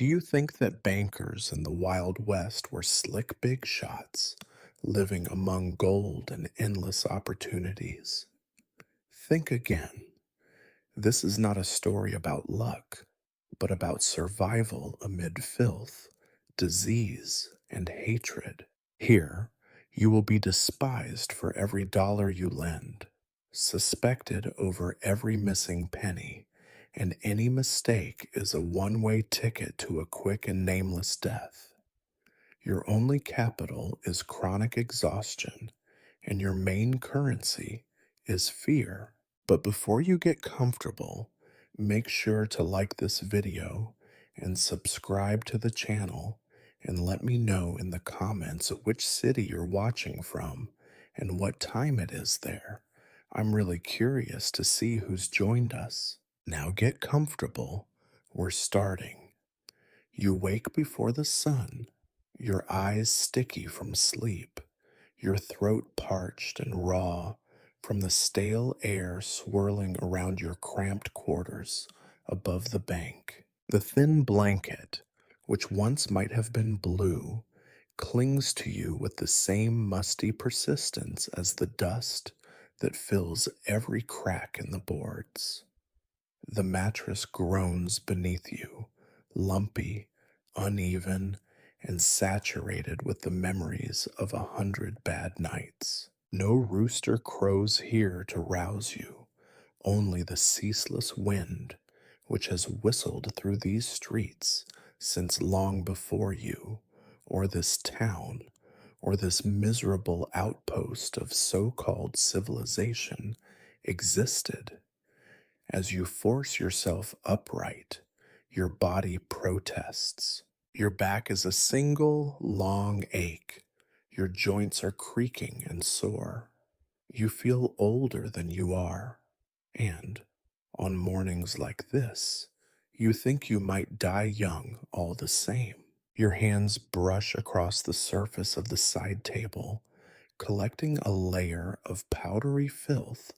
Do you think that bankers in the Wild West were slick big shots, living among gold and endless opportunities? Think again. This is not a story about luck, but about survival amid filth, disease, and hatred. Here, you will be despised for every dollar you lend, suspected over every missing penny, and any mistake is a one-way ticket to a quick and nameless death. Your only capital is chronic exhaustion, and your main currency is fear. But before you get comfortable, make sure to like this video and subscribe to the channel and let me know in the comments which city you're watching from and what time it is there. I'm really curious to see who's joined us. Now get comfortable. We're starting. You wake before the sun, your eyes sticky from sleep, your throat parched and raw from the stale air swirling around your cramped quarters above the bank. The thin blanket, which once might have been blue, clings to you with the same musty persistence as the dust that fills every crack in the boards. The mattress groans beneath you, lumpy, uneven, and saturated with the memories of 100 bad nights. No rooster crows here to rouse you, only the ceaseless wind, which has whistled through these streets since long before you, or this town, or this miserable outpost of so-called civilization existed. As you force yourself upright, your body protests. Your back is a single, long ache. Your joints are creaking and sore. You feel older than you are. And, on mornings like this, you think you might die young all the same. Your hands brush across the surface of the side table, collecting a layer of powdery filth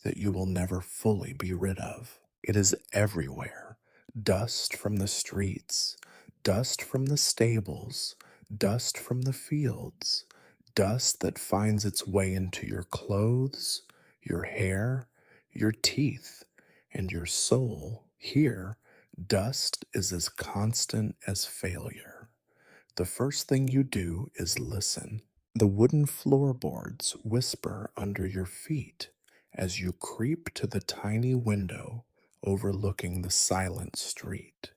that you will never fully be rid of. It is everywhere. Dust from the streets, dust from the stables, dust from the fields, dust that finds its way into your clothes, your hair, your teeth, and your soul. Here, dust is as constant as failure. The first thing you do is listen. The wooden floorboards whisper under your feet as you creep to the tiny window overlooking the silent street.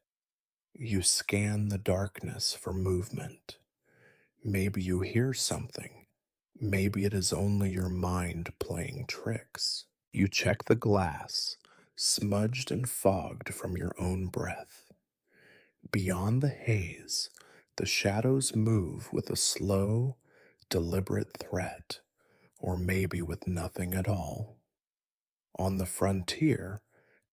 You scan the darkness for movement. Maybe you hear something. Maybe it is only your mind playing tricks. You check the glass, smudged and fogged from your own breath. Beyond the haze, the shadows move with a slow, deliberate threat, or maybe with nothing at all. On the frontier,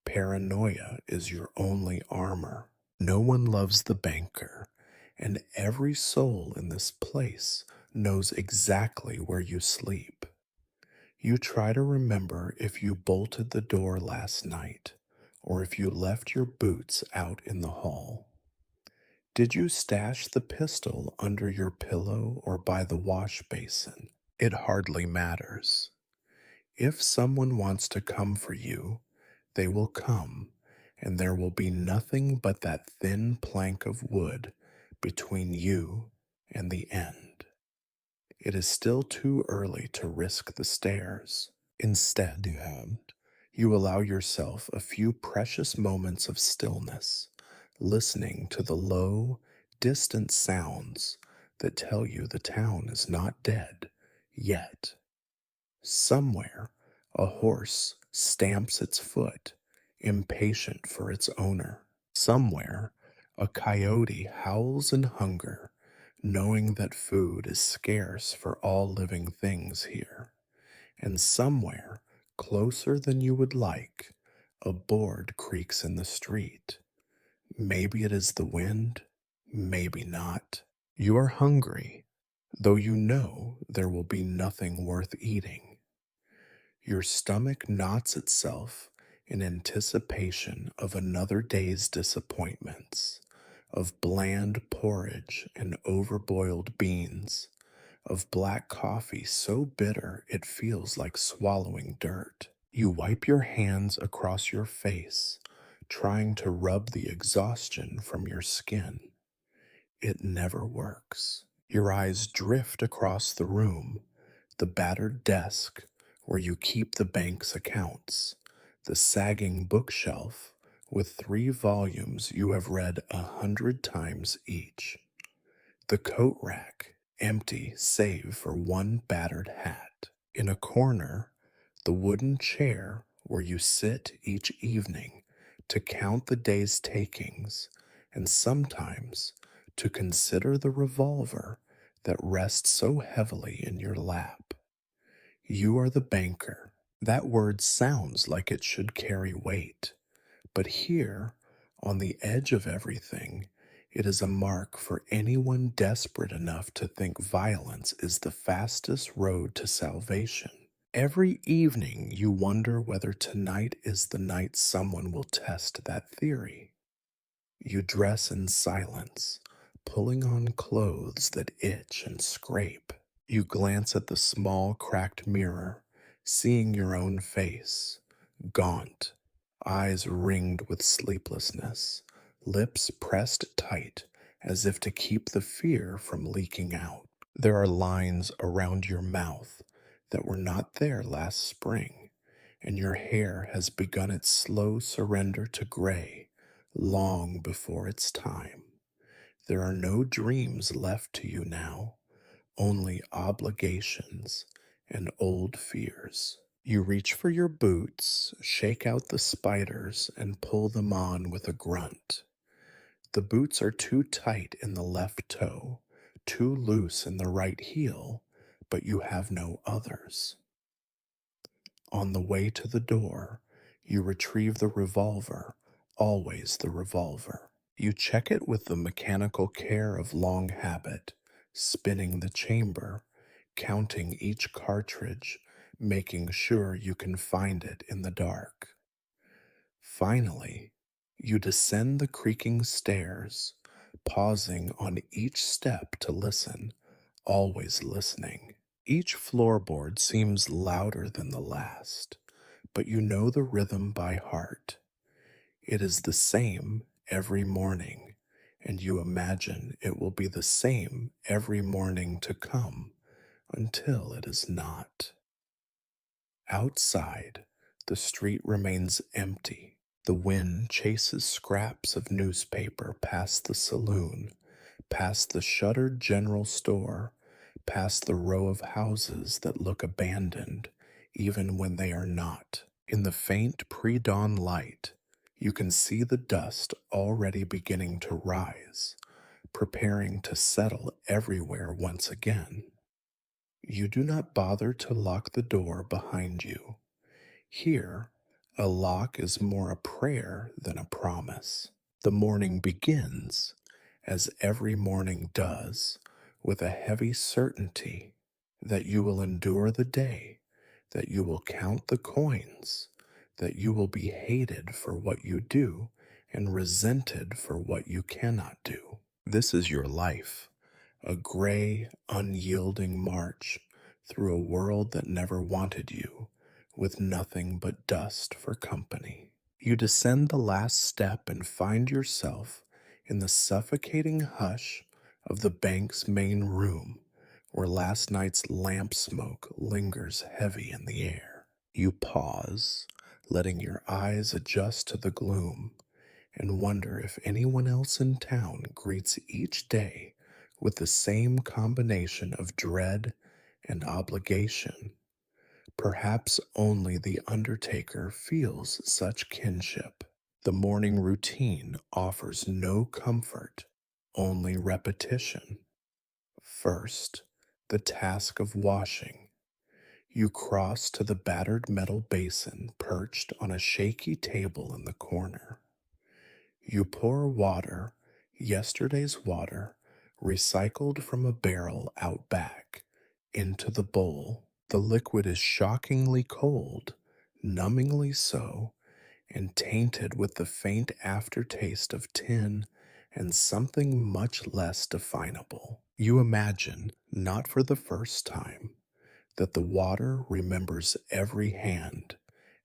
paranoia is your only armor. No one loves the banker, and every soul in this place knows exactly where you sleep. You try to remember if you bolted the door last night, or if you left your boots out in the hall. Did you stash the pistol under your pillow or by the wash basin? It hardly matters. If someone wants to come for you, they will come, and there will be nothing but that thin plank of wood between you and the end. It is still too early to risk the stairs. Instead, you allow yourself a few precious moments of stillness, listening to the low, distant sounds that tell you the town is not dead yet. Somewhere, a horse stamps its foot, impatient for its owner. Somewhere, a coyote howls in hunger, knowing that food is scarce for all living things here. And somewhere, closer than you would like, a board creaks in the street. Maybe it is the wind, maybe not. You are hungry, though you know there will be nothing worth eating. Your stomach knots itself in anticipation of another day's disappointments, of bland porridge and overboiled beans, of black coffee so bitter it feels like swallowing dirt. You wipe your hands across your face, trying to rub the exhaustion from your skin. It never works. Your eyes drift across the room, the battered desk where you keep the bank's accounts, the sagging bookshelf with 3 volumes you have read 100 times each, the coat rack empty save for one battered hat. In a corner, the wooden chair where you sit each evening to count the day's takings and sometimes to consider the revolver that rests so heavily in your lap. You are the banker. That word sounds like it should carry weight, but here, on the edge of everything, it is a mark for anyone desperate enough to think violence is the fastest road to salvation. Every evening you wonder whether tonight is the night someone will test that theory. You dress in silence, pulling on clothes that itch and scrape. You glance at the small cracked mirror, seeing your own face, gaunt, eyes ringed with sleeplessness, lips pressed tight as if to keep the fear from leaking out. There are lines around your mouth that were not there last spring, and your hair has begun its slow surrender to gray long before its time. There are no dreams left to you now, only obligations and old fears. You reach for your boots, shake out the spiders, and pull them on with a grunt. The boots are too tight in the left toe, too loose in the right heel, but you have no others. On the way to the door, you retrieve the revolver, always the revolver. You check it with the mechanical care of long habit, spinning the chamber, counting each cartridge, making sure you can find it in the dark. Finally, you descend the creaking stairs, pausing on each step to listen, always listening. Each floorboard seems louder than the last, but you know the rhythm by heart. It is the same every morning, and you imagine it will be the same every morning to come until it is not. Outside, the street remains empty. The wind chases scraps of newspaper past the saloon, past the shuttered general store, past the row of houses that look abandoned, even when they are not. In the faint pre-dawn light, you can see the dust already beginning to rise, preparing to settle everywhere once again. You do not bother to lock the door behind you. Here, a lock is more a prayer than a promise. The morning begins, as every morning does, with a heavy certainty that you will endure the day, that you will count the coins, that you will be hated for what you do and resented for what you cannot do. This is your life, a gray, unyielding march through a world that never wanted you, with nothing but dust for company. You descend the last step and find yourself in the suffocating hush of the bank's main room, where last night's lamp smoke lingers heavy in the air. You pause, letting your eyes adjust to the gloom, and wonder if anyone else in town greets each day with the same combination of dread and obligation. Perhaps only the undertaker feels such kinship. The morning routine offers no comfort, only repetition. First, the task of washing. You cross to the battered metal basin perched on a shaky table in the corner. You pour water, yesterday's water, recycled from a barrel out back, into the bowl. The liquid is shockingly cold, numbingly so, and tainted with the faint aftertaste of tin and something much less definable. You imagine, not for the first time, that the water remembers every hand,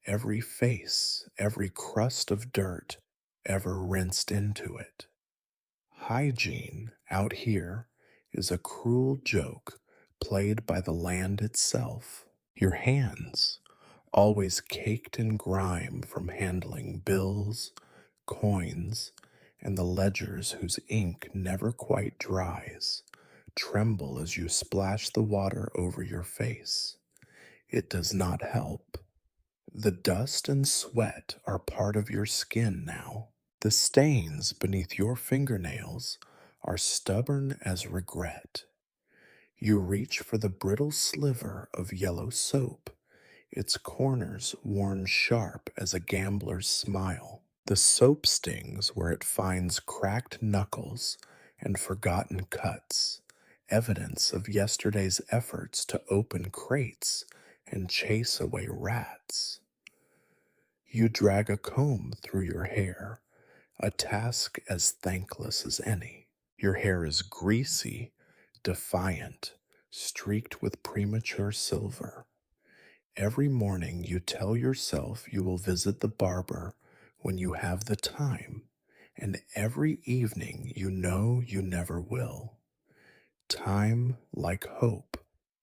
every face, every crust of dirt ever rinsed into it. Hygiene out here is a cruel joke played by the land itself. Your hands, always caked in grime from handling bills, coins, and the ledgers whose ink never quite dries, tremble as you splash the water over your face. It does not help. The dust and sweat are part of your skin now. The stains beneath your fingernails are stubborn as regret. You reach for the brittle sliver of yellow soap, its corners worn sharp as a gambler's smile. The soap stings where it finds cracked knuckles and forgotten cuts, evidence of yesterday's efforts to open crates and chase away rats. You drag a comb through your hair, a task as thankless as any. Your hair is greasy, defiant, streaked with premature silver. Every morning you tell yourself you will visit the barber when you have the time, and every evening you know you never will. Time, like hope,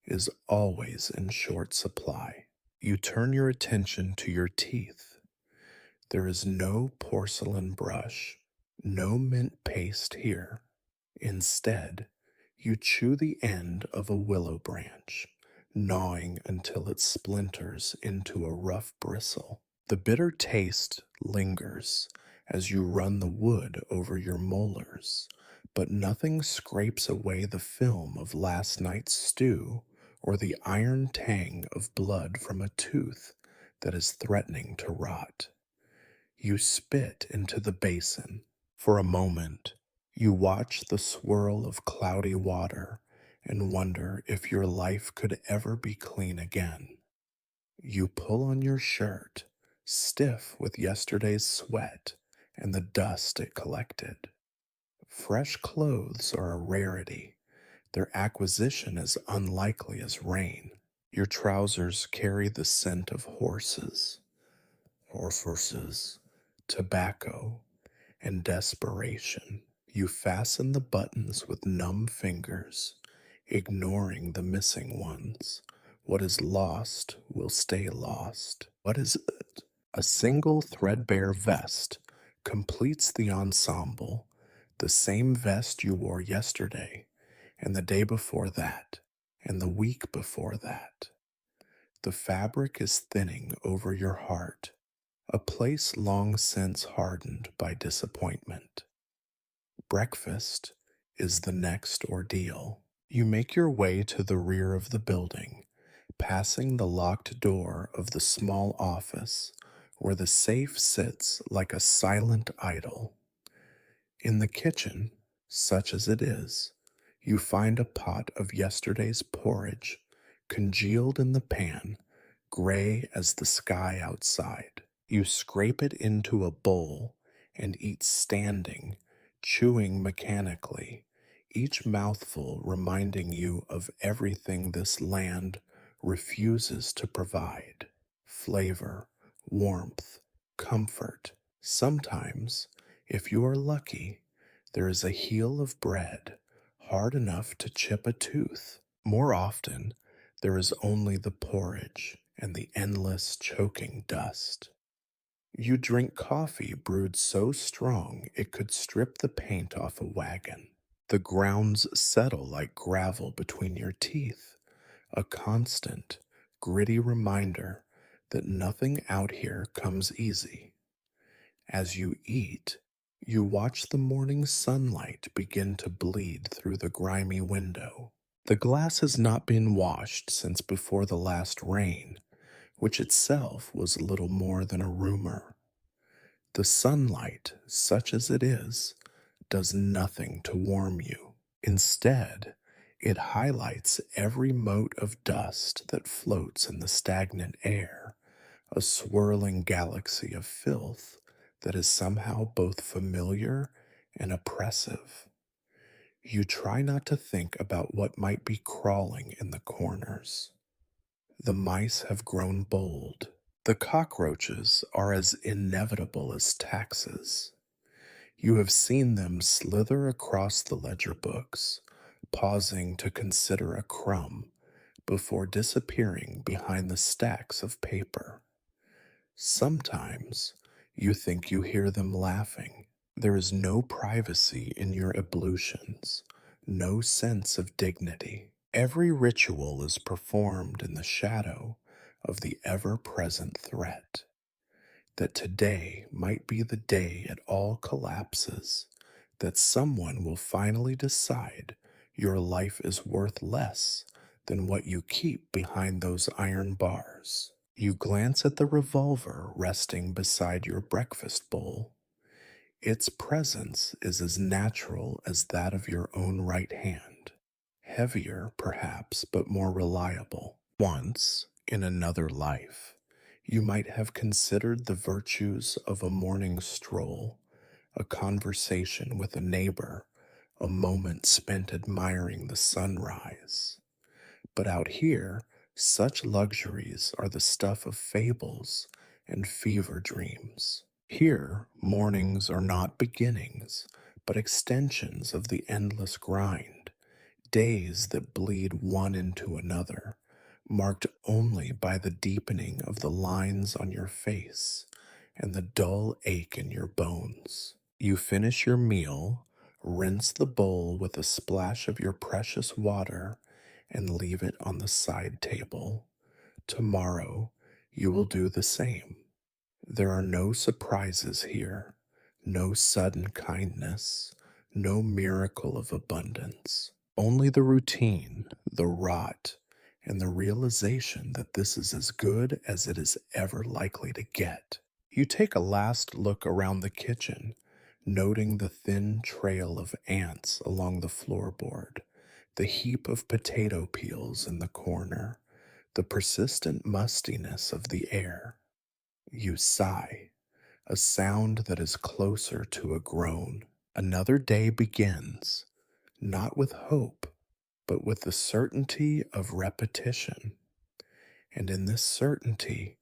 is always in short supply. You turn your attention to your teeth. There is no porcelain brush, no mint paste here. Instead, you chew the end of a willow branch, gnawing until it splinters into a rough bristle. The bitter taste lingers as you run the wood over your molars, but nothing scrapes away the film of last night's stew or the iron tang of blood from a tooth that is threatening to rot. You spit into the basin. For a moment, you watch the swirl of cloudy water and wonder if your life could ever be clean again. You pull on your shirt, stiff with yesterday's sweat and the dust it collected. Fresh clothes are a rarity, their acquisition as unlikely as rain. Your trousers carry the scent of horses, tobacco, and desperation. You fasten the buttons with numb fingers, ignoring the missing ones. What is lost will stay lost. What is it? A single threadbare vest completes the ensemble, the same vest you wore yesterday, and the day before that, and the week before that. The fabric is thinning over your heart, a place long since hardened by disappointment. Breakfast is the next ordeal. You make your way to the rear of the building, passing the locked door of the small office where the safe sits like a silent idol. In the kitchen, such as it is, you find a pot of yesterday's porridge, congealed in the pan, gray as the sky outside. You scrape it into a bowl and eat standing, chewing mechanically, each mouthful reminding you of everything this land refuses to provide: flavor, warmth, comfort. Sometimes, if you are lucky, there is a heel of bread, hard enough to chip a tooth. More often, there is only the porridge and the endless choking dust. You drink coffee brewed so strong it could strip the paint off a wagon. The grounds settle like gravel between your teeth, a constant, gritty reminder that nothing out here comes easy. As you eat, you watch the morning sunlight begin to bleed through the grimy window. The glass has not been washed since before the last rain, which itself was little more than a rumor. The sunlight, such as it is, does nothing to warm you. Instead, it highlights every mote of dust that floats in the stagnant air, a swirling galaxy of filth that is somehow both familiar and oppressive. You try not to think about what might be crawling in the corners. The mice have grown bold. The cockroaches are as inevitable as taxes. You have seen them slither across the ledger books, pausing to consider a crumb before disappearing behind the stacks of paper. Sometimes you think you hear them laughing. There is no privacy in your ablutions, no sense of dignity. Every ritual is performed in the shadow of the ever present threat that today might be the day it all collapses, that someone will finally decide your life is worth less than what you keep behind those iron bars. You glance at the revolver resting beside your breakfast bowl. Its presence is as natural as that of your own right hand. Heavier, perhaps, but more reliable. Once, in another life, you might have considered the virtues of a morning stroll, a conversation with a neighbor, a moment spent admiring the sunrise. But out here, such luxuries are the stuff of fables and fever dreams. Here, mornings are not beginnings, but extensions of the endless grind, days that bleed one into another, marked only by the deepening of the lines on your face and the dull ache in your bones. You finish your meal, rinse the bowl with a splash of your precious water, and leave it on the side table. Tomorrow, you will do the same. There are no surprises here, no sudden kindness, no miracle of abundance. Only the routine, the rot, and the realization that this is as good as it is ever likely to get. You take a last look around the kitchen, noting the thin trail of ants along the floorboard, the heap of potato peels in the corner, the persistent mustiness of the air. You sigh, a sound that is closer to a groan. Another day begins, not with hope, but with the certainty of repetition. And in this certainty,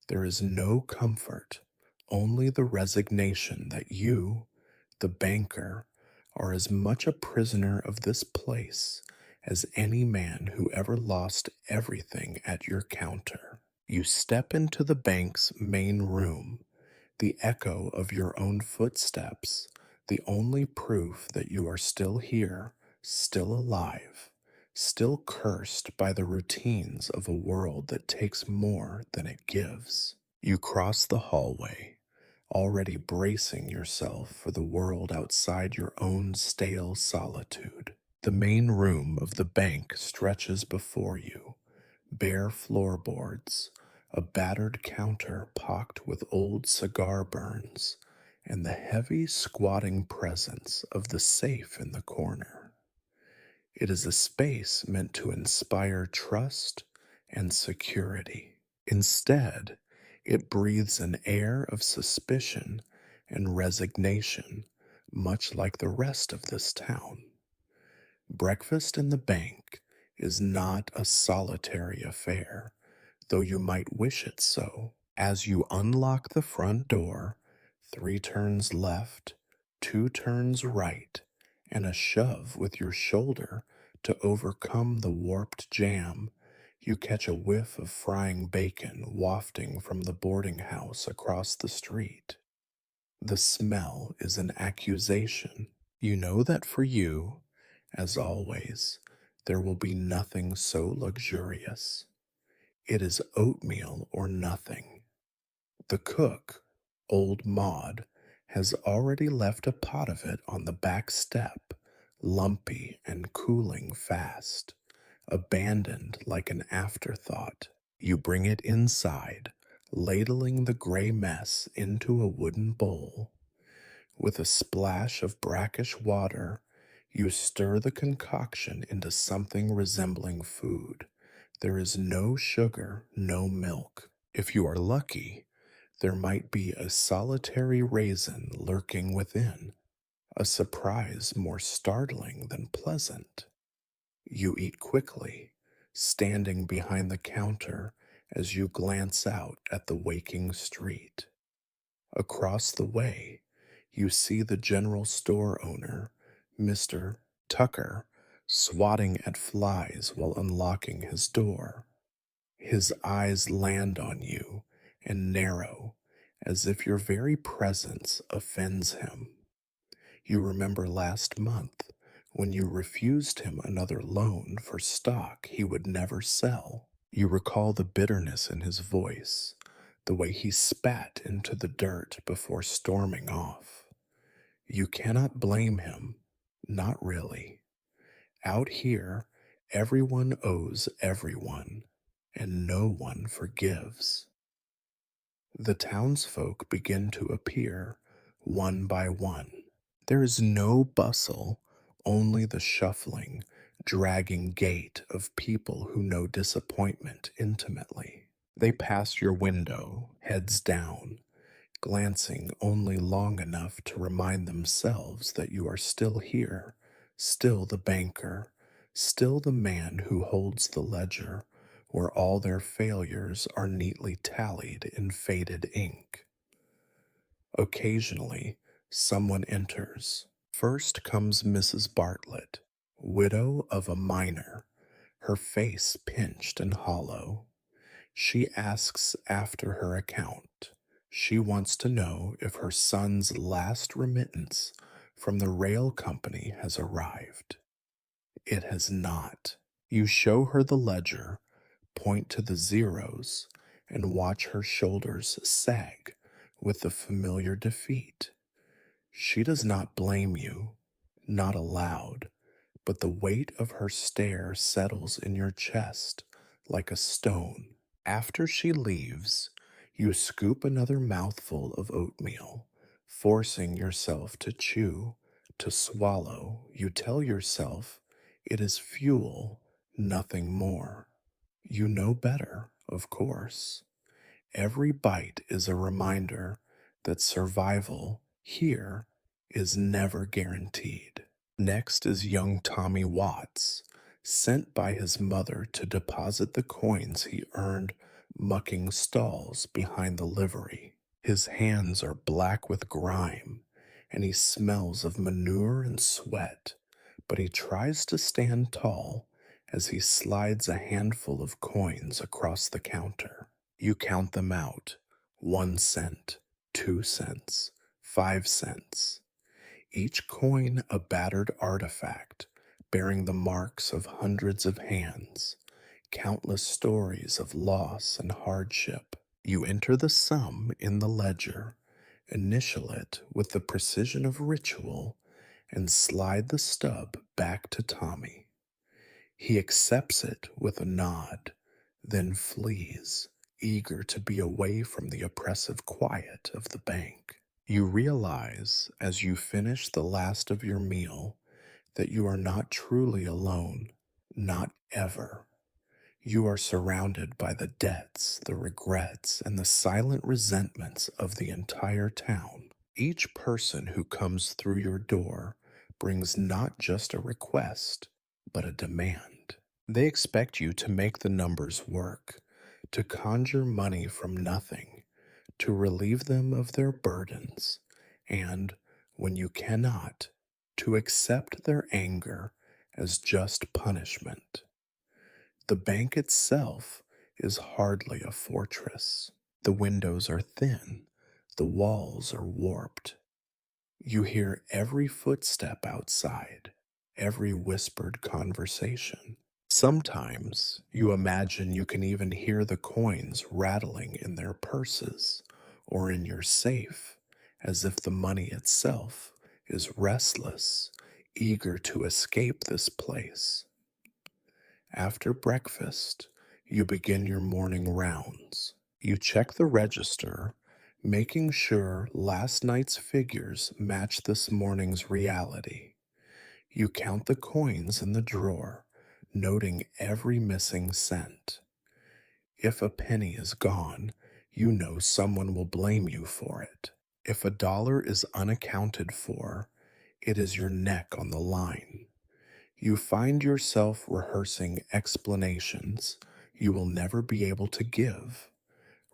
there is no comfort, only the resignation that you, the banker, are as much a prisoner of this place as any man who ever lost everything at your counter. You step into the bank's main room, the echo of your own footsteps, the only proof that you are still here, still alive, still cursed by the routines of a world that takes more than it gives. You cross the hallway, already bracing yourself for the world outside your own stale solitude. The main room of the bank stretches before you, bare floorboards, a battered counter pocked with old cigar burns, and the heavy, squatting presence of the safe in the corner. It is a space meant to inspire trust and security. Instead, it breathes an air of suspicion and resignation, much like the rest of this town. Breakfast in the bank is not a solitary affair, though you might wish it so. As you unlock the front door, 3 turns left, 2 turns right, and a shove with your shoulder to overcome the warped jam, you catch a whiff of frying bacon wafting from the boarding house across the street. The smell is an accusation. You know that for you, as always, there will be nothing so luxurious. It is oatmeal or nothing. The cook, old Maud, has already left a pot of it on the back step, lumpy and cooling fast, abandoned like an afterthought. You bring it inside, ladling the gray mess into a wooden bowl. With a splash of brackish water, you stir the concoction into something resembling food. There is no sugar, no milk. If you are lucky, there might be a solitary raisin lurking within. a surprise more startling than pleasant. You eat quickly, standing behind the counter as you glance out at the waking street. Across the way, you see the general store owner, Mr. Tucker, swatting at flies while unlocking his door. His eyes land on you and narrow, as if your very presence offends him. You remember last month when you refused him another loan for stock he would never sell. You recall the bitterness in his voice, the way he spat into the dirt before storming off. You cannot blame him, not really. Out here, everyone owes everyone, and no one forgives. The townsfolk begin to appear, one by one. There is no bustle, only the shuffling, dragging gait of people who know disappointment intimately. They pass your window, heads down, glancing only long enough to remind themselves that you are still here, still the banker, still the man who holds the ledger, where all their failures are neatly tallied in faded ink. Occasionally, someone enters. First comes Mrs. Bartlett, widow of a miner, her face pinched and hollow. She asks after her account. She wants to know if her son's last remittance from the rail company has arrived. It has not. You show her the ledger, point to the zeros, and watch her shoulders sag with the familiar defeat. She does not blame you, not aloud, but the weight of her stare settles in your chest like a stone. After she leaves, you scoop another mouthful of oatmeal, forcing yourself to chew, to swallow. You tell yourself it is fuel, nothing more. You know better, of course. Every bite is a reminder that survival here is never guaranteed. Next is young Tommy Watts, sent by his mother to deposit the coins he earned mucking stalls behind the livery. His hands are black with grime, and he smells of manure and sweat, but he tries to stand tall as he slides a handful of coins across the counter. You count them out: 1 cent, 2 cents, 5 cents. Each coin a battered artifact bearing the marks of hundreds of hands, countless stories of loss and hardship. You enter the sum in the ledger, initial it with the precision of ritual, and slide the stub back to Tommy. He accepts it with a nod, then flees, eager to be away from the oppressive quiet of the bank. You realize as you finish the last of your meal that you are not truly alone, not ever. You are surrounded by the debts, the regrets, and the silent resentments of the entire town. Each person who comes through your door brings not just a request, but a demand. They expect you to make the numbers work, to conjure money from nothing, to relieve them of their burdens, and, when you cannot, to accept their anger as just punishment. The bank itself is hardly a fortress. The windows are thin, the walls are warped. You hear every footstep outside, every whispered conversation. Sometimes you imagine you can even hear the coins rattling in their purses or in your safe, as if the money itself is restless, eager to escape this place. After breakfast, you begin your morning rounds. You check the register, making sure last night's figures match this morning's reality. You count the coins in the drawer, noting every missing cent. If a penny is gone, you know someone will blame you for it. If $1 is unaccounted for, It is your neck on the line. You find yourself rehearsing explanations you will never be able to give,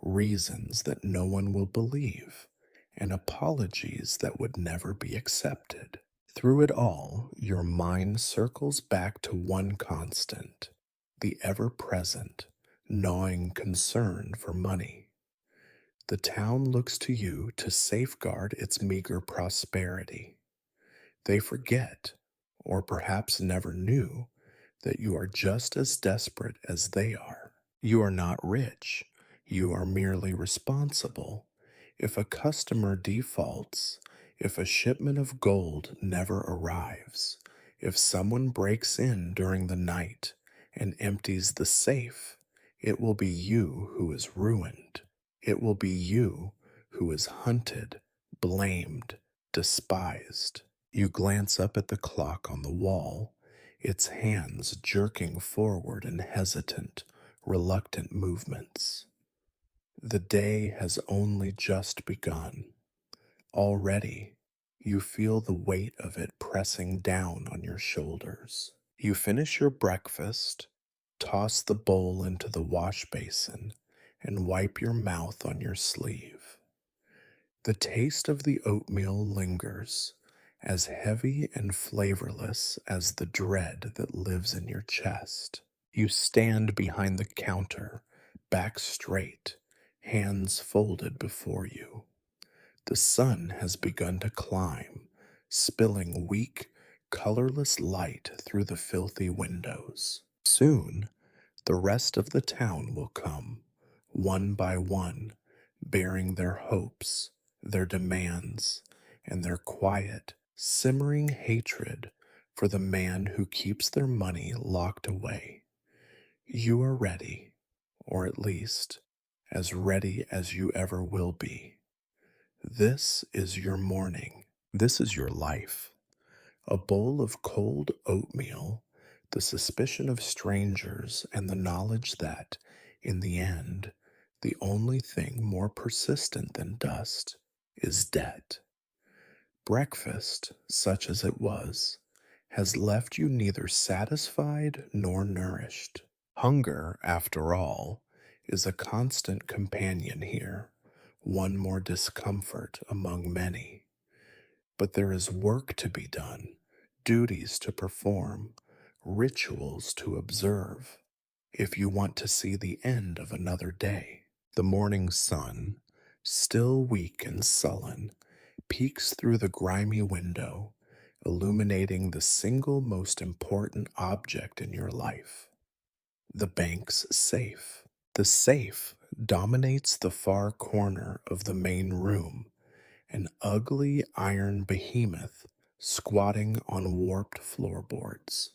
reasons that no one will believe, and apologies that would never be accepted. Through it all, your mind circles back to one constant, the ever present, gnawing concern for money. The town looks to you to safeguard its meager prosperity. They forget, or perhaps never knew, that you are just as desperate as they are. You are not rich, you are merely responsible. If a customer defaults, if a shipment of gold never arrives, if someone breaks in during the night and empties the safe, it will be you who is ruined. It will be you who is hunted, blamed, despised. You glance up at the clock on the wall, its hands jerking forward in hesitant, reluctant movements. The day has only just begun. Already, you feel the weight of it pressing down on your shoulders. You finish your breakfast, toss the bowl into the wash basin, and wipe your mouth on your sleeve. The taste of the oatmeal lingers, as heavy and flavorless as the dread that lives in your chest. You stand behind the counter, back straight, hands folded before you. The sun has begun to climb, spilling weak, colorless light through the filthy windows. Soon, the rest of the town will come, one by one, bearing their hopes, their demands, and their quiet, simmering hatred for the man who keeps their money locked away. You are ready, or at least as ready as you ever will be. This is your morning. This is your life. A bowl of cold oatmeal, the suspicion of strangers, and the knowledge that, in the end, the only thing more persistent than dust is debt. Breakfast, such as it was, has left you neither satisfied nor nourished. Hunger, after all, is a constant companion here, one more discomfort among many. But there is work to be done, duties to perform, rituals to observe, if you want to see the end of another day. The morning sun, still weak and sullen, peeks through the grimy window, illuminating the single most important object in your life, the bank's safe. The safe dominates the far corner of the main room, an ugly iron behemoth squatting on warped floorboards.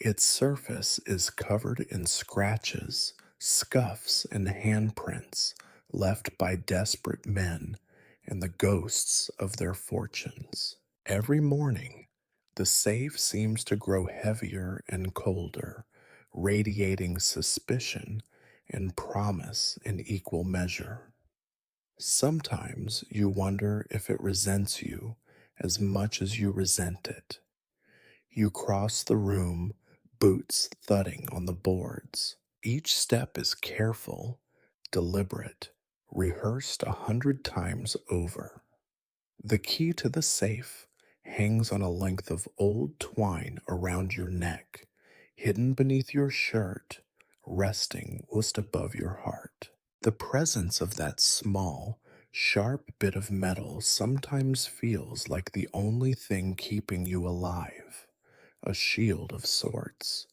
Its surface is covered in scratches, scuffs, and handprints left by desperate men and the ghosts of their fortunes. Every morning, the safe seems to grow heavier and colder, radiating suspicion and promise in equal measure. Sometimes you wonder if it resents you as much as you resent it. You cross the room, boots thudding on the boards. Each step is careful, deliberate, rehearsed 100 times over. The key to the safe hangs on a length of old twine around your neck, hidden beneath your shirt, resting just above your heart. The presence of that small, sharp bit of metal sometimes feels like the only thing keeping you alive, a shield of sorts,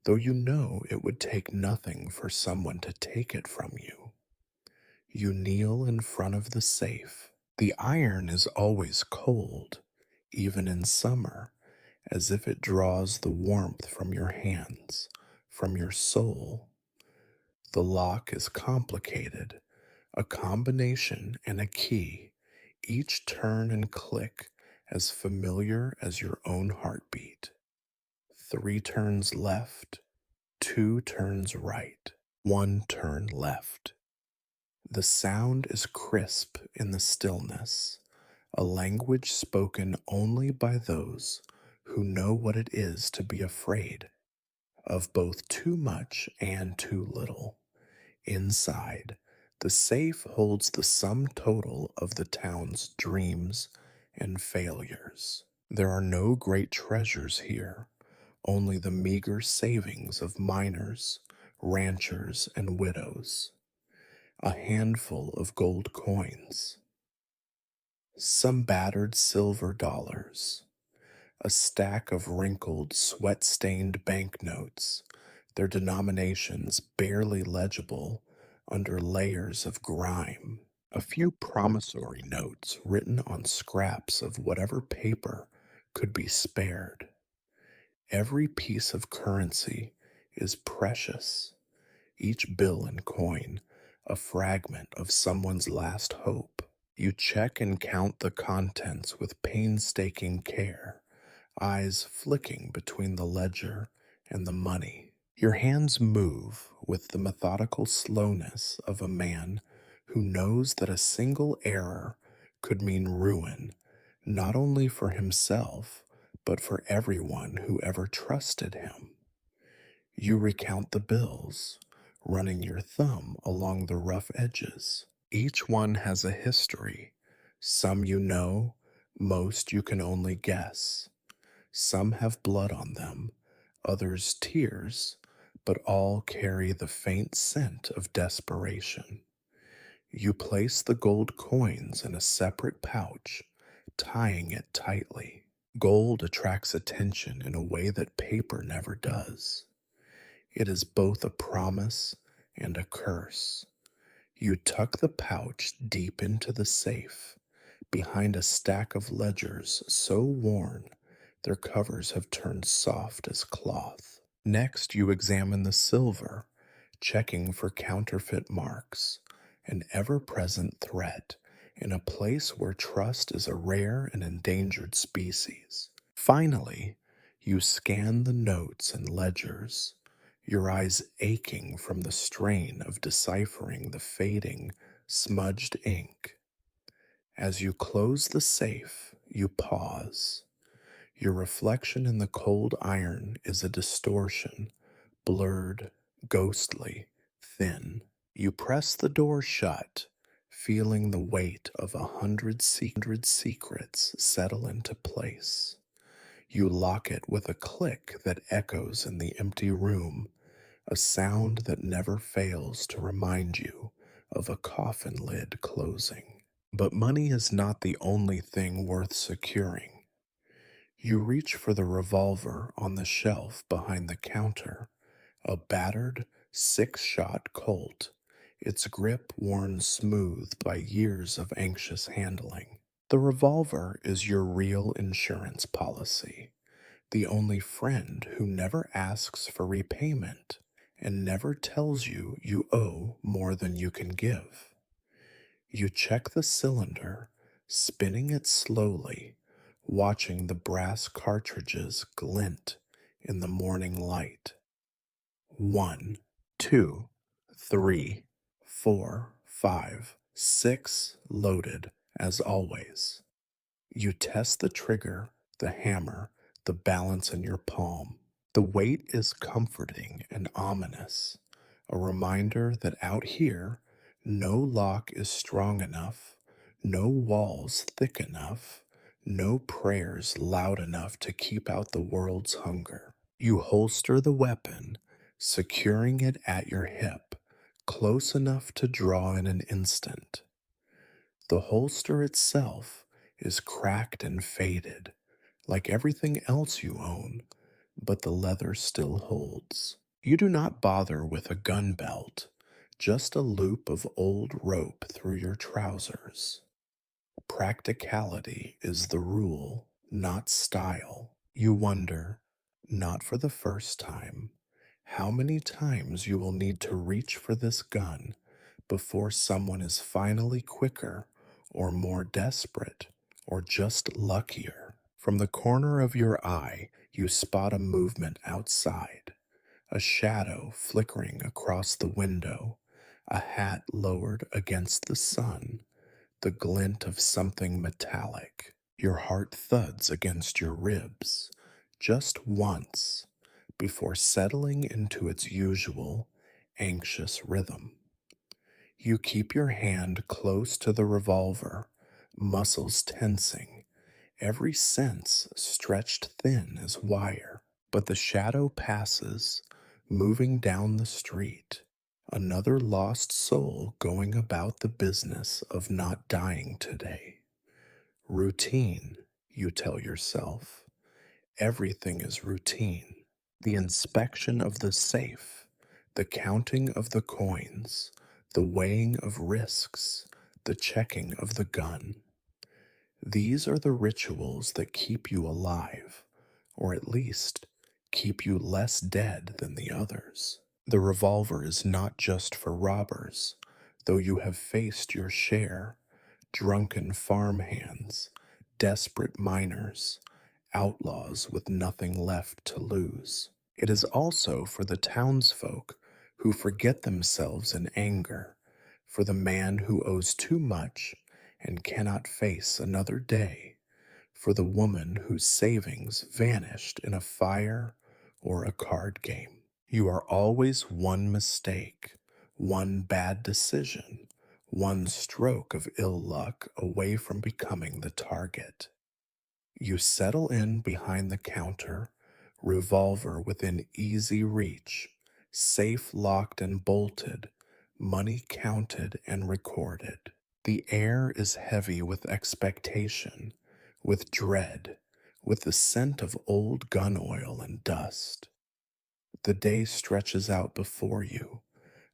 though you know it would take nothing for someone to take it from you. You kneel in front of the safe. The iron is always cold, even in summer, as if it draws the warmth from your hands, from your soul. The lock is complicated, a combination and a key, each turn and click as familiar as your own heartbeat. 3 turns left, 2 turns right, 1 turn left. The sound is crisp in the stillness, a language spoken only by those who know what it is to be afraid of both too much and too little. Inside, the safe holds the sum total of the town's dreams and failures. There are no great treasures here, only the meager savings of miners, ranchers, and widows. A handful of gold coins, some battered silver dollars, a stack of wrinkled, sweat stained banknotes, their denominations barely legible under layers of grime, a few promissory notes written on scraps of whatever paper could be spared. Every piece of currency is precious, each bill and coin a fragment of someone's last hope. You check and count the contents with painstaking care, eyes flicking between the ledger and the money. Your hands move with the methodical slowness of a man who knows that a single error could mean ruin, not only for himself, but for everyone who ever trusted him. You recount the bills, running your thumb along the rough edges. Each one has a history. Some you know, most you can only guess. Some have blood on them, others tears, but all carry the faint scent of desperation. You place the gold coins in a separate pouch, tying it tightly. Gold attracts attention in a way that paper never does. It is both a promise and a curse. You tuck the pouch deep into the safe, behind a stack of ledgers so worn their covers have turned soft as cloth. Next, you examine the silver, checking for counterfeit marks, an ever present threat in a place where trust is a rare and endangered species. Finally, you scan the notes and ledgers, your eyes aching from the strain of deciphering the fading, smudged ink. As you close the safe, you pause. Your reflection in the cold iron is a distortion, blurred, ghostly, thin. You press the door shut, feeling the weight of 100 secrets settle into place. You lock it with a click that echoes in the empty room, a sound that never fails to remind you of a coffin lid closing. But money is not the only thing worth securing. You reach for the revolver on the shelf behind the counter, a battered, six-shot Colt, its grip worn smooth by years of anxious handling. The revolver is your real insurance policy, the only friend who never asks for repayment and never tells you you owe more than you can give. You check the cylinder, spinning it slowly, watching the brass cartridges glint in the morning light. 1, 2, 3, 4, 5, 6 loaded, as always. You test the trigger, the hammer, the balance in your palm. The weight is comforting and ominous, a reminder that out here, no lock is strong enough, no walls thick enough, no prayers loud enough to keep out the world's hunger. You holster the weapon, securing it at your hip, close enough to draw in an instant. The holster itself is cracked and faded, like everything else you own, but the leather still holds. You do not bother with a gun belt, just a loop of old rope through your trousers. Practicality is the rule, not style. You wonder, not for the first time, how many times you will need to reach for this gun before someone is finally quicker or more desperate or just luckier. From the corner of your eye, you spot a movement outside, a shadow flickering across the window, a hat lowered against the sun, the glint of something metallic. Your heart thuds against your ribs just once before settling into its usual anxious rhythm. You keep your hand close to the revolver, muscles tensing, every sense stretched thin as wire. But the shadow passes, moving down the street, another lost soul going about the business of not dying today. Routine, you tell yourself. Everything is routine. The inspection of the safe, the counting of the coins, the weighing of risks, the checking of the gun. These are the rituals that keep you alive, or at least keep you less dead than the others. The revolver is not just for robbers, though you have faced your share: drunken farmhands, desperate miners, outlaws with nothing left to lose. It is also for the townsfolk who forget themselves in anger, for the man who owes too much and cannot face another day, for the woman whose savings vanished in a fire or a card game. You are always one mistake, one bad decision, one stroke of ill luck away from becoming the target. You settle in behind the counter, revolver within easy reach, safe locked and bolted, money counted and recorded. The air is heavy with expectation, with dread, with the scent of old gun oil and dust. The day stretches out before you,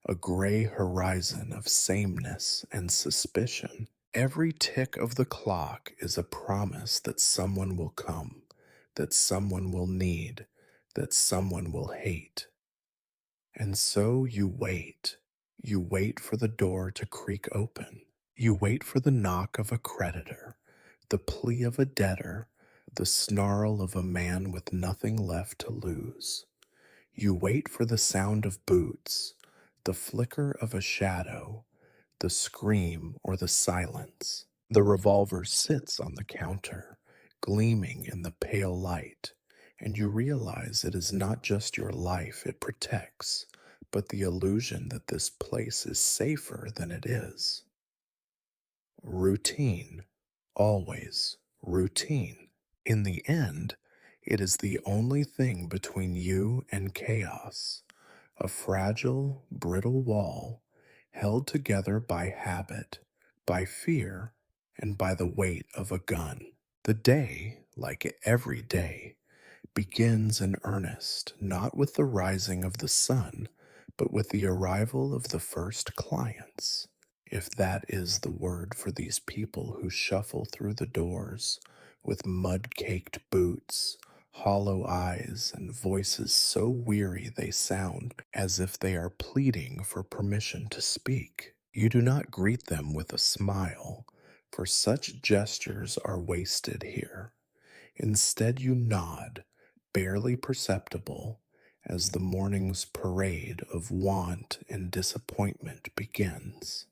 a gray horizon of sameness and suspicion. Every tick of the clock is a promise that someone will come, that someone will need, that someone will hate. And so you wait. You wait for the door to creak open. You wait for the knock of a creditor, the plea of a debtor, the snarl of a man with nothing left to lose. You wait for the sound of boots, the flicker of a shadow, the scream or the silence. The revolver sits on the counter, gleaming in the pale light, and you realize it is not just your life it protects, but the illusion that this place is safer than it is. Routine, always routine. In the end, it is the only thing between you and chaos, a fragile, brittle wall held together by habit, by fear, and by the weight of a gun. The day, like every day, begins in earnest, not with the rising of the sun, but with the arrival of the first clients, if that is the word for these people who shuffle through the doors with mud-caked boots, hollow eyes, and voices so weary they sound as if they are pleading for permission to speak. You do not greet them with a smile, for such gestures are wasted here. Instead, you nod, barely perceptible, as the morning's parade of want and disappointment begins.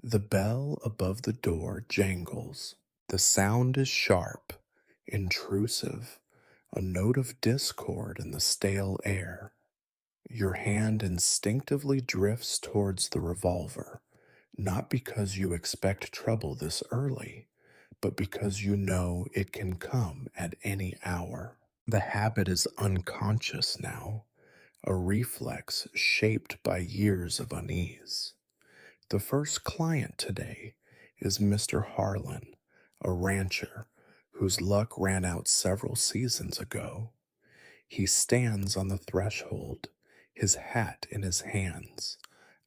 The bell above the door jangles. The sound is sharp, intrusive, a note of discord in the stale air. Your hand instinctively drifts towards the revolver, not because you expect trouble this early, but because you know it can come at any hour. The habit is unconscious now, a reflex shaped by years of unease. The first client today is Mr. Harlan, a rancher whose luck ran out several seasons ago. He stands on the threshold, his hat in his hands,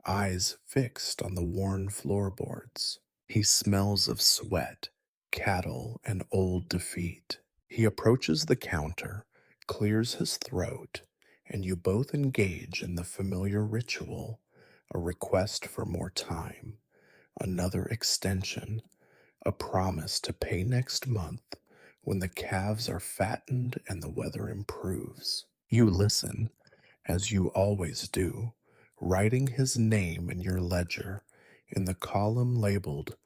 eyes fixed on the worn floorboards. He smells of sweat, cattle, and old defeat. He approaches the counter, clears his throat, and you both engage in the familiar ritual, a request for more time, another extension, a promise to pay next month when the calves are fattened and the weather improves. You listen, as you always do, writing his name in your ledger in the column labeled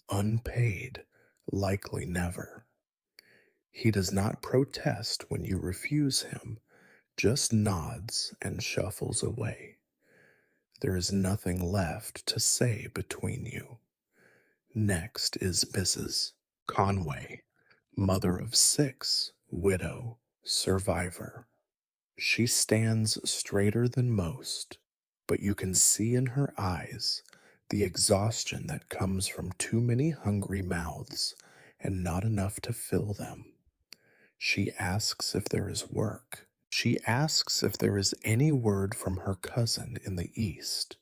unpaid, likely never. He does not protest when you refuse him, just nods and shuffles away. There is nothing left to say between you. Next is Mrs. Conway, mother of six, widow, survivor. She stands straighter than most, but you can see in her eyes the exhaustion that comes from too many hungry mouths and not enough to fill them. She asks if there is work. She asks if there is any word from her cousin in the East,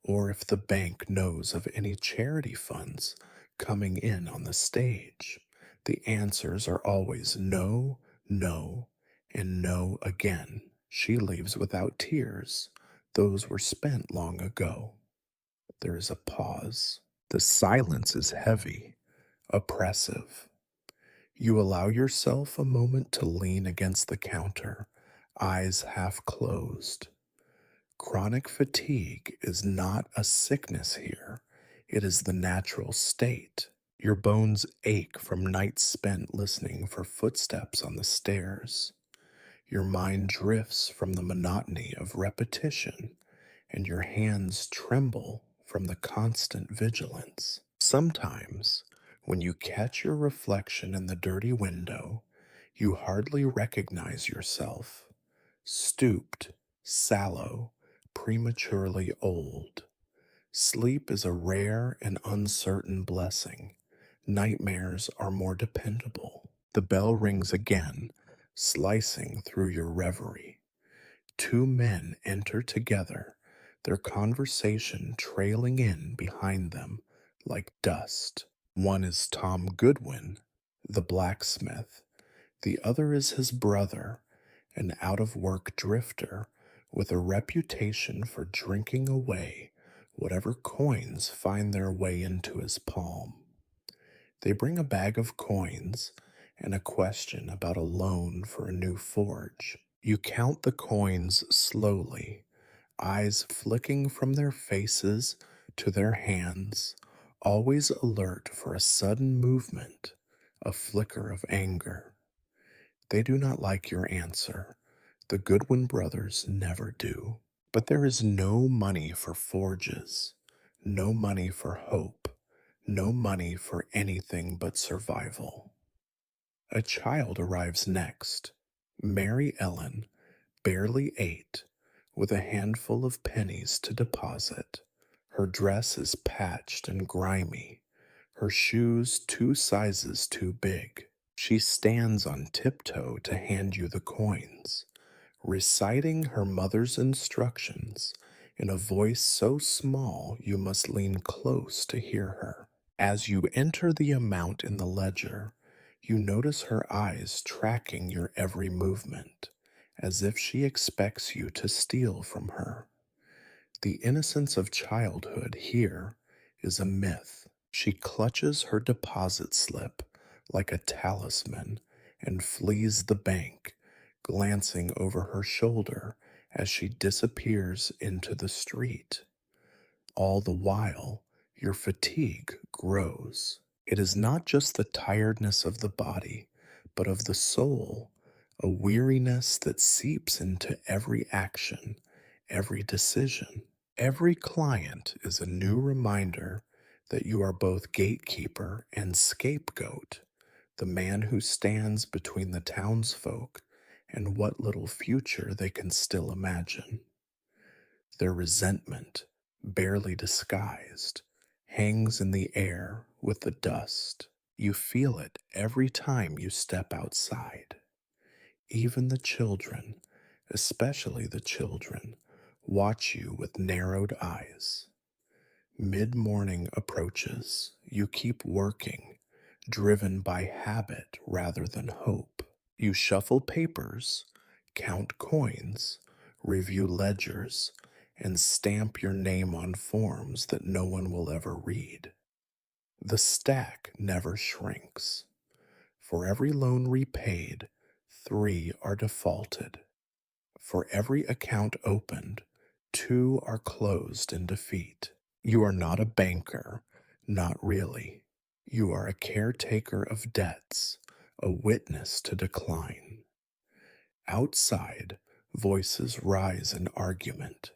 or if the bank knows of any charity funds coming in on the stage. The answers are always no, no, and no again. She leaves without tears. Those were spent long ago. There is a pause. The silence is heavy, oppressive. You allow yourself a moment to lean against the counter, eyes half closed. Chronic fatigue is not a sickness here, it is the natural state. Your bones ache from nights spent listening for footsteps on the stairs. Your mind drifts from the monotony of repetition, and your hands tremble from the constant vigilance. Sometimes, when you catch your reflection in the dirty window, you hardly recognize yourself. Stooped, sallow, prematurely old. Sleep is a rare and uncertain blessing. Nightmares are more dependable. The bell rings again, slicing through your reverie. Two men enter together, their conversation trailing in behind them like dust. One is Tom Goodwin, the blacksmith. The other is his brother, an out of work drifter with a reputation for drinking away whatever coins find their way into his palm. They bring a bag of coins and a question about a loan for a new forge. You count the coins slowly, eyes flicking from their faces to their hands, always alert for a sudden movement, a flicker of anger. They do not like your answer. The Goodwin brothers never do. But there is no money for forges, no money for hope, no money for anything but survival. A child arrives next. Mary Ellen, barely 8, with a handful of pennies to deposit. Her dress is patched and grimy, her shoes 2 sizes too big. She stands on tiptoe to hand you the coins, reciting her mother's instructions in a voice so small you must lean close to hear her. As you enter the amount in the ledger, you notice her eyes tracking your every movement, as if she expects you to steal from her. The innocence of childhood here is a myth. She clutches her deposit slip like a talisman and flees the bank, glancing over her shoulder as she disappears into the street. All the while, your fatigue grows. It is not just the tiredness of the body, but of the soul, a weariness that seeps into every action, every decision. Every client is a new reminder that you are both gatekeeper and scapegoat, the man who stands between the townsfolk and what little future they can still imagine. Their resentment, barely disguised, hangs in the air with the dust. You feel it every time you step outside. Even the children, especially the children, watch you with narrowed eyes. Mid morning approaches. You keep working, driven by habit rather than hope. You shuffle papers, count coins, review ledgers, and stamp your name on forms that no one will ever read. The stack never shrinks. For every loan repaid, 3 are defaulted. For every account opened, 2 are closed in defeat. You are not a banker, not really. You are a caretaker of debts, a witness to decline. Outside, voices rise in argument.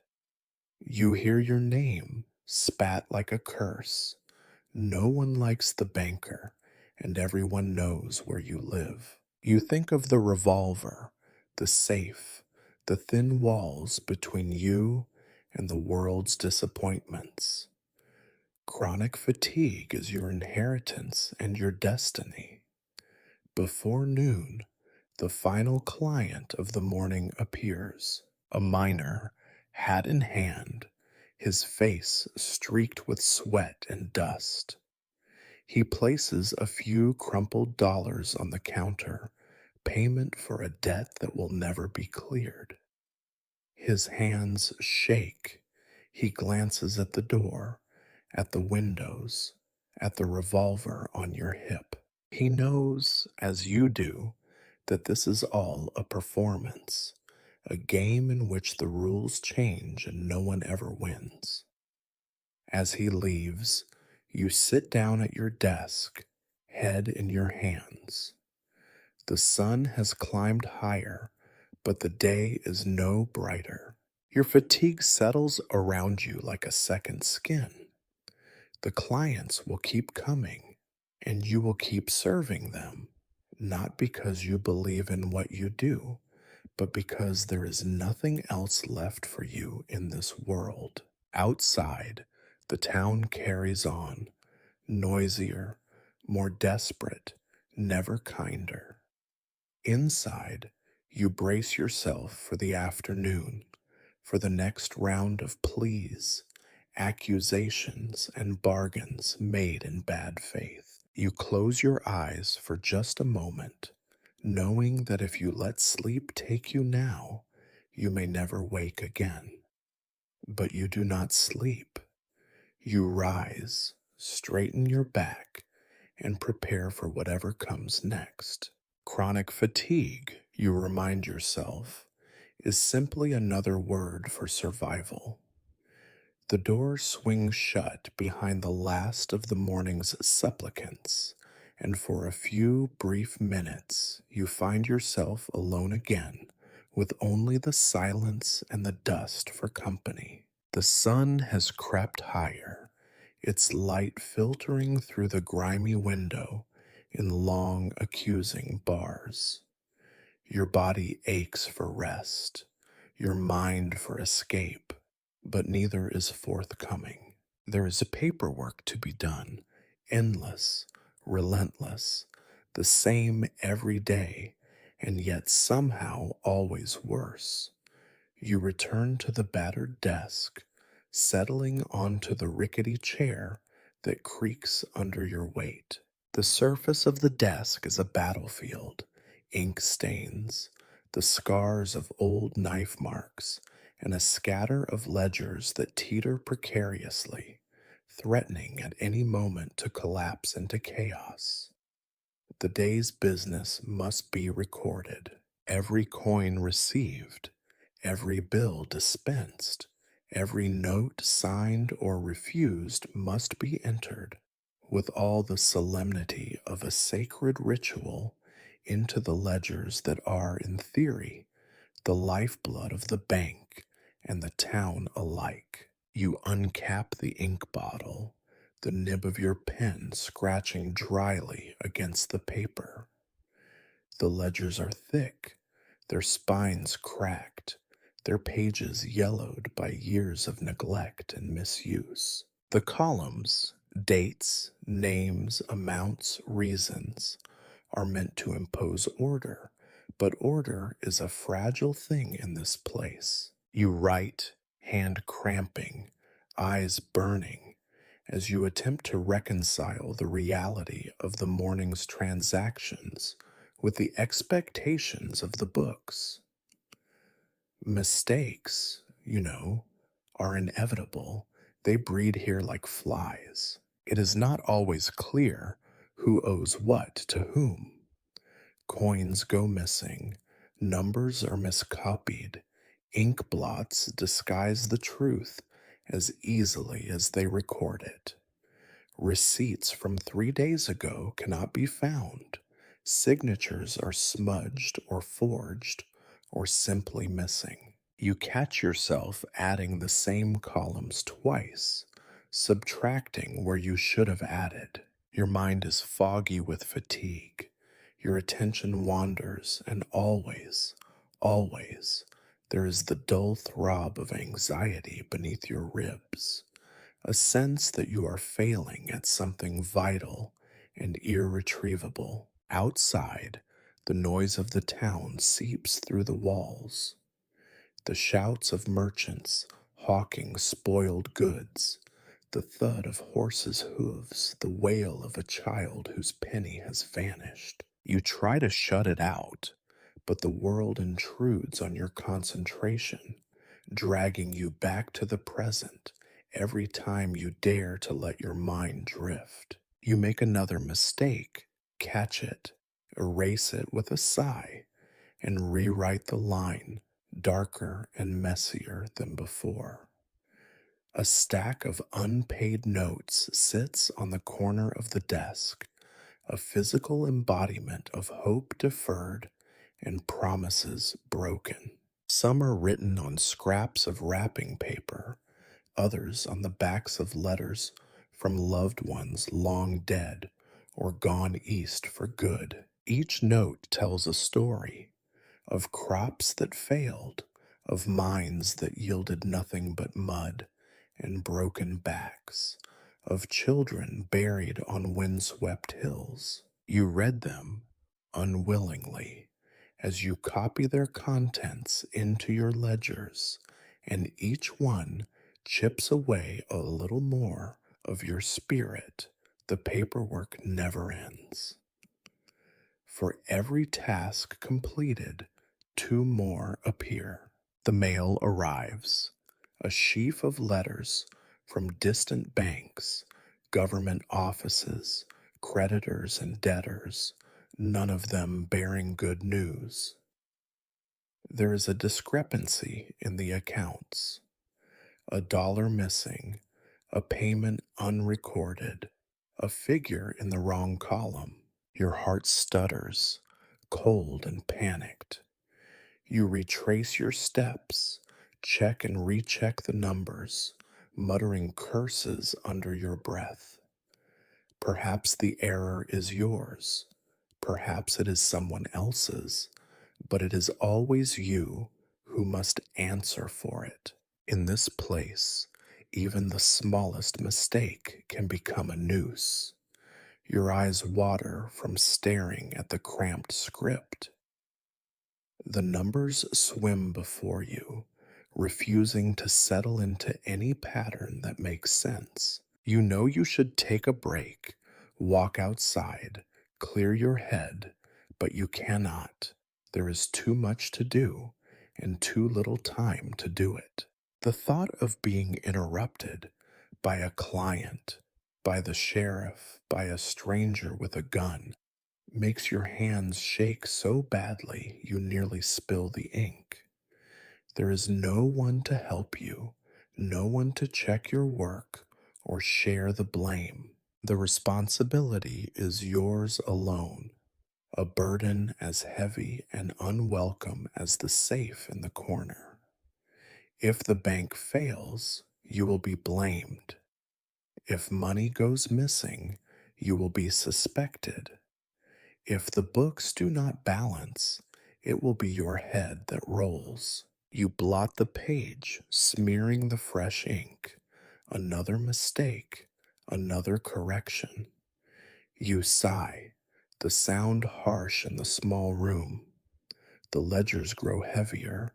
You hear your name spat like a curse. No one likes the banker, and everyone knows where you live. You think of the revolver, the safe, the thin walls between you and the world's disappointments. Chronic fatigue is your inheritance and your destiny. Before noon, the final client of the morning appears, a miner, hat in hand, his face streaked with sweat and dust. He places a few crumpled dollars on the counter, payment for a debt that will never be cleared. His hands shake. He glances at the door, at the windows, at the revolver on your hip. He knows, as you do, that this is all a performance, a game in which the rules change and no one ever wins. As he leaves, you sit down at your desk, head in your hands. The sun has climbed higher, but the day is no brighter. Your fatigue settles around you like a second skin. The clients will keep coming, and you will keep serving them, not because you believe in what you do, but because there is nothing else left for you in this world. Outside, the town carries on, noisier, more desperate, never kinder. Inside, you brace yourself for the afternoon, for the next round of pleas, accusations, and bargains made in bad faith. You close your eyes for just a moment, knowing that if you let sleep take you now, you may never wake again. But you do not sleep. You rise, straighten your back, and prepare for whatever comes next. Chronic fatigue, you remind yourself, is simply another word for survival. The door swings shut behind the last of the morning's supplicants, and for a few brief minutes you find yourself alone again, with only the silence and the dust for company. The sun has crept higher, its light filtering through the grimy window in long, accusing bars. Your body aches for rest, your mind for escape, but neither is forthcoming. There is a paperwork to be done, endless, relentless, the same every day, and yet somehow always worse. You return to the battered desk, settling onto the rickety chair that creaks under your weight. The surface of the desk is a battlefield, ink stains, the scars of old knife marks, and a scatter of ledgers that teeter precariously, threatening at any moment to collapse into chaos. The day's business must be recorded, every coin received, every bill dispensed, every note signed or refused must be entered with all the solemnity of a sacred ritual into the ledgers that are, in theory, the lifeblood of the bank and the town alike. You uncap the ink bottle, the nib of your pen scratching dryly against the paper. The ledgers are thick, their spines cracked, their pages yellowed by years of neglect and misuse. The columns, dates, names, amounts, reasons, are meant to impose order, but order is a fragile thing in this place. You write, hand cramping, eyes burning, as you attempt to reconcile the reality of the morning's transactions with the expectations of the books. Mistakes, are inevitable. They breed here like flies. It is not always clear who owes what to whom. Coins go missing, numbers are miscopied, ink blots disguise the truth as easily as they record it. Receipts from 3 days ago cannot be found. Signatures are smudged or forged or simply missing. You catch yourself adding the same columns twice, subtracting where you should have added. Your mind is foggy with fatigue. Your attention wanders, and always, there is the dull throb of anxiety beneath your ribs, a sense that you are failing at something vital and irretrievable. Outside, the noise of the town seeps through the walls. The shouts of merchants hawking spoiled goods, the thud of horses' hooves, the wail of a child whose penny has vanished. You try to shut it out, but the world intrudes on your concentration, dragging you back to the present every time you dare to let your mind drift. You make another mistake, catch it, erase it with a sigh, and rewrite the line darker and messier than before. A stack of unpaid notes sits on the corner of the desk, a physical embodiment of hope deferred and promises broken. Some are written on scraps of wrapping paper, others on the backs of letters from loved ones long dead or gone east for good. Each note tells a story of crops that failed, of mines that yielded nothing but mud and broken backs, of children buried on windswept hills. You read them unwillingly as you copy their contents into your ledgers, and each one chips away a little more of your spirit. The paperwork never ends. For every task completed, two more appear. The mail arrives, a sheaf of letters from distant banks, government offices, creditors and debtors, none of them bearing good news. There is a discrepancy in the accounts, a dollar missing, a payment unrecorded, a figure in the wrong column. Your heart stutters, cold and panicked. You retrace your steps, check and recheck the numbers, muttering curses under your breath. Perhaps the error is yours. Perhaps it is someone else's, but it is always you who must answer for it. In this place, even the smallest mistake can become a noose. Your eyes water from staring at the cramped script. The numbers swim before you, refusing to settle into any pattern that makes sense. You know you should take a break, walk outside, clear your head, but you cannot. There is too much to do and too little time to do it. The thought of being interrupted by a client, by the sheriff, by a stranger with a gun, makes your hands shake so badly you nearly spill the ink. There is no one to help you, no one to check your work or share the blame. The responsibility is yours alone, a burden as heavy and unwelcome as the safe in the corner. If the bank fails, you will be blamed. If money goes missing, you will be suspected. If the books do not balance, it will be your head that rolls. You blot the page, smearing the fresh ink. Another mistake, another correction. You sigh, the sound harsh in the small room. The ledgers grow heavier,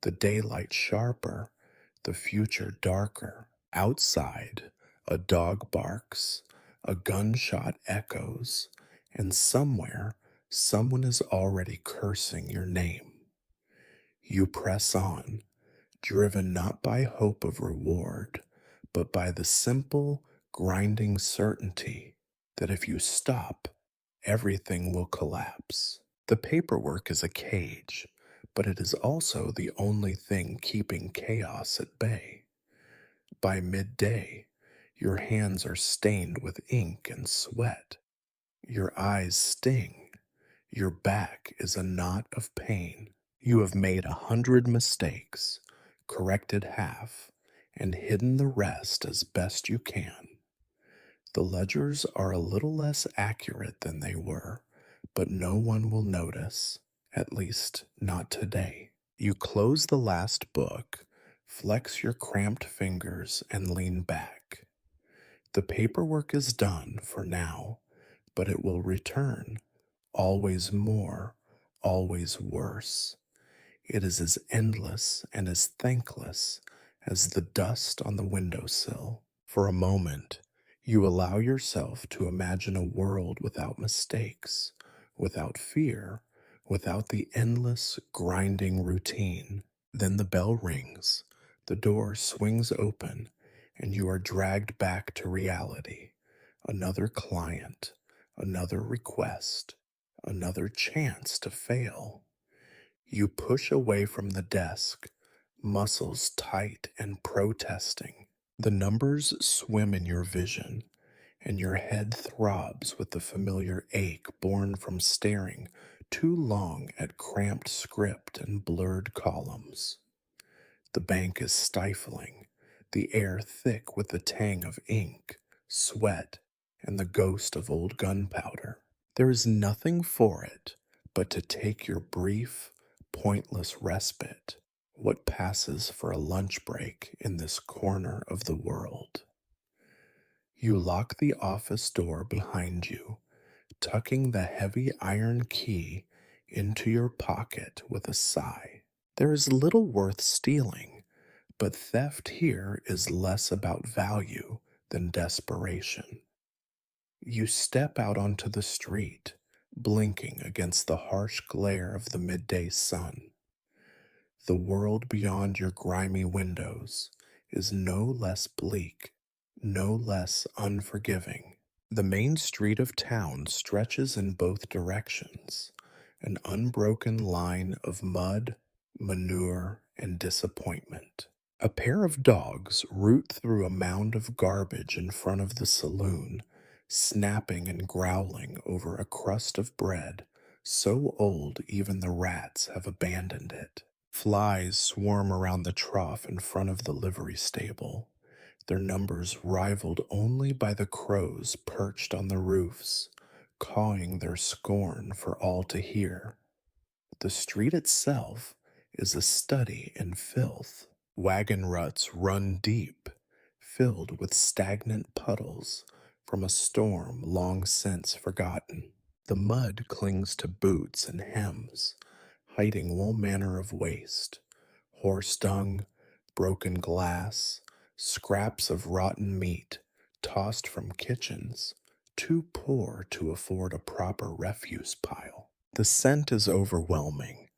the daylight sharper, the future darker. Outside, a dog barks, a gunshot echoes, and somewhere, someone is already cursing your name. You press on, driven not by hope of reward, but by the simple, grinding certainty that if you stop, everything will collapse. The paperwork is a cage, but it is also the only thing keeping chaos at bay. By midday, Your hands are stained with ink and sweat. Your eyes sting. Your back is a knot of pain. You have made 100 mistakes, corrected half, and hidden the rest as best you can. The ledgers are a little less accurate than they were, but no one will notice, at least not today. You close the last book, flex your cramped fingers, and lean back. The paperwork is done for now, but it will return, always more, always worse. It is as endless and as thankless as the dust on the windowsill. For a moment, you allow yourself to imagine a world without mistakes, without fear, without the endless, grinding routine. Then the bell rings, the door swings open, and you are dragged back to reality. Another client, another request, another chance to fail. You push away from the desk, muscles tight and protesting. The numbers swim in your vision, and your head throbs with the familiar ache born from staring too long at cramped script and blurred columns. The bank is stifling, the air thick with the tang of ink, sweat, and the ghost of old gunpowder. There is nothing for it but to take your brief, pointless respite, what passes for a lunch break in this corner of the world. You lock the office door behind you, tucking the heavy iron key into your pocket with a sigh. There is little worth stealing, but theft here is less about value than desperation. You step out onto the street, blinking against the harsh glare of the midday sun. The world beyond your grimy windows is no less bleak, no less unforgiving. The main street of town stretches in both directions, an unbroken line of mud, manure, and disappointment. A pair of dogs root through a mound of garbage in front of the saloon, snapping and growling over a crust of bread so old even the rats have abandoned it. Flies swarm around the trough in front of the livery stable, their numbers rivaled only by the crows perched on the roofs, cawing their scorn for all to hear. The street itself is a study in filth. Wagon ruts run deep, filled with stagnant puddles from a storm long since forgotten. The mud clings to boots and hems, hiding all manner of waste: horse dung, broken glass, scraps of rotten meat tossed from kitchens too poor to afford a proper refuse pile. The scent is overwhelming,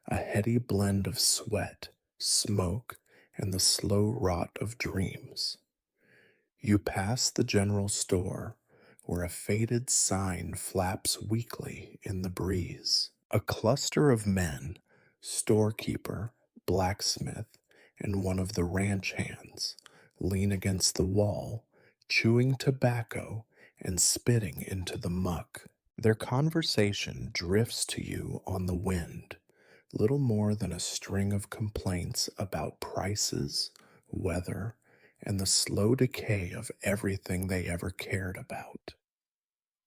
a heady blend of sweat, smoke, and the slow rot of dreams. You pass the general store, where a faded sign flaps weakly in the breeze. A cluster of men, storekeeper, blacksmith, and one of the ranch hands, lean against the wall, chewing tobacco and spitting into the muck. Their conversation drifts to you on the wind, little more than a string of complaints about prices, weather, and the slow decay of everything they ever cared about.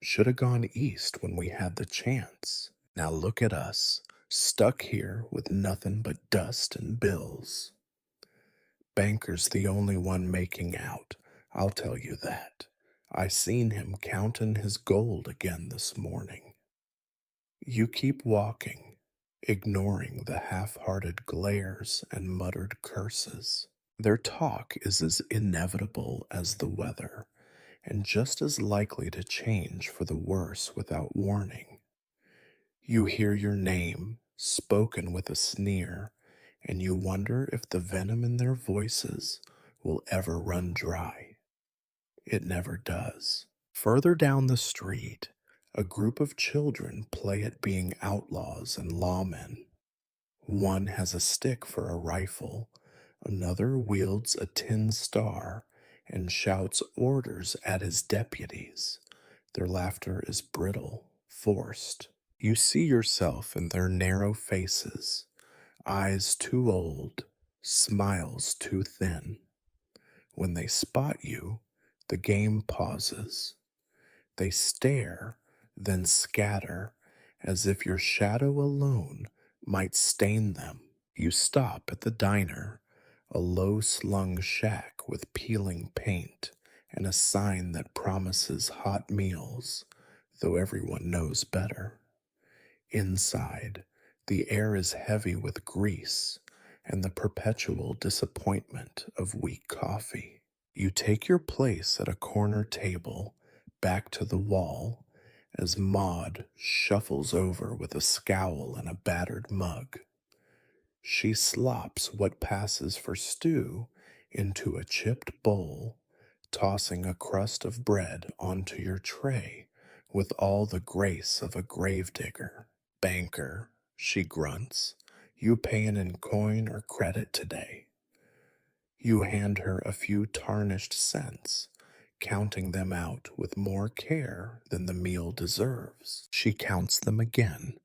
Should have gone east when we had the chance. Now look at us, stuck here with nothing but dust and bills. Banker's the only one making out, I'll tell you that. I seen him countin' his gold again this morning. You keep walking, ignoring the half-hearted glares and muttered curses. Their talk is as inevitable as the weather, and just as likely to change for the worse without warning. You hear your name, spoken with a sneer, and you wonder if the venom in their voices will ever run dry. It never does. Further down the street, a group of children play at being outlaws and lawmen. One has a stick for a rifle, another wields a tin star, and shouts orders at his deputies. Their laughter is brittle, forced. You see yourself in their narrow faces, eyes too old, smiles too thin. When they spot you, the game pauses. They stare, then scatter, as if your shadow alone might stain them. You stop at the diner, a low slung shack with peeling paint and a sign that promises hot meals, though everyone knows better. Inside, the air is heavy with grease and the perpetual disappointment of weak coffee. You take your place at a corner table, back to the wall, as Maud shuffles over with a scowl and a battered mug. She slops what passes for stew into a chipped bowl, tossing a crust of bread onto your tray with all the grace of a gravedigger. Banker, she grunts, you payin' in coin or credit today? You hand her a few tarnished cents, counting them out with more care than the meal deserves. She counts them again,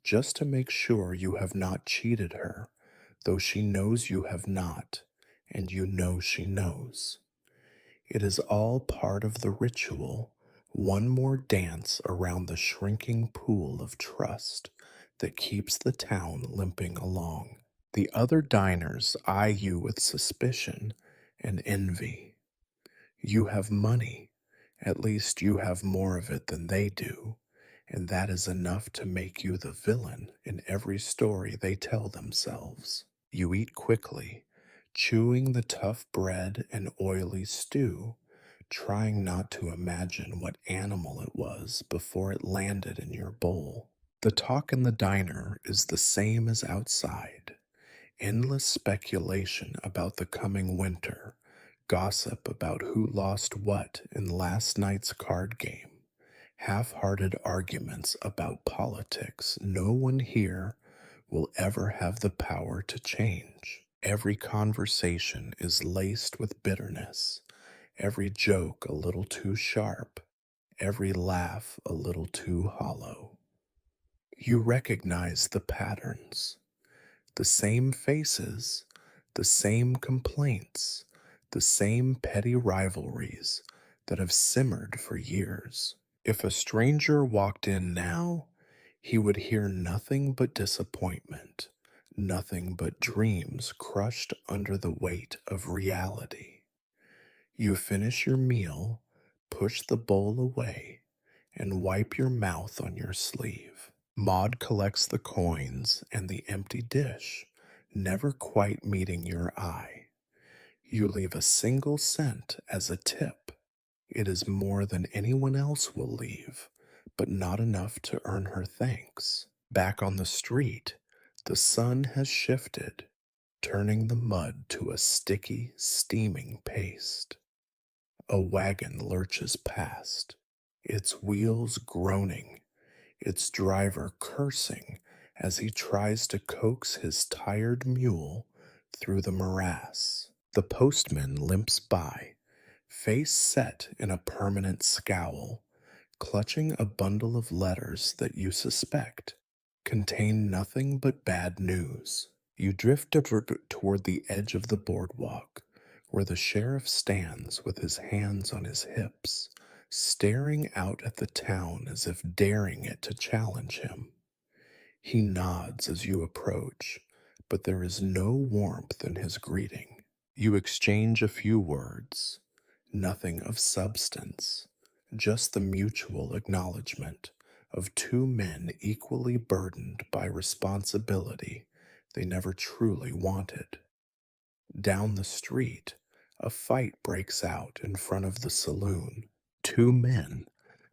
just to make sure you have not cheated her, though she knows you have not, and you know she knows. It is all part of the ritual, one more dance around the shrinking pool of trust that keeps the town limping along. The other diners eye you with suspicion and envy. You have money, at least you have more of it than they do, and that is enough to make you the villain in every story they tell themselves. You eat quickly, chewing the tough bread and oily stew, trying not to imagine what animal it was before it landed in your bowl. The talk in the diner is the same as outside. Endless speculation about the coming winter, gossip about who lost what in last night's card game, half hearted arguments about politics no one here will ever have the power to change. Every conversation is laced with bitterness, every joke a little too sharp, every laugh a little too hollow. You recognize the patterns. The same faces, the same complaints, the same petty rivalries that have simmered for years. If a stranger walked in now, he would hear nothing but disappointment, nothing but dreams crushed under the weight of reality. You finish your meal, push the bowl away, and wipe your mouth on your sleeve. Maud collects the coins and the empty dish, never quite meeting your eye. You leave a single cent as a tip. It is more than anyone else will leave, but not enough to earn her thanks. Back on the street, the sun has shifted, turning the mud to a sticky, steaming paste. A wagon lurches past, its wheels groaning, its driver cursing as he tries to coax his tired mule through the morass. The postman limps by, face set in a permanent scowl, clutching a bundle of letters that you suspect contain nothing but bad news. You drift toward the edge of the boardwalk, where the sheriff stands with his hands on his hips, staring out at the town as if daring it to challenge him. He nods as you approach, but there is no warmth in his greeting. You exchange a few words, nothing of substance, just the mutual acknowledgement of two men equally burdened by responsibility they never truly wanted. Down the street, a fight breaks out in front of the saloon. Two men,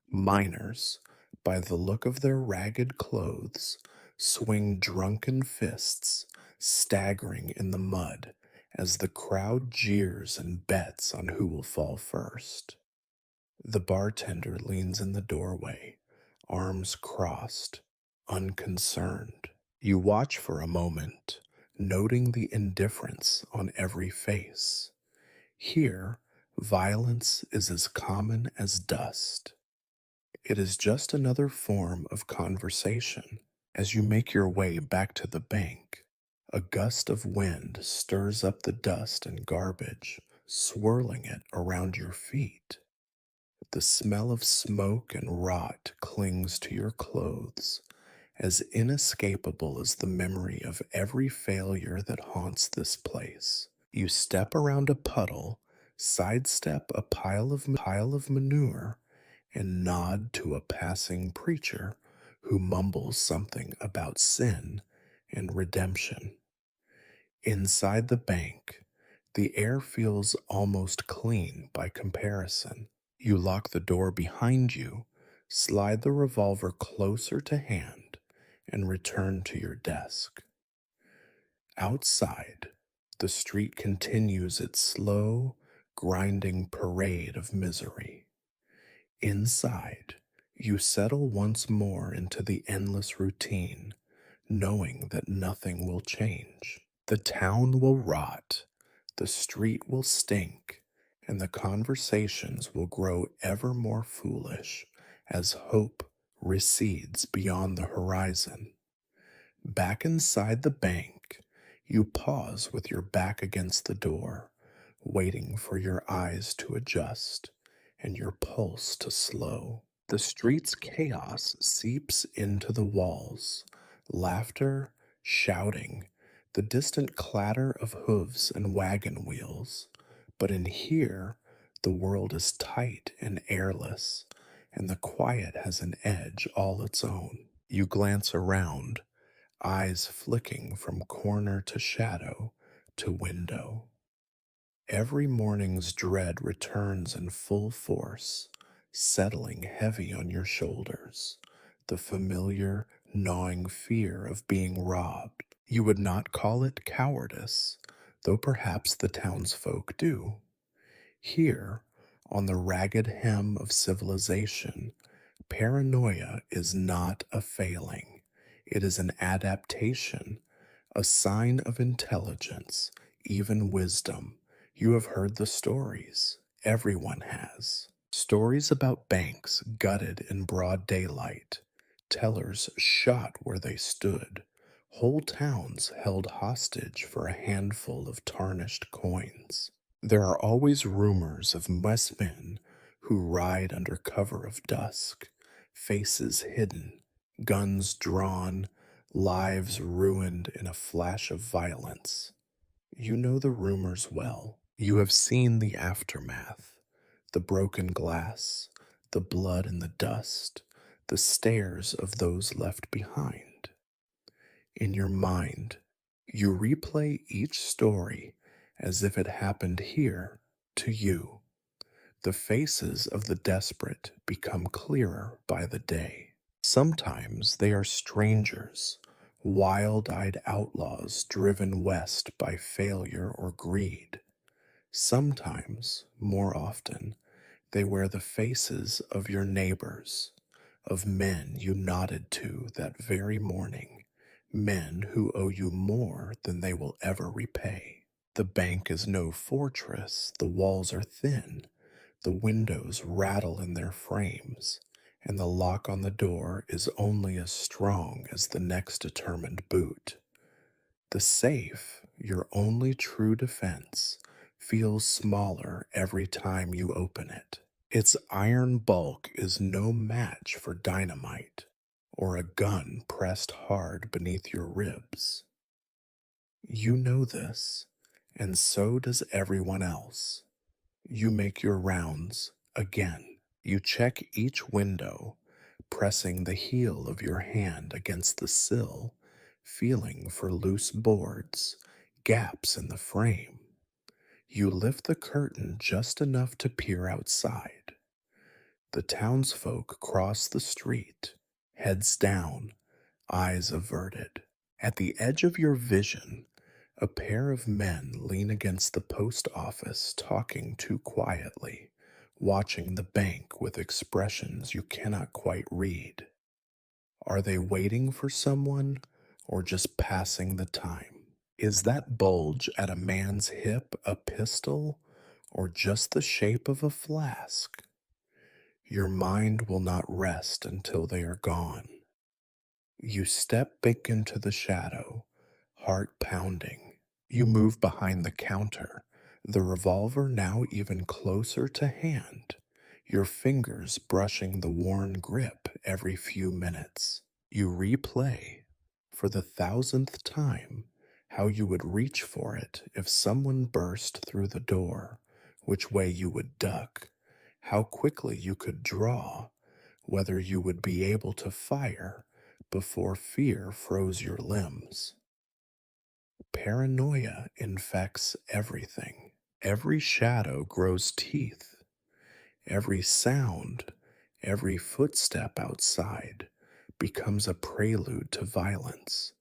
miners, by the look of their ragged clothes, swing drunken fists, staggering in the mud as the crowd jeers and bets on who will fall first. The bartender leans in the doorway, arms crossed, unconcerned. You watch for a moment, noting the indifference on every face. Here, Violence is as common as dust. It is just another form of conversation. As you make your way back to the bank, a gust of wind stirs up the dust and garbage, swirling it around your feet. The smell of smoke and rot clings to your clothes, as inescapable as the memory of every failure that haunts this place. You step around a puddle, sidestep a pile of manure, and nod to a passing preacher who mumbles something about sin and redemption. Inside the bank, the air feels almost clean by comparison. You lock the door behind you, slide the revolver closer to hand, and return to your desk. Outside, the street continues its slow, grinding parade of misery. Inside, you settle once more into the endless routine, knowing that nothing will change. The town will rot, the street will stink, and the conversations will grow ever more foolish as hope recedes beyond the horizon. Back inside the bank, you pause with your back against the door, waiting for your eyes to adjust and your pulse to slow. The street's chaos seeps into the walls, laughter, shouting, the distant clatter of hooves and wagon wheels. But in here, the world is tight and airless, and the quiet has an edge all its own. You glance around, eyes flicking from corner to shadow to window. Every morning's dread returns in full force, settling heavy on your shoulders, the familiar, gnawing fear of being robbed. You would not call it cowardice, though perhaps the townsfolk do. Here, on the ragged hem of civilization, paranoia is not a failing. It is an adaptation, a sign of intelligence, even wisdom. You have heard the stories. Everyone has. Stories about banks gutted in broad daylight, tellers shot where they stood, whole towns held hostage for a handful of tarnished coins. There are always rumors of West men who ride under cover of dusk, faces hidden, guns drawn, lives ruined in a flash of violence. You know the rumors well. You have seen the aftermath, the broken glass, the blood and the dust, the stares of those left behind. In your mind, you replay each story as if it happened here to you. The faces of the desperate become clearer by the day. Sometimes they are strangers, wild eyed outlaws driven west by failure or greed. Sometimes, more often, they wear the faces of your neighbors, of men you nodded to that very morning, men who owe you more than they will ever repay. The bank is no fortress, the walls are thin, the windows rattle in their frames, and the lock on the door is only as strong as the next determined boot. The safe, your only true defense, feels smaller every time you open it. Its iron bulk is no match for dynamite or a gun pressed hard beneath your ribs. You know this, and so does everyone else. You make your rounds again. You check each window, pressing the heel of your hand against the sill, feeling for loose boards, gaps in the frame. You lift the curtain just enough to peer outside. The townsfolk cross the street, heads down, eyes averted. At the edge of your vision, a pair of men lean against the post office, talking too quietly, watching the bank with expressions you cannot quite read. Are they waiting for someone or just passing the time? Is that bulge at a man's hip a pistol or just the shape of a flask, your mind will not rest until they are gone. You step back into the shadow, heart pounding. You move behind the counter, the revolver now even closer to hand, your fingers brushing the worn grip every few minutes. You replay, for the thousandth time, how you would reach for it if someone burst through the door, which way you would duck, how quickly you could draw, whether you would be able to fire before fear froze your limbs. Paranoia infects everything. Every shadow grows teeth. Every sound, every footstep outside becomes a prelude to violence.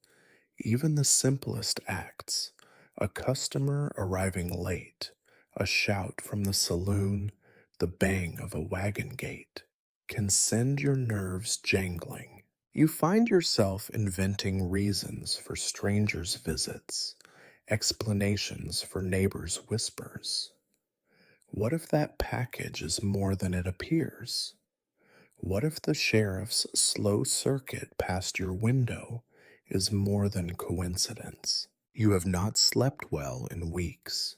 Even the simplest acts, a customer arriving late, a shout from the saloon, the bang of a wagon gate, can send your nerves jangling. You find yourself inventing reasons for strangers' visits, explanations for neighbors' whispers. What if that package is more than it appears? What if the sheriff's slow circuit past your window is more than coincidence? You have not slept well in weeks.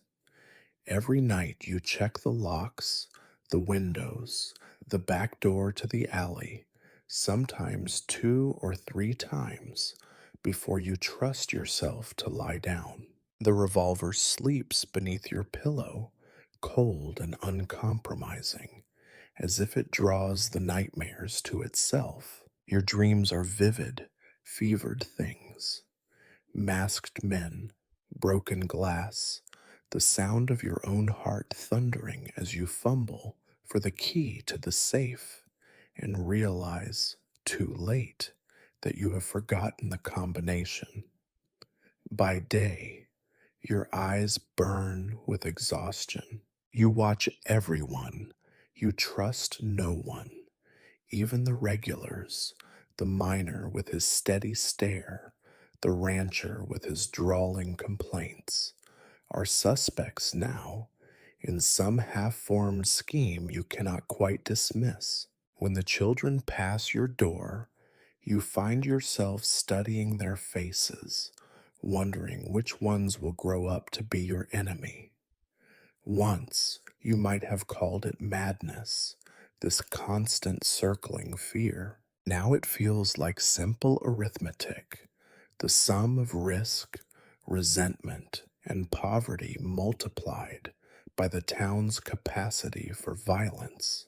Every night you check the locks, the windows, the back door to the alley, sometimes 2 or 3 times before you trust yourself to lie down. The revolver sleeps beneath your pillow, cold and uncompromising, as if it draws the nightmares to itself. Your dreams are vivid, fevered things, masked men, broken glass, the sound of your own heart thundering as you fumble for the key to the safe and realize, too late, that you have forgotten the combination. By day, your eyes burn with exhaustion. You watch everyone. You trust no one, even the regulars, the miner with his steady stare, the rancher with his drawling complaints, are suspects now in some half formed scheme you cannot quite dismiss. When the children pass your door, you find yourself studying their faces, wondering which ones will grow up to be your enemy. Once you might have called it madness, this constant circling fear. Now it feels like simple arithmetic, the sum of risk, resentment, and poverty multiplied by the town's capacity for violence.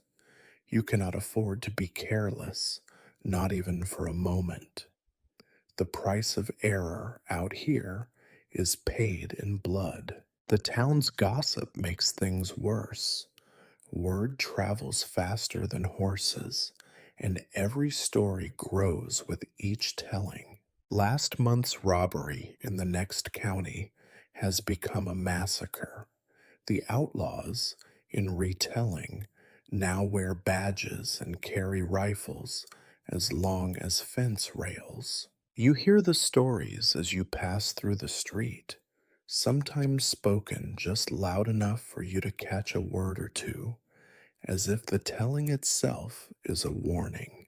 You cannot afford to be careless, not even for a moment. The price of error out here is paid in blood. The town's gossip makes things worse. Word travels faster than horses, and every story grows with each telling. Last month's robbery in the next county has become a massacre. The outlaws, in retelling, now wear badges and carry rifles as long as fence rails. You hear the stories as you pass through the street, sometimes spoken just loud enough for you to catch a word or two, as if the telling itself is a warning.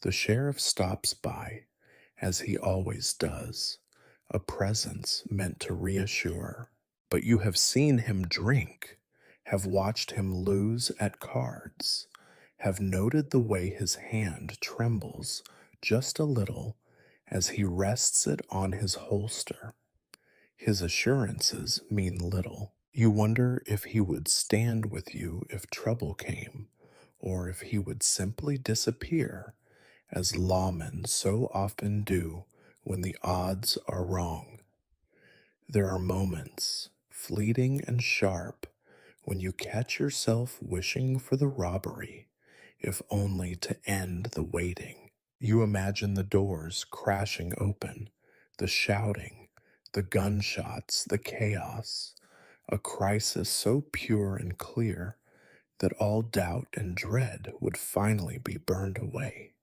The sheriff stops by, as he always does, a presence meant to reassure. But you have seen him drink, have watched him lose at cards, have noted the way his hand trembles just a little as he rests it on his holster. His assurances mean little. You wonder if he would stand with you if trouble came, or if he would simply disappear, as lawmen so often do when the odds are wrong. There are moments, fleeting and sharp, when you catch yourself wishing for the robbery, if only to end the waiting. You imagine the doors crashing open, the shouting, the gunshots, the chaos, a crisis so pure and clear that all doubt and dread would finally be burned away.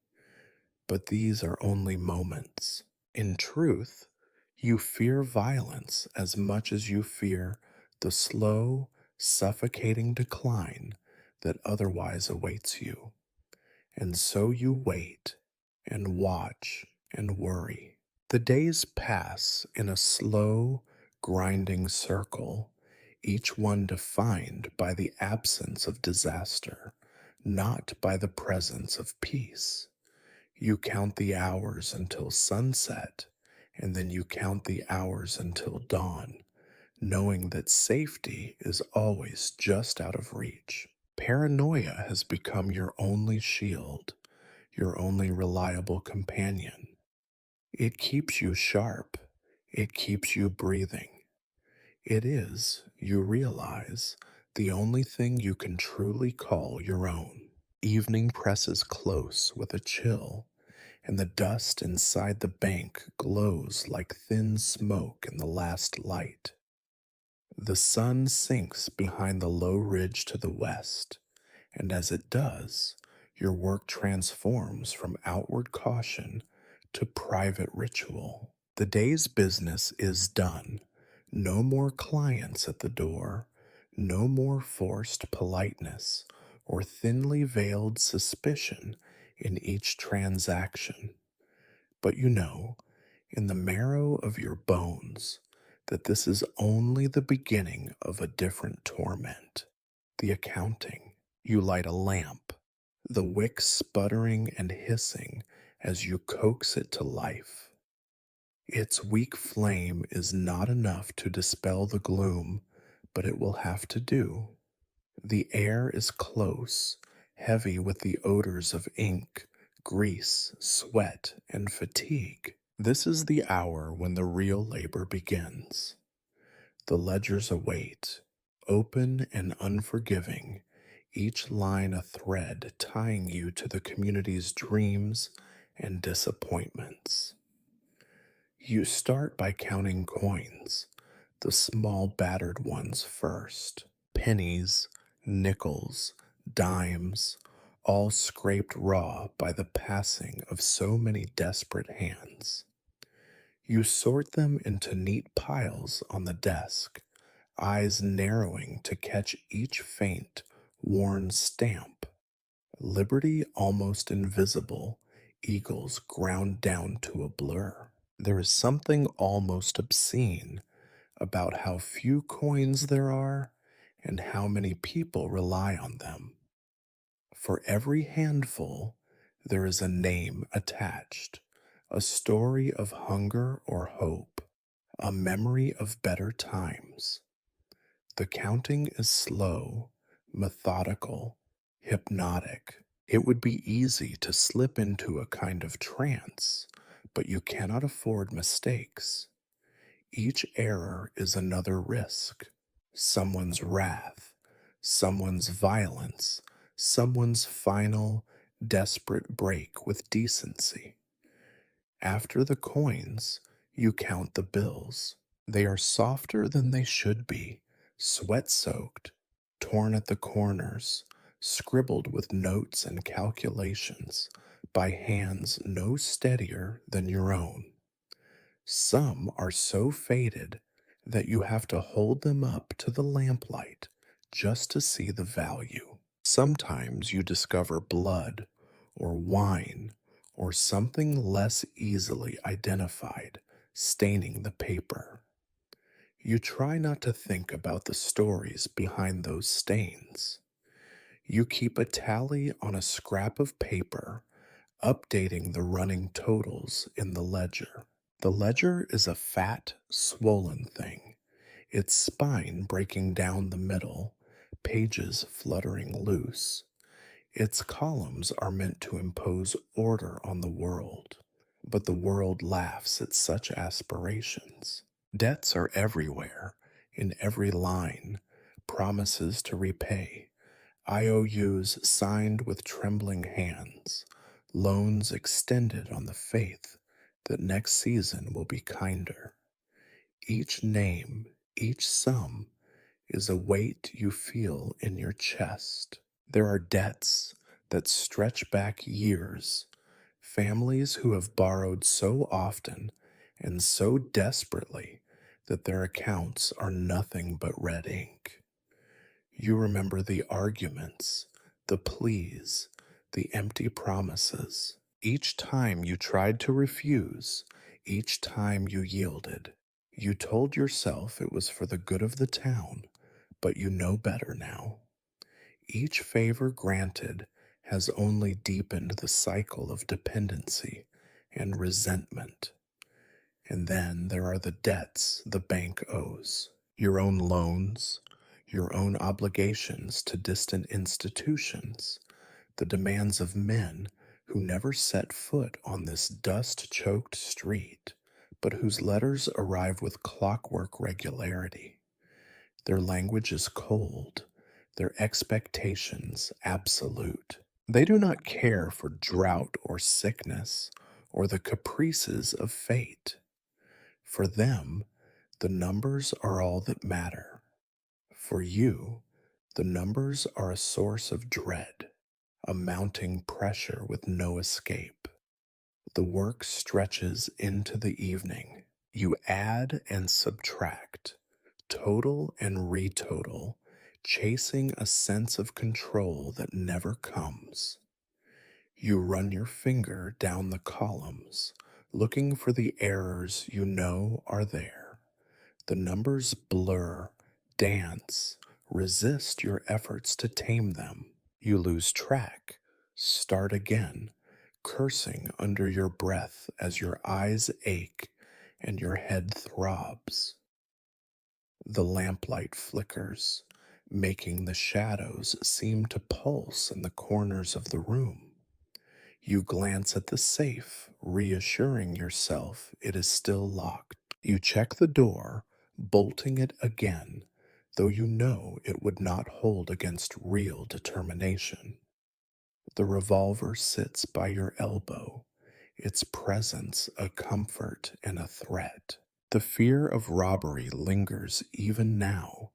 But these are only moments. In truth, you fear violence as much as you fear the slow, suffocating decline that otherwise awaits you. And so you wait and watch and worry. The days pass in a slow, grinding circle, each one defined by the absence of disaster, not by the presence of peace. You count the hours until sunset, and then you count the hours until dawn, knowing that safety is always just out of reach. Paranoia has become your only shield, your only reliable companion. It keeps you sharp, it keeps you breathing. It is, you realize, the only thing you can truly call your own. Evening presses close with a chill, and the dust inside the bank glows like thin smoke in the last light. The sun sinks behind the low ridge to the west, and as it does, your work transforms from outward caution to private ritual. The day's business is done. No more clients at the door, no more forced politeness or thinly veiled suspicion in each transaction. But you know, in the marrow of your bones, that this is only the beginning of a different torment. The accounting. You light a lamp, the wick sputtering and hissing as you coax it to life. Its weak flame is not enough to dispel the gloom, but it will have to do. The air is close, heavy with the odors of ink, grease, sweat, and fatigue. This is the hour when the real labor begins. The ledgers await, open and unforgiving, each line a thread tying you to the community's dreams and disappointments. You start by counting coins, the small battered ones first. Pennies, nickels, dimes, all scraped raw by the passing of so many desperate hands. You sort them into neat piles on the desk, eyes narrowing to catch each faint, worn stamp. Liberty almost invisible, eagles ground down to a blur. There is something almost obscene about how few coins there are and how many people rely on them. For every handful, there is a name attached, a story of hunger or hope, a memory of better times. The counting is slow, methodical, hypnotic. It would be easy to slip into a kind of trance, but you cannot afford mistakes. Each error is another risk, someone's wrath, someone's violence, someone's final, desperate break with decency. After the coins, you count the bills. They are softer than they should be, sweat soaked, torn at the corners, scribbled with notes and calculations by hands no steadier than your own. Some are so faded that you have to hold them up to the lamplight just to see the value. Sometimes you discover blood or wine or something less easily identified staining the paper. You try not to think about the stories behind those stains. You keep a tally on a scrap of paper, updating the running totals in the ledger. The ledger is a fat, swollen thing, its spine breaking down the middle, pages fluttering loose. Its columns are meant to impose order on the world, but the world laughs at such aspirations. Debts are everywhere, in every line, promises to repay, IOUs signed with trembling hands, loans extended on the faith that next season will be kinder. Each name, each sum, is a weight you feel in your chest. There are debts that stretch back years, families who have borrowed so often and so desperately that their accounts are nothing but red ink. You remember the arguments, the pleas, the empty promises. Each time you tried to refuse, each time you yielded, you told yourself it was for the good of the town, but you know better now. Each favor granted has only deepened the cycle of dependency and resentment. And then there are the debts the bank owes, your own loans, your own obligations to distant institutions, the demands of men who never set foot on this dust choked street, but whose letters arrive with clockwork regularity. Their language is cold, their expectations absolute. They do not care for drought or sickness or the caprices of fate. For them, the numbers are all that matter. For you, the numbers are a source of dread, a mounting pressure with no escape. The work stretches into the evening. You add and subtract, total and retotal, chasing a sense of control that never comes. You run your finger down the columns, looking for the errors you know are there. The numbers blur, dance, resist your efforts to tame them. You lose track, start again, cursing under your breath as your eyes ache and your head throbs. The lamplight flickers, making the shadows seem to pulse in the corners of the room. You glance at the safe, reassuring yourself it is still locked. You check the door, bolting it again, though you know it would not hold against real determination. The revolver sits by your elbow, its presence a comfort and a threat. The fear of robbery lingers even now,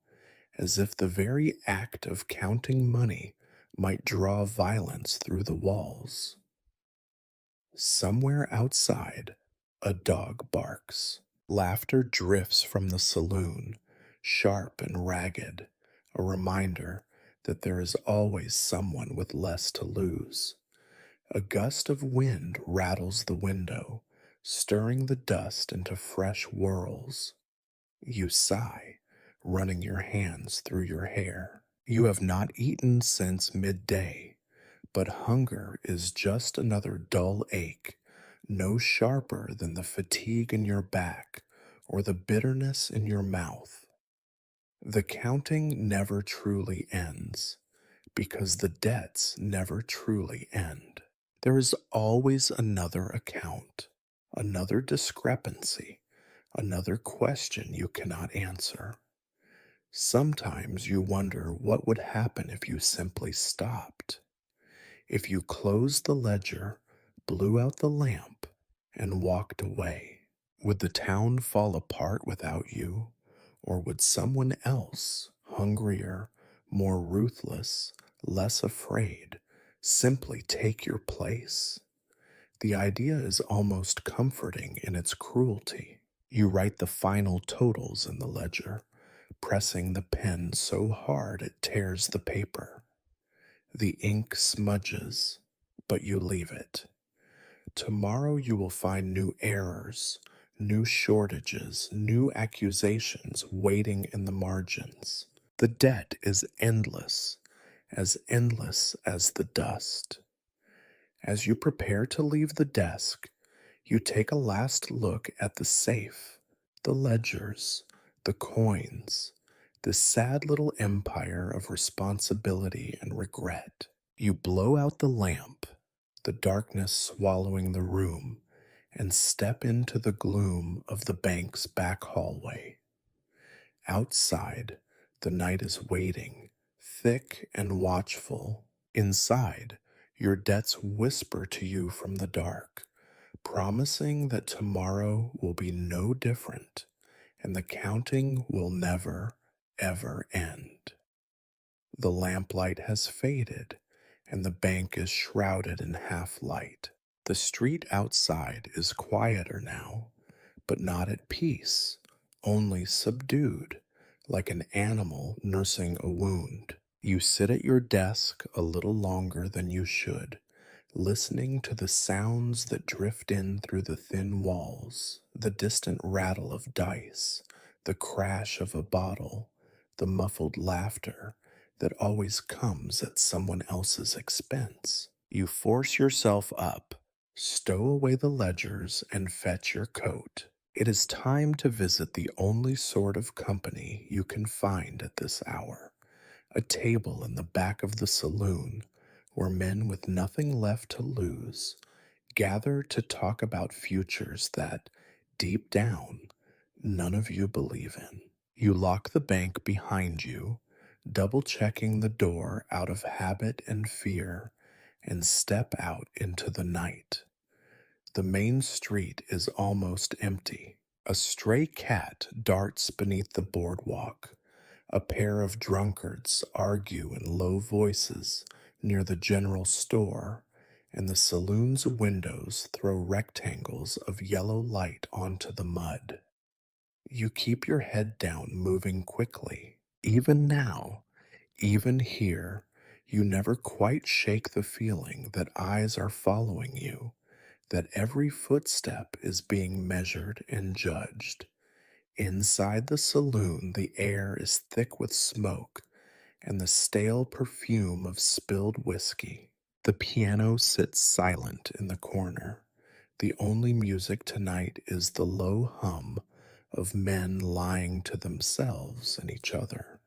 as if the very act of counting money might draw violence through the walls. Somewhere outside, a dog barks. Laughter drifts from the saloon, sharp and ragged, a reminder that there is always someone with less to lose. A gust of wind rattles the window, stirring the dust into fresh whirls. You sigh, running your hands through your hair. You have not eaten since midday, but hunger is just another dull ache, no sharper than the fatigue in your back or the bitterness in your mouth. The counting never truly ends, because the debts never truly end. There is always another account, another discrepancy, another question you cannot answer. Sometimes you wonder what would happen if you simply stopped. If you closed the ledger, blew out the lamp, and walked away, would the town fall apart without you? Or would someone else, hungrier, more ruthless, less afraid, simply take your place? The idea is almost comforting in its cruelty. You write the final totals in the ledger, pressing the pen so hard it tears the paper. The ink smudges, but you leave it. Tomorrow you will find new errors, new shortages, new accusations waiting in the margins. The debt is endless as the dust. As you prepare to leave the desk, you take a last look at the safe, the ledgers, the coins, this sad little empire of responsibility and regret. You blow out the lamp, the darkness swallowing the room, and step into the gloom of the bank's back hallway. Outside, the night is waiting, thick and watchful. Inside, your debts whisper to you from the dark, promising that tomorrow will be no different and the counting will never, ever end. The lamplight has faded, and the bank is shrouded in half light. The street outside is quieter now, but not at peace, only subdued, like an animal nursing a wound. You sit at your desk a little longer than you should, listening to the sounds that drift in through the thin walls, the distant rattle of dice, the crash of a bottle, the muffled laughter that always comes at someone else's expense. You force yourself up, stow away the ledgers, and fetch your coat. It is time to visit the only sort of company you can find at this hour, a table in the back of the saloon where men with nothing left to lose gather to talk about futures that, deep down, none of you believe in. You lock the bank behind you, double checking the door out of habit and fear, and step out into the night. The main street is almost empty. A stray cat darts beneath the boardwalk. A pair of drunkards argue in low voices near the general store, and the saloon's windows throw rectangles of yellow light onto the mud. You keep your head down, moving quickly. Even now, even here, you never quite shake the feeling that eyes are following you, that every footstep is being measured and judged. Inside the saloon, the air is thick with smoke and the stale perfume of spilled whiskey. The piano sits silent in the corner. The only music tonight is the low hum of men lying to themselves and each other.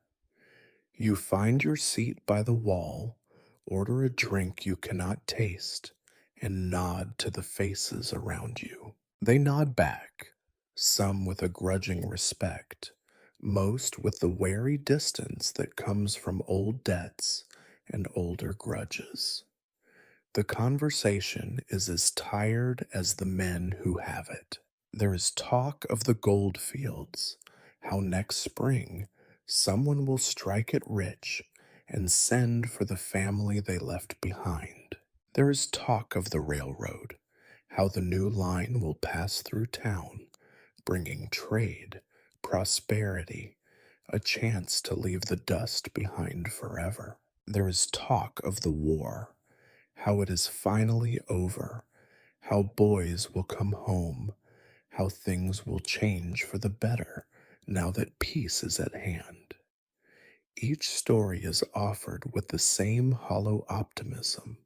You find your seat by the wall, order a drink you cannot taste, and nod to the faces around you. They nod back, some with a grudging respect, most with the wary distance that comes from old debts and older grudges. The conversation is as tired as the men who have it. There is talk of the gold fields, how next spring someone will strike it rich and send for the family they left behind. There is talk of the railroad, how the new line will pass through town, bringing trade, prosperity, a chance to leave the dust behind forever. There is talk of the war, how it is finally over, how boys will come home, how things will change for the better now that peace is at hand. Each story is offered with the same hollow optimism,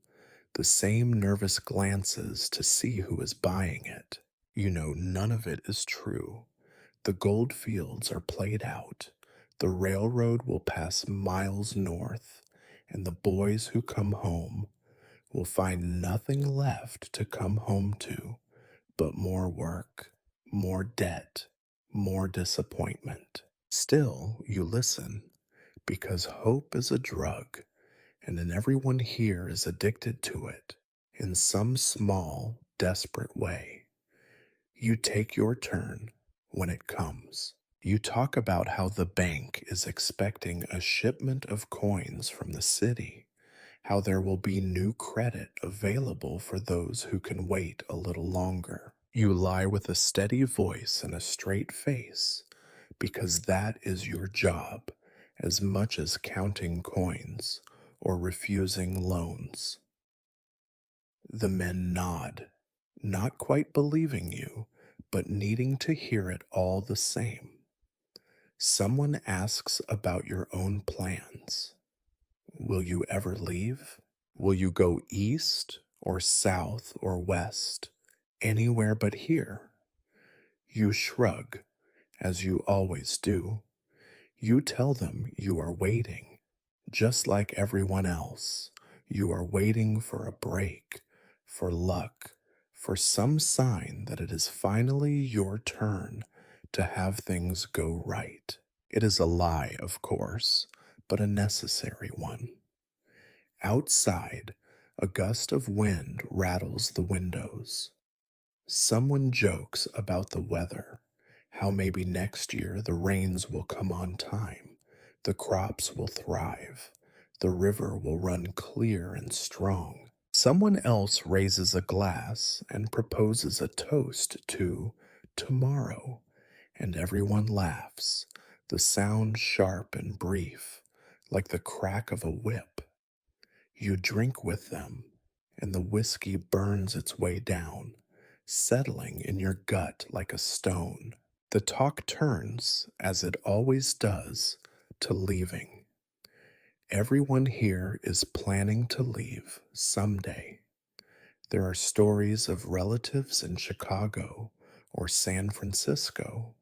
the same nervous glances to see who is buying it. You know, none of it is true. The gold fields are played out. The railroad will pass miles north, and the boys who come home will find nothing left to come home to but more work, more debt, more disappointment. Still, you listen, because hope is a drug, and then everyone here is addicted to it in some small, desperate way. You take your turn when it comes. You talk about how the bank is expecting a shipment of coins from the city, how there will be new credit available for those who can wait a little longer. You lie with a steady voice and a straight face, because that is your job as much as counting coins or refusing loans. The men nod, not quite believing you, but needing to hear it all the same. Someone asks about your own plans. Will you ever leave? Will you go east or south or west, anywhere but here? You shrug, as you always do. You tell them you are waiting, just like everyone else. You are waiting for a break, for luck, for some sign that it is finally your turn to have things go right. It is a lie, of course, but a necessary one. Outside, a gust of wind rattles the windows. Someone jokes about the weather, how maybe next year the rains will come on time, the crops will thrive, the river will run clear and strong. Someone else raises a glass and proposes a toast to tomorrow, and everyone laughs. the sound sharp and brief, like the crack of a whip. You drink with them, and the whiskey burns its way down, settling in your gut like a stone. The talk turns, as it always does, to leaving. Everyone here is planning to leave someday. There are stories of relatives in Chicago or San Francisco,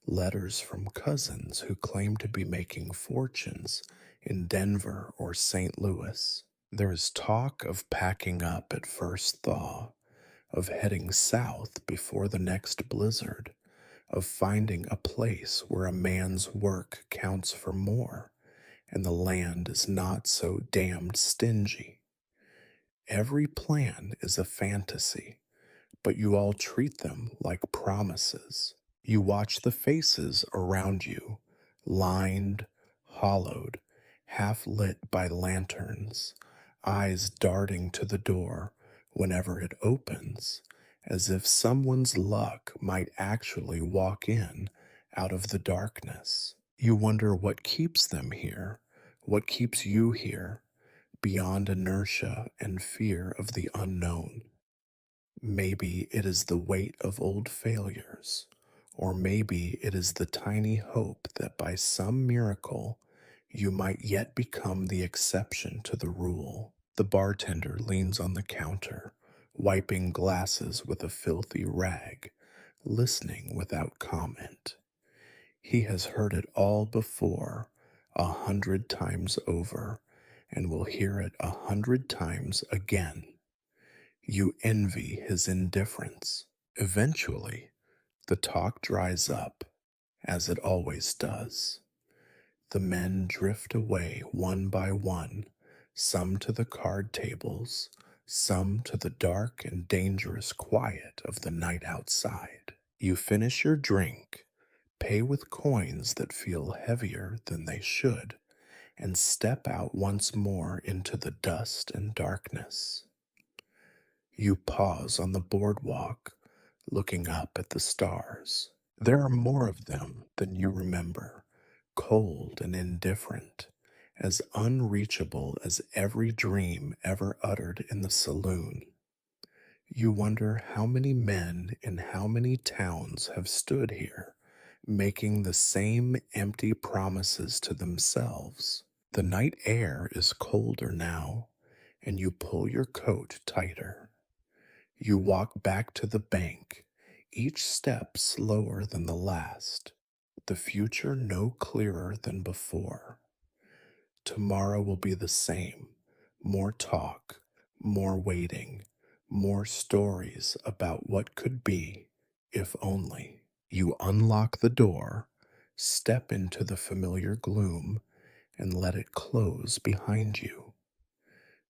letters from cousins who claim to be making fortunes in Denver or St. Louis. There is talk of packing up at first thaw, of heading south before the next blizzard, of finding a place where a man's work counts for more and the land is not so damned stingy. Every plan is a fantasy, but you all treat them like promises. You watch the faces around you, lined, hollowed, half lit by lanterns, eyes darting to the door whenever it opens, as if someone's luck might actually walk in out of the darkness. You wonder what keeps them here, what keeps you here, beyond inertia and fear of the unknown. Maybe it is the weight of old failures, or maybe it is the tiny hope that by some miracle you might yet become the exception to the rule. The bartender leans on the counter, wiping glasses with a filthy rag, listening without comment. He has heard it all before, 100 times over, and will hear it 100 times again. You envy his indifference. Eventually, the talk dries up, as it always does. The men drift away one by one, some to the card tables, some to the dark and dangerous quiet of the night outside. You finish your drink, pay with coins that feel heavier than they should, and step out once more into the dust and darkness. You pause on the boardwalk, looking up at the stars. There are more of them than you remember, cold and indifferent, as unreachable as every dream ever uttered in the saloon. You wonder how many men in how many towns have stood here, making the same empty promises to themselves. The night air is colder now, and you pull your coat tighter. You walk back to the bank, each step slower than the last, the future no clearer than before. Tomorrow will be the same, more talk, more waiting, more stories about what could be, if only. You unlock the door, step into the familiar gloom, and let it close behind you.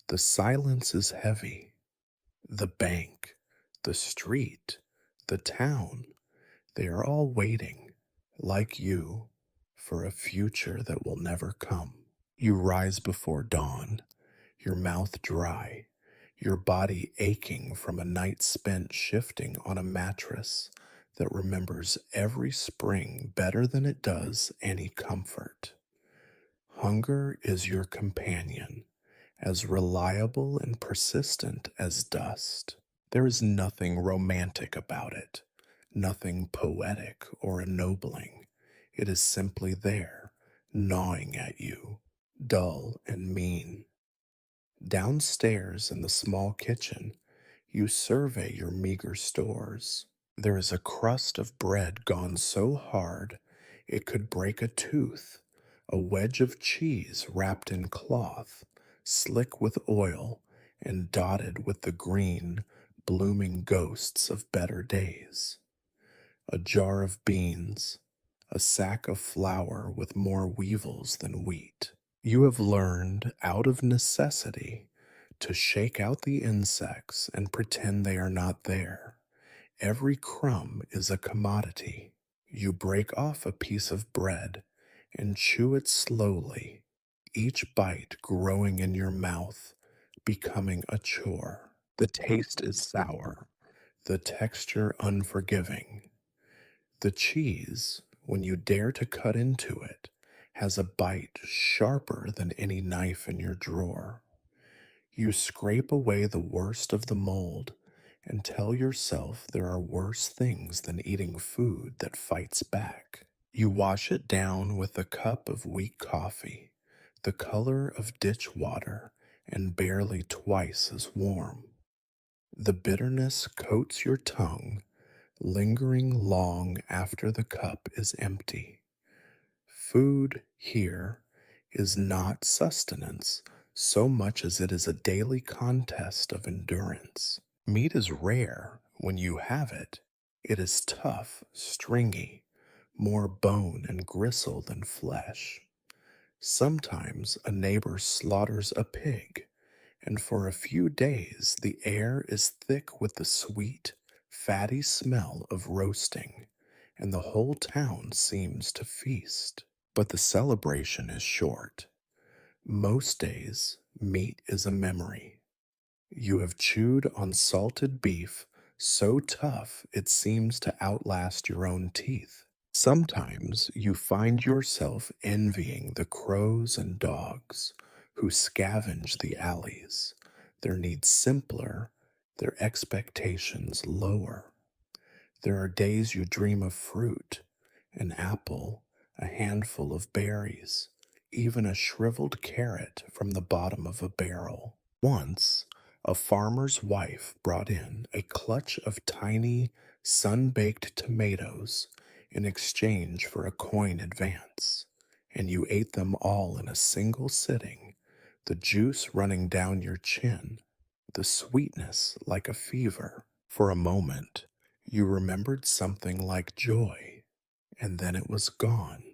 The silence is heavy. The bank, the street, the town, they are all waiting, like you, for a future that will never come. You rise before dawn, your mouth dry, your body aching from a night spent shifting on a mattress that remembers every spring better than it does any comfort. Hunger is your companion, as reliable and persistent as dust. There is nothing romantic about it, nothing poetic or ennobling. It is simply there, gnawing at you, dull and mean. Downstairs in the small kitchen, you survey your meager stores. There is a crust of bread gone so hard it could break a tooth, a wedge of cheese wrapped in cloth, slick with oil and dotted with the green, blooming ghosts of better days. A jar of beans, a sack of flour with more weevils than wheat. You have learned, out of necessity, to shake out the insects and pretend they are not there. Every crumb is a commodity. You break off a piece of bread and chew it slowly, each bite growing in your mouth, becoming a chore. The taste is sour, the texture unforgiving. The cheese, when you dare to cut into it, has a bite sharper than any knife in your drawer. You scrape away the worst of the mold and tell yourself there are worse things than eating food that fights back. You wash it down with a cup of weak coffee, the color of ditch water and barely twice as warm. The bitterness coats your tongue, lingering long after the cup is empty. Food here is not sustenance so much as it is a daily contest of endurance. Meat is rare when you have it. It is tough, stringy, more bone and gristle than flesh. Sometimes a neighbor slaughters a pig, and for a few days the air is thick with the sweet, fatty smell of roasting, and the whole town seems to feast. But the celebration is short. Most days, meat is a memory. You have chewed on salted beef so tough it seems to outlast your own teeth. Sometimes you find yourself envying the crows and dogs who scavenge the alleys, their needs simpler, their expectations lower. There are days you dream of fruit, an apple, a handful of berries, even a shriveled carrot from the bottom of a barrel. Once, a farmer's wife brought in a clutch of tiny, sun-baked tomatoes in exchange for a coin advance, and you ate them all in a single sitting, the juice running down your chin, the sweetness like a fever. For a moment, you remembered something like joy, and then it was gone.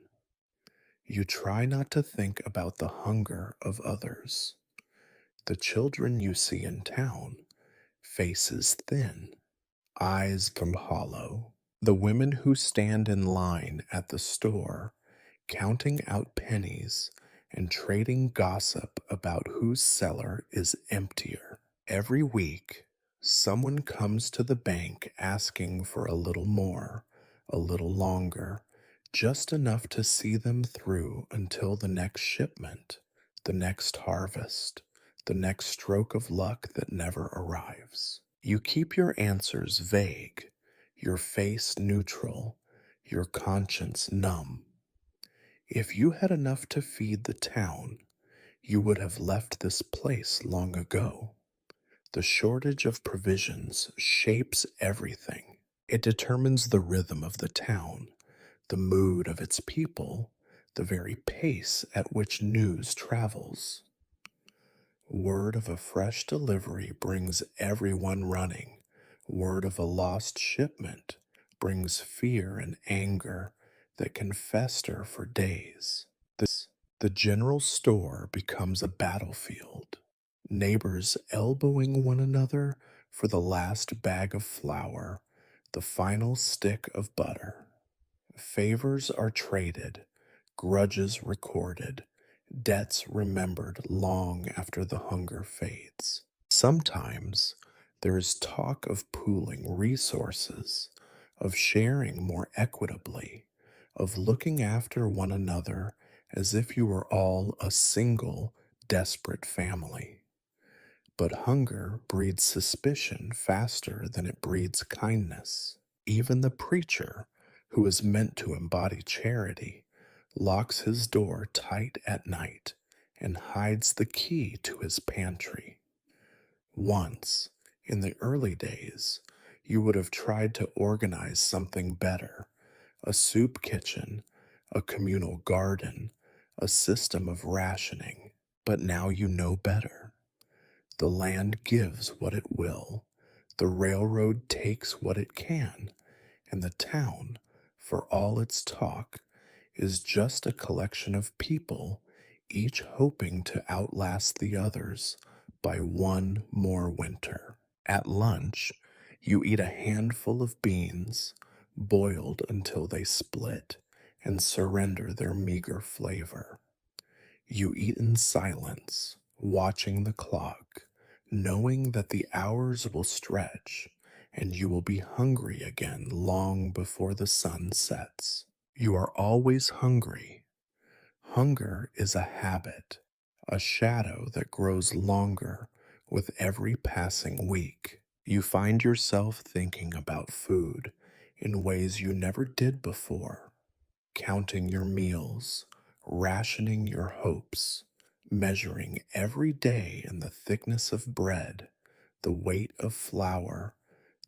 You try not to think about the hunger of others. The children you see in town, faces thin, eyes come hollow. The women who stand in line at the store, counting out pennies and trading gossip about whose cellar is emptier. Every week, someone comes to the bank asking for a little more, a little longer, just enough to see them through until the next shipment, the next harvest, the next stroke of luck that never arrives. You keep your answers vague, your face neutral, your conscience numb. If you had enough to feed the town, you would have left this place long ago. The shortage of provisions shapes everything. It determines the rhythm of the town, the mood of its people, the very pace at which news travels. Word of a fresh delivery brings everyone running. Word of a lost shipment brings fear and anger that can fester for days. The general store becomes a battlefield. Neighbors elbowing one another for the last bag of flour, the final stick of butter. Favors are traded, grudges recorded, debts remembered long after the hunger fades. Sometimes there is talk of pooling resources, of sharing more equitably, of looking after one another as if you were all a single, desperate family. But hunger breeds suspicion faster than it breeds kindness. Even the preacher, who is meant to embody charity, locks his door tight at night and hides the key to his pantry. Once, in the early days, you would have tried to organize something better, a soup kitchen, a communal garden, a system of rationing. But now you know better. The land gives what it will, the railroad takes what it can, and the town, for all its talk, is just a collection of people, each hoping to outlast the others by one more winter. At lunch, you eat a handful of beans, boiled until they split and surrender their meager flavor. You eat in silence, watching the clock, knowing that the hours will stretch and you will be hungry again long before the sun sets. You are always hungry. Hunger is a habit, a shadow that grows longer with every passing week. You find yourself thinking about food in ways you never did before, counting your meals, rationing your hopes, measuring every day in the thickness of bread, the weight of flour,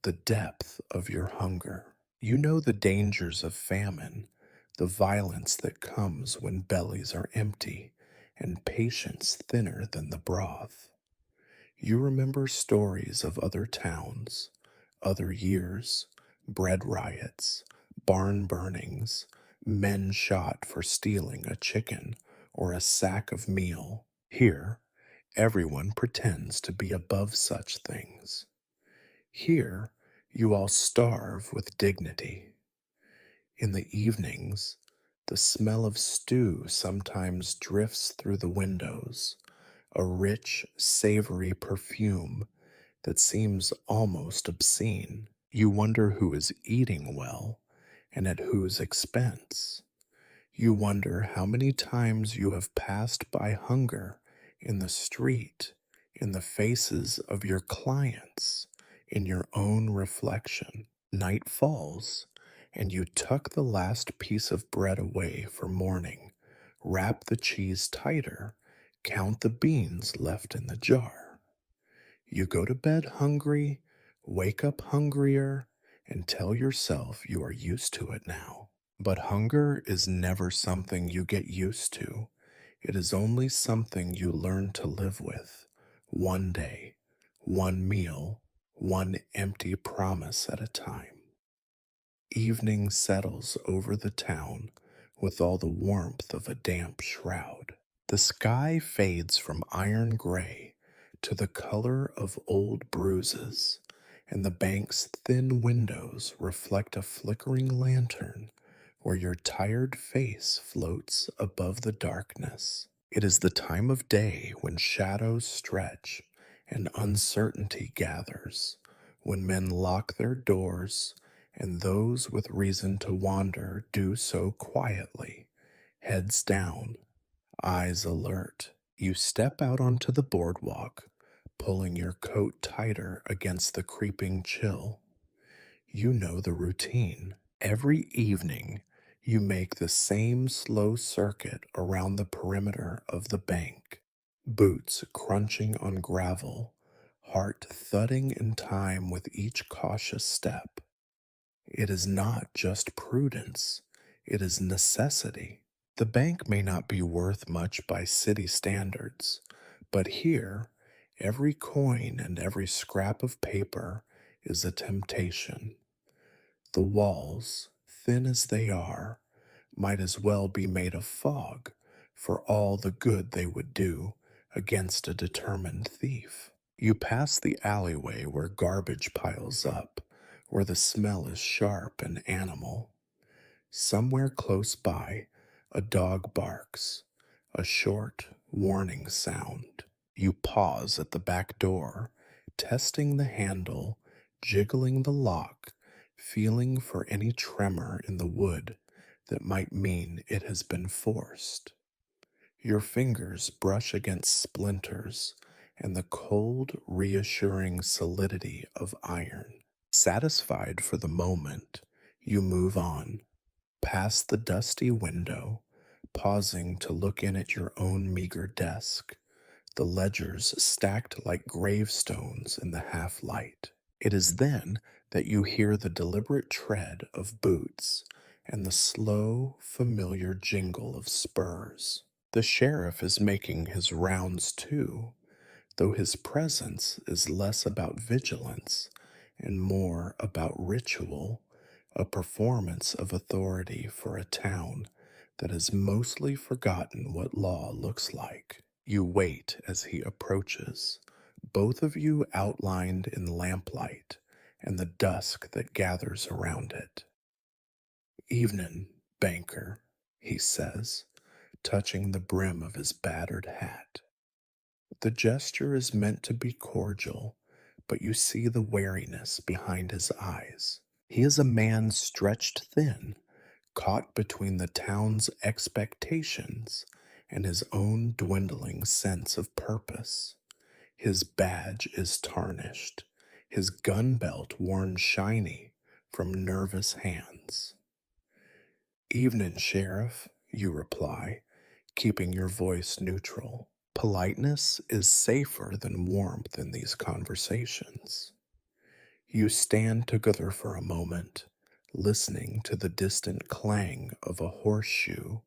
the depth of your hunger. You know the dangers of famine, the violence that comes when bellies are empty and patience thinner than the broth. You remember stories of other towns, other years, bread riots, barn burnings, men shot for stealing a chicken or a sack of meal. Here, everyone pretends to be above such things. Here, you all starve with dignity. In the evenings, the smell of stew sometimes drifts through the windows, a rich, savory perfume that seems almost obscene. You wonder who is eating well and at whose expense. You wonder how many times you have passed by hunger in the street, in the faces of your clients, in your own reflection. Night falls, and you tuck the last piece of bread away for morning, wrap the cheese tighter, count the beans left in the jar. You go to bed hungry, wake up hungrier, and tell yourself you are used to it now. But hunger is never something you get used to. It is only something you learn to live with. One day, one meal, one empty promise at a time. Evening settles over the town with all the warmth of a damp shroud. The sky fades from iron gray to the color of old bruises, and the bank's thin windows reflect a flickering lantern where your tired face floats above the darkness. It is the time of day when shadows stretch and uncertainty gathers, when men lock their doors and those with reason to wander do so quietly, heads down, eyes alert. You step out onto the boardwalk, pulling your coat tighter against the creeping chill. You know the routine. Every evening, you make the same slow circuit around the perimeter of the bank, boots crunching on gravel, heart thudding in time with each cautious step. It is not just prudence, it is necessity. The bank may not be worth much by city standards, but here, every coin and every scrap of paper is a temptation. The walls, thin as they are, might as well be made of fog for all the good they would do against a determined thief. You pass the alleyway where garbage piles up, where the smell is sharp and animal. Somewhere close by, a dog barks, a short, warning sound. You pause at the back door, testing the handle, jiggling the lock, feeling for any tremor in the wood that might mean it has been forced. Your fingers brush against splinters and the cold, reassuring solidity of iron. Satisfied for the moment, you move on, past the dusty window, pausing to look in at your own meager desk, the ledgers stacked like gravestones in the half light. It is then that you hear the deliberate tread of boots and the slow, familiar jingle of spurs. The sheriff is making his rounds too, though his presence is less about vigilance and more about ritual, a performance of authority for a town that has mostly forgotten what law looks like. You wait as he approaches, both of you outlined in lamplight and the dusk that gathers around it. "Evenin', banker," he says, touching the brim of his battered hat. The gesture is meant to be cordial, but you see the wariness behind his eyes. He is a man stretched thin, caught between the town's expectations and his own dwindling sense of purpose. His badge is tarnished, his gun belt worn shiny from nervous hands. "Evening, Sheriff," you reply, keeping your voice neutral. Politeness is safer than warmth in these conversations. You stand together for a moment, listening to the distant clang of a horseshoe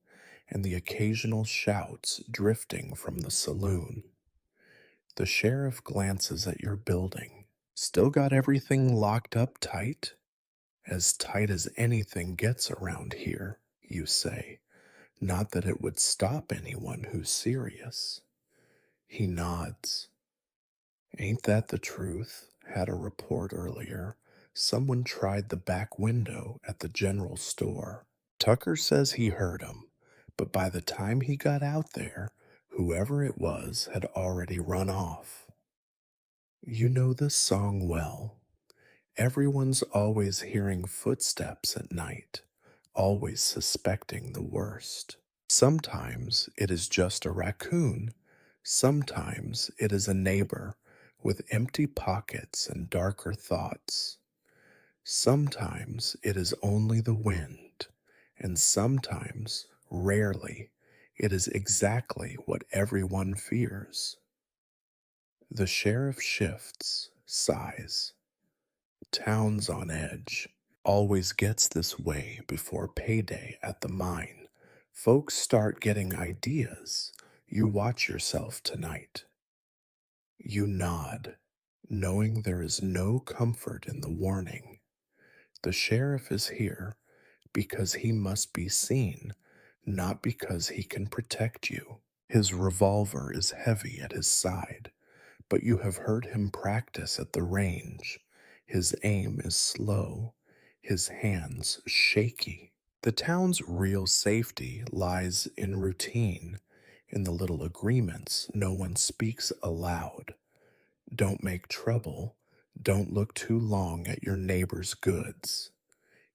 and the occasional shouts drifting from the saloon. The sheriff glances at your building. "Still got everything locked up tight?" "As tight as anything gets around here," you say. "Not that it would stop anyone who's serious." He nods. "Ain't that the truth? Had a report earlier. Someone tried the back window at the general store. Tucker says he heard 'em, but by the time he got out there, whoever it was had already run off." You know this song well. Everyone's always hearing footsteps at night, always suspecting the worst. Sometimes it is just a raccoon, sometimes it is a neighbor with empty pockets and darker thoughts. Sometimes it is only the wind, and sometimes, rarely, it is exactly what everyone fears. The sheriff shifts, sighs. "Town's on edge. Always gets this way before payday at the mine. Folks start getting ideas. You watch yourself tonight." You nod, knowing there is no comfort in the warning. The sheriff is here because he must be seen, not because he can protect you. His revolver is heavy at his side, but you have heard him practice at the range. His aim is slow, his hands shaky. The town's real safety lies in routine, in the little agreements no one speaks aloud. Don't make trouble. Don't look too long at your neighbor's goods.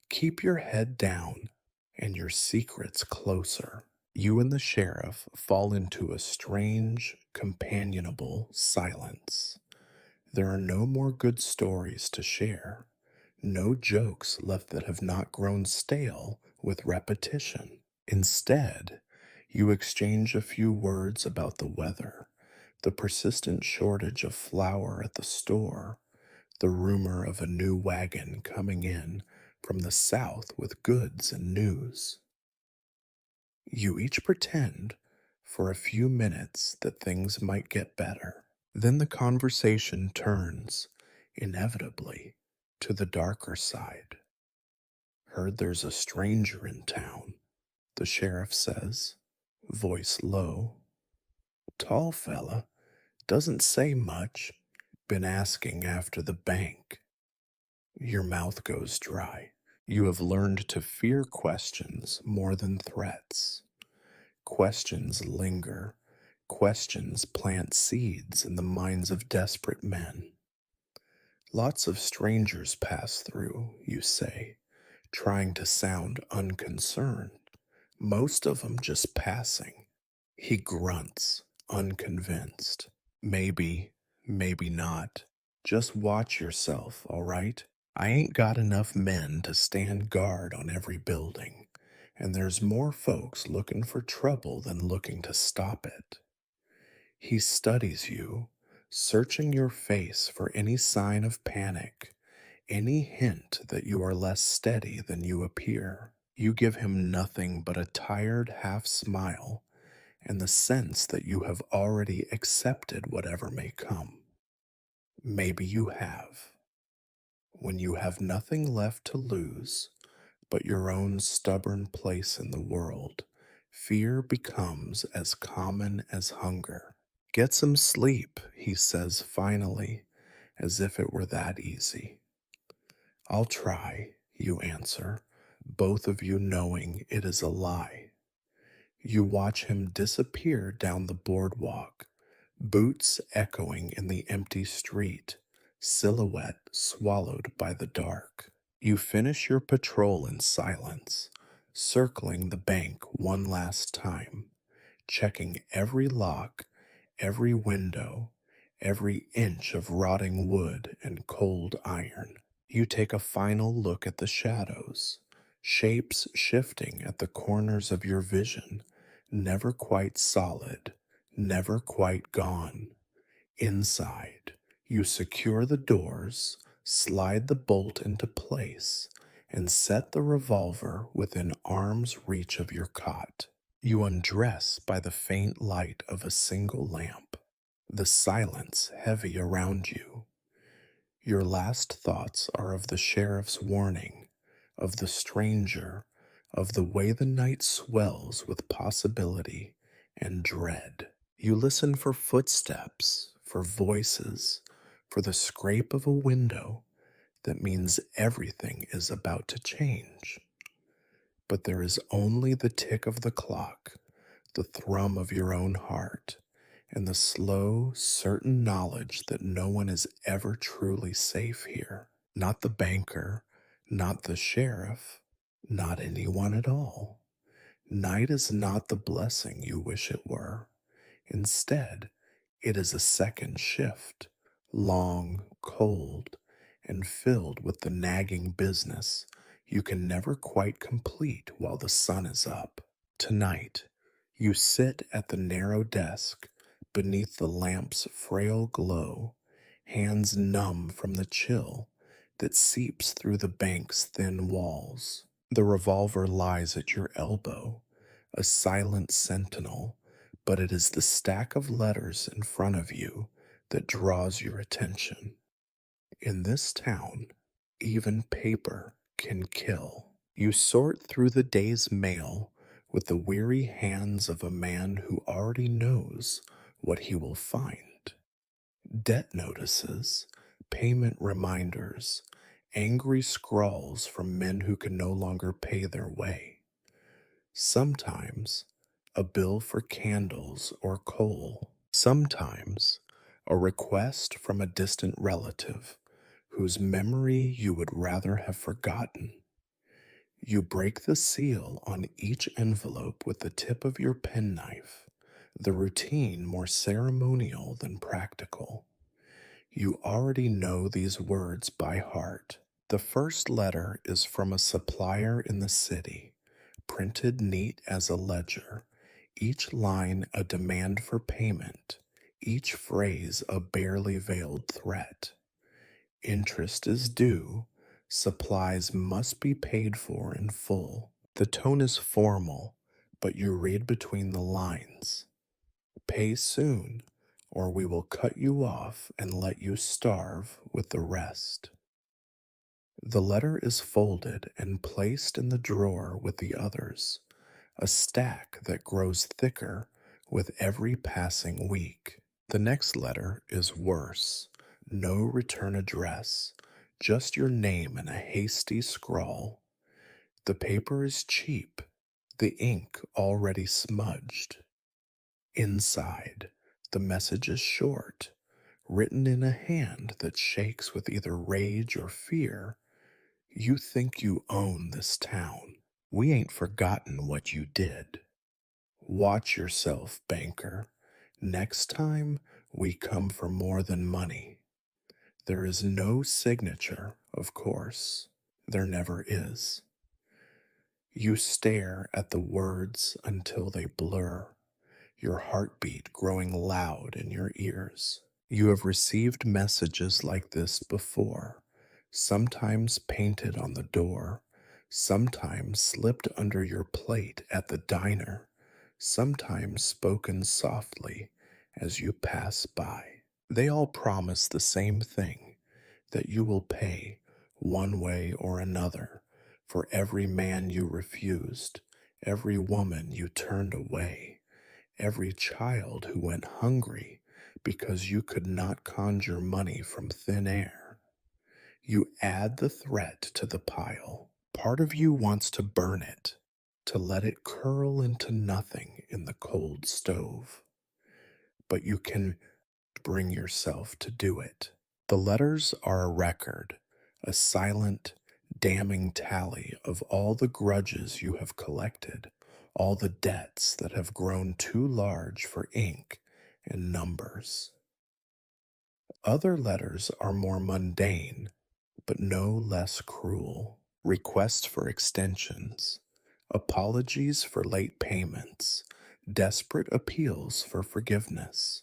Keep your head down and your secrets closer. You and the sheriff fall into a strange, companionable silence. There are no more good stories to share, no jokes left that have not grown stale with repetition. Instead, you exchange a few words about the weather, the persistent shortage of flour at the store, the rumor of a new wagon coming in from the south with goods and news. You each pretend for a few minutes that things might get better. Then the conversation turns, inevitably, to the darker side. "Heard there's a stranger in town," the sheriff says, voice low. "Tall fella, doesn't say much. Been asking after the bank." Your mouth goes dry. You have learned to fear questions more than threats. Questions linger. Questions plant seeds in the minds of desperate men. "Lots of strangers pass through," you say, trying to sound unconcerned. "Most of 'em just passing." He grunts, unconvinced. "Maybe, maybe not. Just watch yourself, all right? I ain't got enough men to stand guard on every building, and there's more folks looking for trouble than looking to stop it." He studies you, searching your face for any sign of panic, any hint that you are less steady than you appear. You give him nothing but a tired half smile and the sense that you have already accepted whatever may come. Maybe you have. When you have nothing left to lose but your own stubborn place in the world, fear becomes as common as hunger. "Get some sleep," he says finally, as if it were that easy. "I'll try," you answer, both of you knowing it is a lie. You watch him disappear down the boardwalk, boots echoing in the empty street, silhouette swallowed by the dark. You finish your patrol in silence, circling the bank one last time, checking every lock, every window, every inch of rotting wood and cold iron. You take a final look at the shadows, shapes shifting at the corners of your vision, never quite solid, never quite gone. Inside, you secure the doors, slide the bolt into place, and set the revolver within arm's reach of your cot. You undress by the faint light of a single lamp, the silence heavy around you. Your last thoughts are of the sheriff's warning, of the stranger, of the way the night swells with possibility and dread. You listen for footsteps, for voices, for the scrape of a window that means everything is about to change. But there is only the tick of the clock, the thrum of your own heart, and the slow, certain knowledge that no one is ever truly safe here. Not the banker, not the sheriff, not anyone at all. Night is not the blessing you wish it were. Instead, it is a second shift, long, cold, and filled with the nagging business you can never quite complete while the sun is up. Tonight, you sit at the narrow desk beneath the lamp's frail glow, hands numb from the chill that seeps through the bank's thin walls. The revolver lies at your elbow, a silent sentinel, but it is the stack of letters in front of you that draws your attention. In this town, even paper can kill. You sort through the day's mail with the weary hands of a man who already knows what he will find. Debt notices, payment reminders, angry scrawls from men who can no longer pay their way. Sometimes a bill for candles or coal. Sometimes a request from a distant relative whose memory you would rather have forgotten. You break the seal on each envelope with the tip of your penknife, the routine more ceremonial than practical. You already know these words by heart. The first letter is from a supplier in the city, printed neat as a ledger, each line a demand for payment, each phrase a barely veiled threat. Interest is due, supplies must be paid for in full. The tone is formal, but you read between the lines. Pay soon, or we will cut you off and let you starve with the rest. The letter is folded and placed in the drawer with the others, a stack that grows thicker with every passing week. The next letter is worse. No return address, just your name in a hasty scrawl. The paper is cheap, the ink already smudged. Inside, the message is short, written in a hand that shakes with either rage or fear. You think you own this town. We ain't forgotten what you did. Watch yourself, banker. Next time, we come for more than money. There is no signature, of course. There never is. You stare at the words until they blur, your heartbeat growing loud in your ears. You have received messages like this before, sometimes painted on the door, sometimes slipped under your plate at the diner, sometimes spoken softly as you pass by. They all promise the same thing, that you will pay, one way or another, for every man you refused, every woman you turned away, every child who went hungry because you could not conjure money from thin air. You add the threat to the pile. Part of you wants to burn it, to let it curl into nothing in the cold stove. But you can bring yourself to do it. The letters are a record, a silent, damning tally of all the grudges you have collected, all the debts that have grown too large for ink and numbers. Other letters are more mundane, but no less cruel. Requests for extensions, apologies for late payments, desperate appeals for forgiveness.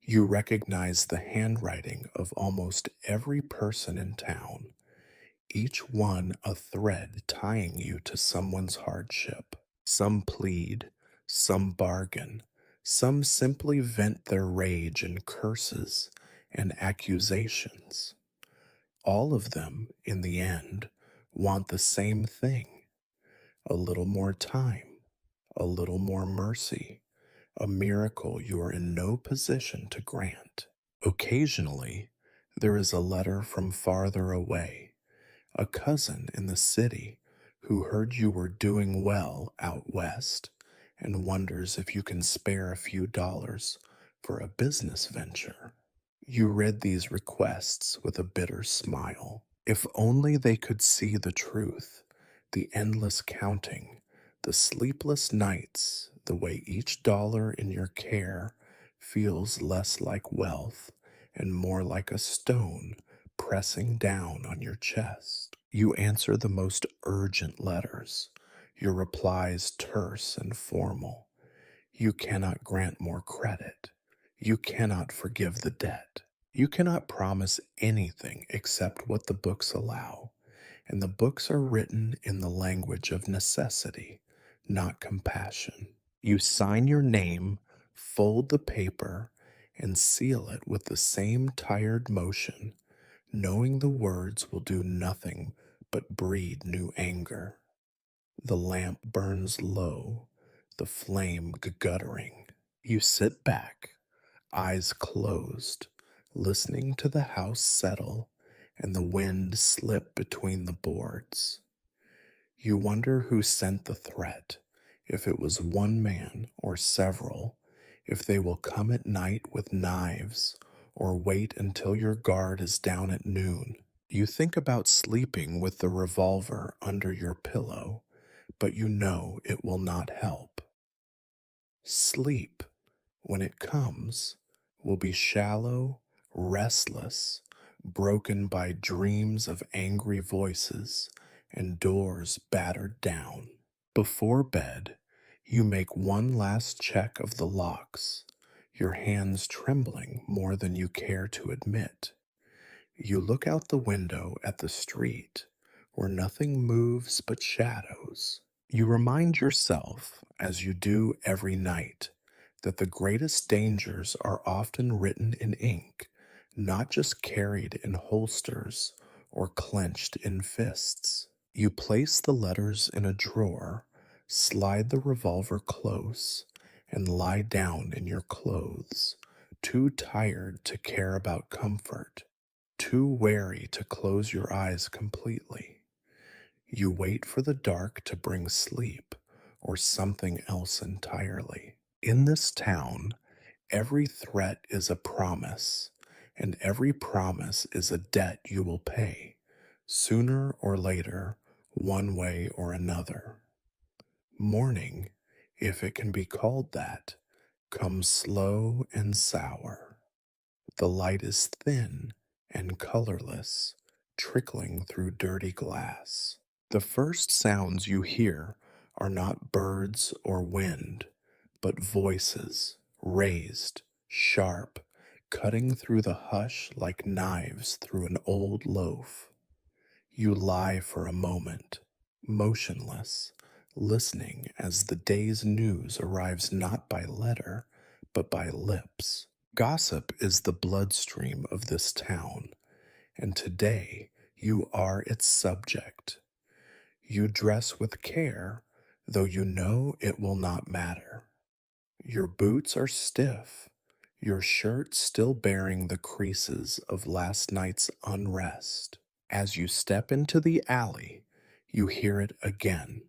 You recognize the handwriting of almost every person in town, each one a thread tying you to someone's hardship. Some plead, some bargain, some simply vent their rage in curses and accusations. All of them, in the end, want the same thing: a little more time, a little more mercy, a miracle you are in no position to grant. Occasionally, there is a letter from farther away, a cousin in the city who heard you were doing well out west and wonders if you can spare a few dollars for a business venture. You read these requests with a bitter smile. If only they could see the truth, the endless counting, the sleepless nights, the way each dollar in your care feels less like wealth and more like a stone pressing down on your chest. You answer the most urgent letters, your replies terse and formal. You cannot grant more credit. You cannot forgive the debt. You cannot promise anything except what the books allow, and the books are written in the language of necessity, not compassion. You sign your name, fold the paper, and seal it with the same tired motion, knowing the words will do nothing but breed new anger. The lamp burns low, the flame guttering. You sit back, eyes closed, listening to the house settle and the wind slip between the boards. You wonder who sent the threat, if it was one man or several, if they will come at night with knives or wait until your guard is down at noon. You think about sleeping with the revolver under your pillow, but you know it will not help. Sleep, when it comes, will be shallow, restless, broken by dreams of angry voices and doors battered down. Before bed, you make one last check of the locks, your hands trembling more than you care to admit. You look out the window at the street, where nothing moves but shadows. You remind yourself, as you do every night, that the greatest dangers are often written in ink, not just carried in holsters or clenched in fists. You place the letters in a drawer, slide the revolver close, and lie down in your clothes, too tired to care about comfort, too wary to close your eyes completely. You wait for the dark to bring sleep or something else entirely. In this town, every threat is a promise, and every promise is a debt you will pay, sooner or later, one way or another. Morning, if it can be called that, comes slow and sour. The light is thin and colorless, trickling through dirty glass. The first sounds you hear are not birds or wind, but voices, raised, sharp, cutting through the hush like knives through an old loaf. You lie for a moment, motionless, listening as the day's news arrives not by letter, but by lips. Gossip is the bloodstream of this town, and today you are its subject. You dress with care, though you know it will not matter. Your boots are stiff, your shirt still bearing the creases of last night's unrest. As you step into the alley, you hear it again,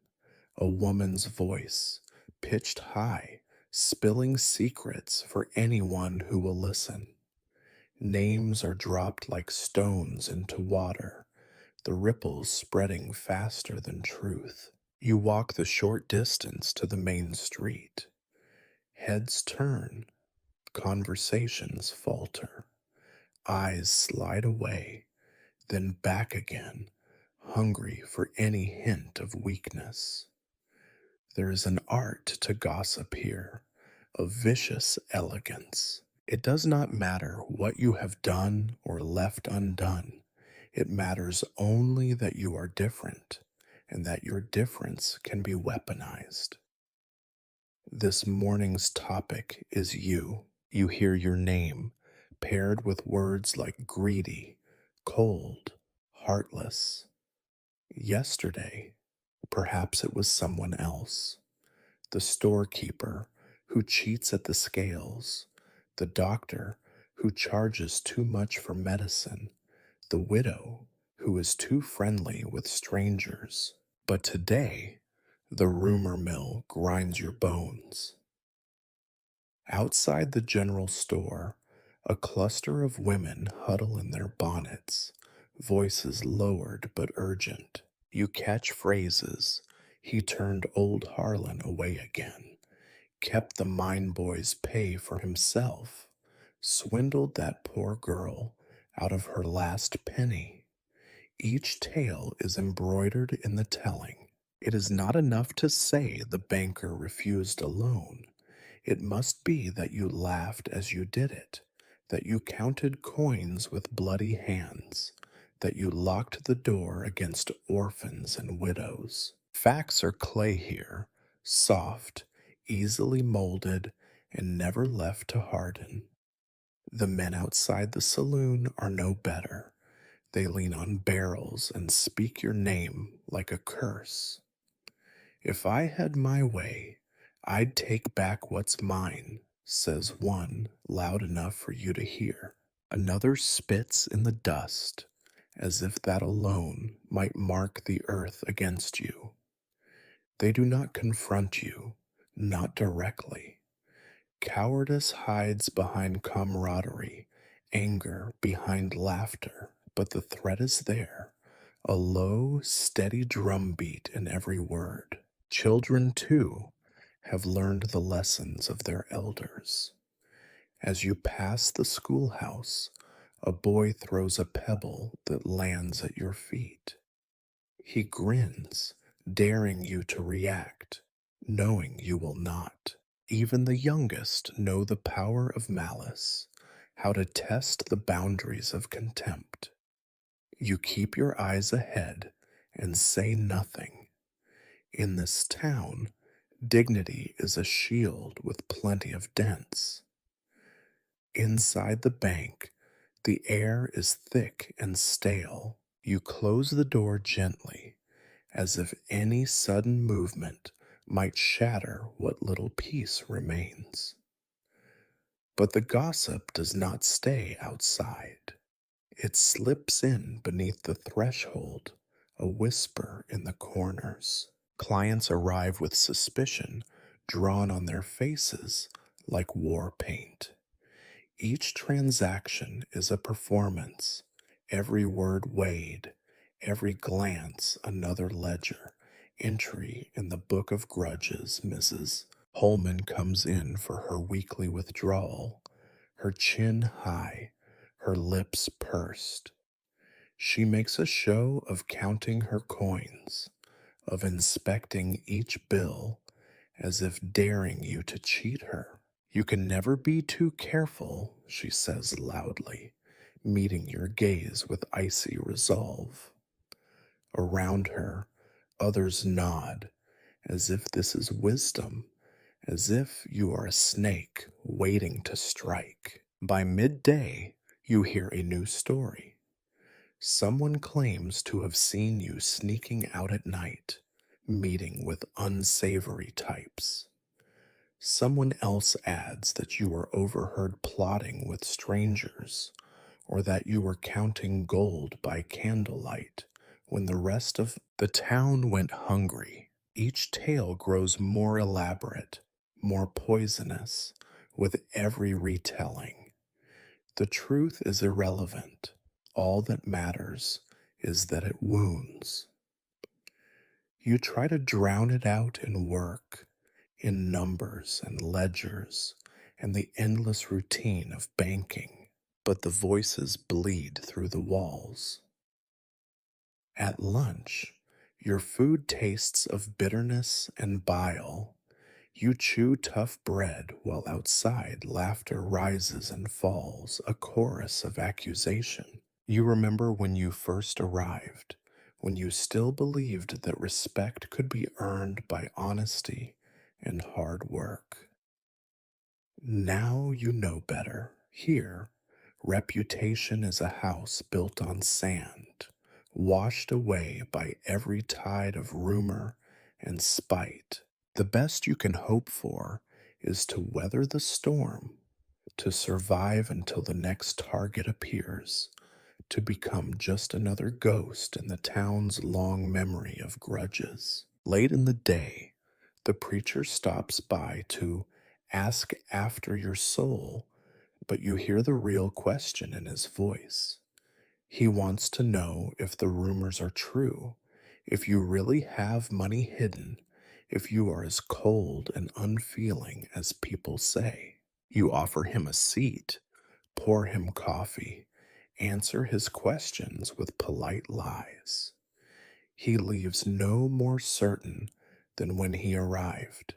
a woman's voice, pitched high, spilling secrets for anyone who will listen. Names are dropped like stones into water, the ripples spreading faster than truth. You walk the short distance to the main street. Heads turn, conversations falter, eyes slide away, then back again, hungry for any hint of weakness. There is an art to gossip here, a vicious elegance. It does not matter what you have done or left undone. It matters only that you are different and that your difference can be weaponized. This morning's topic is you. You hear your name paired with words like greedy, cold, heartless. Yesterday, perhaps it was someone else. The storekeeper who cheats at the scales, the doctor who charges too much for medicine, the widow who is too friendly with strangers. But today, the rumor mill grinds your bones. Outside the general store, a cluster of women huddle in their bonnets, voices lowered but urgent. You catch phrases. He turned old Harlan away again, kept the mine boy's pay for himself, swindled that poor girl out of her last penny. Each tale is embroidered in the telling. It is not enough to say the banker refused a loan. It must be that you laughed as you did it, that you counted coins with bloody hands, that you locked the door against orphans and widows. Facts are clay here, soft, easily molded, and never left to harden. The men outside the saloon are no better. They lean on barrels and speak your name like a curse. If I had my way, I'd take back what's mine, says one, loud enough for you to hear. Another spits in the dust, as if that alone might mark the earth against you. They do not confront you, not directly. Cowardice hides behind camaraderie, anger behind laughter, but the threat is there, a low, steady drumbeat in every word. Children, too, have learned the lessons of their elders. As you pass the schoolhouse, a boy throws a pebble that lands at your feet. He grins, daring you to react, knowing you will not. Even the youngest know the power of malice, how to test the boundaries of contempt. You keep your eyes ahead and say nothing. In this town, dignity is a shield with plenty of dents. Inside the bank, the air is thick and stale. You close the door gently, as if any sudden movement might shatter what little peace remains. But the gossip does not stay outside. It slips in beneath the threshold, a whisper in the corners. Clients arrive with suspicion drawn on their faces like war paint. Each transaction is a performance, every word weighed, every glance another ledger, entry in the book of grudges. Mrs. Holman comes in for her weekly withdrawal, her chin high, her lips pursed. She makes a show of counting her coins, of inspecting each bill, as if daring you to cheat her. You can never be too careful, she says loudly, meeting your gaze with icy resolve. Around her, others nod, as if this is wisdom, as if you are a snake waiting to strike. By midday, you hear a new story. Someone claims to have seen you sneaking out at night, meeting with unsavory types. Someone else adds that you were overheard plotting with strangers, or that you were counting gold by candlelight when the rest of the town went hungry. Each tale grows more elaborate, more poisonous, with every retelling. The truth is irrelevant. All that matters is that it wounds. You try to drown it out in work, in numbers and ledgers, and the endless routine of banking, but the voices bleed through the walls. At lunch, your food tastes of bitterness and bile. You chew tough bread while outside laughter rises and falls, a chorus of accusation. You remember when you first arrived, when you still believed that respect could be earned by honesty and hard work. Now you know better. Here, reputation is a house built on sand, washed away by every tide of rumor and spite. The best you can hope for is to weather the storm, to survive until the next target appears, to become just another ghost in the town's long memory of grudges. Late in the day, the preacher stops by to ask after your soul, but you hear the real question in his voice. He wants to know if the rumors are true, if you really have money hidden, if you are as cold and unfeeling as people say. You offer him a seat, pour him coffee, answer his questions with polite lies. He leaves no more certain than when he arrived.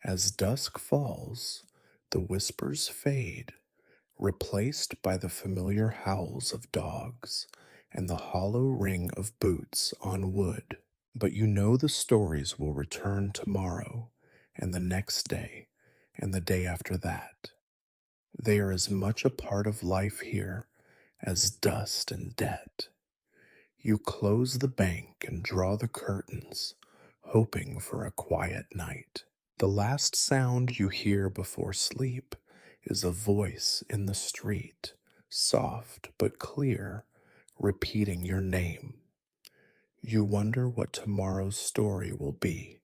As dusk falls, the whispers fade, replaced by the familiar howls of dogs and the hollow ring of boots on wood. But you know the stories will return tomorrow, and the next day, and the day after that. They are as much a part of life here as dust and debt. You close the bank and draw the curtains, hoping for a quiet night. The last sound you hear before sleep is a voice in the street, soft but clear, repeating your name. You wonder what tomorrow's story will be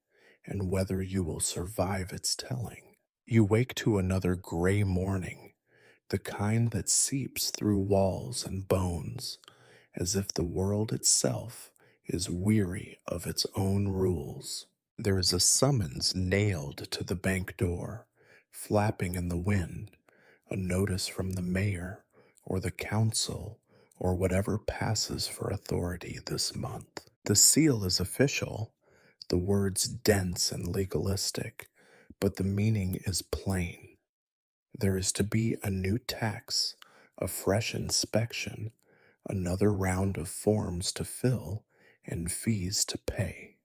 and whether you will survive its telling. You wake to another gray morning, the kind that seeps through walls and bones, as if the world itself is weary of its own rules. There is a summons nailed to the bank door, flapping in the wind, a notice from the mayor or the council or whatever passes for authority this month. The seal is official, the words dense and legalistic, but the meaning is plain. There is to be a new tax, a fresh inspection, another round of forms to fill, and fees to pay.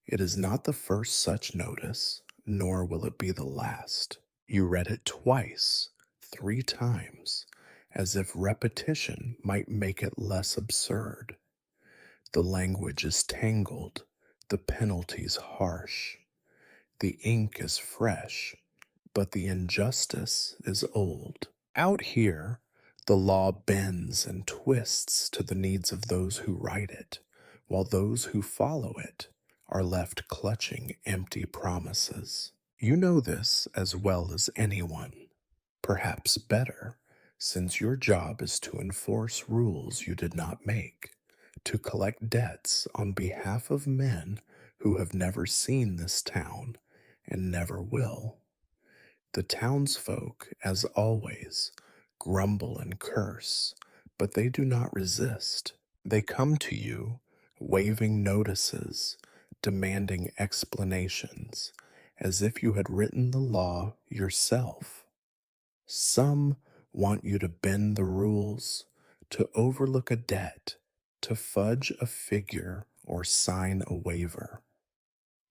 It is not the first such notice, nor will it be the last. You read it twice, 3 times, as if repetition might make it less absurd. The language is tangled, the penalties harsh, the ink is fresh, but the injustice is old. Out here, the law bends and twists to the needs of those who write it, while those who follow it are left clutching empty promises. You know this as well as anyone, perhaps better, since your job is to enforce rules you did not make, to collect debts on behalf of men who have never seen this town and never will. The townsfolk, as always, grumble and curse, but they do not resist. They come to you, waving notices, demanding explanations, as if you had written the law yourself. Some want you to bend the rules, to overlook a debt, to fudge a figure or sign a waiver.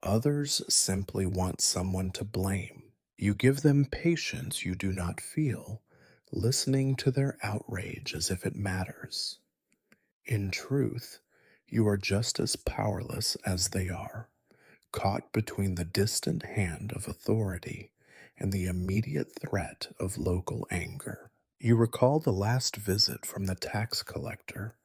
Others simply want someone to blame. You give them patience you do not feel, listening to their outrage as if it matters. In truth, you are just as powerless as they are, caught between the distant hand of authority and the immediate threat of local anger. You recall the last visit from the tax collector,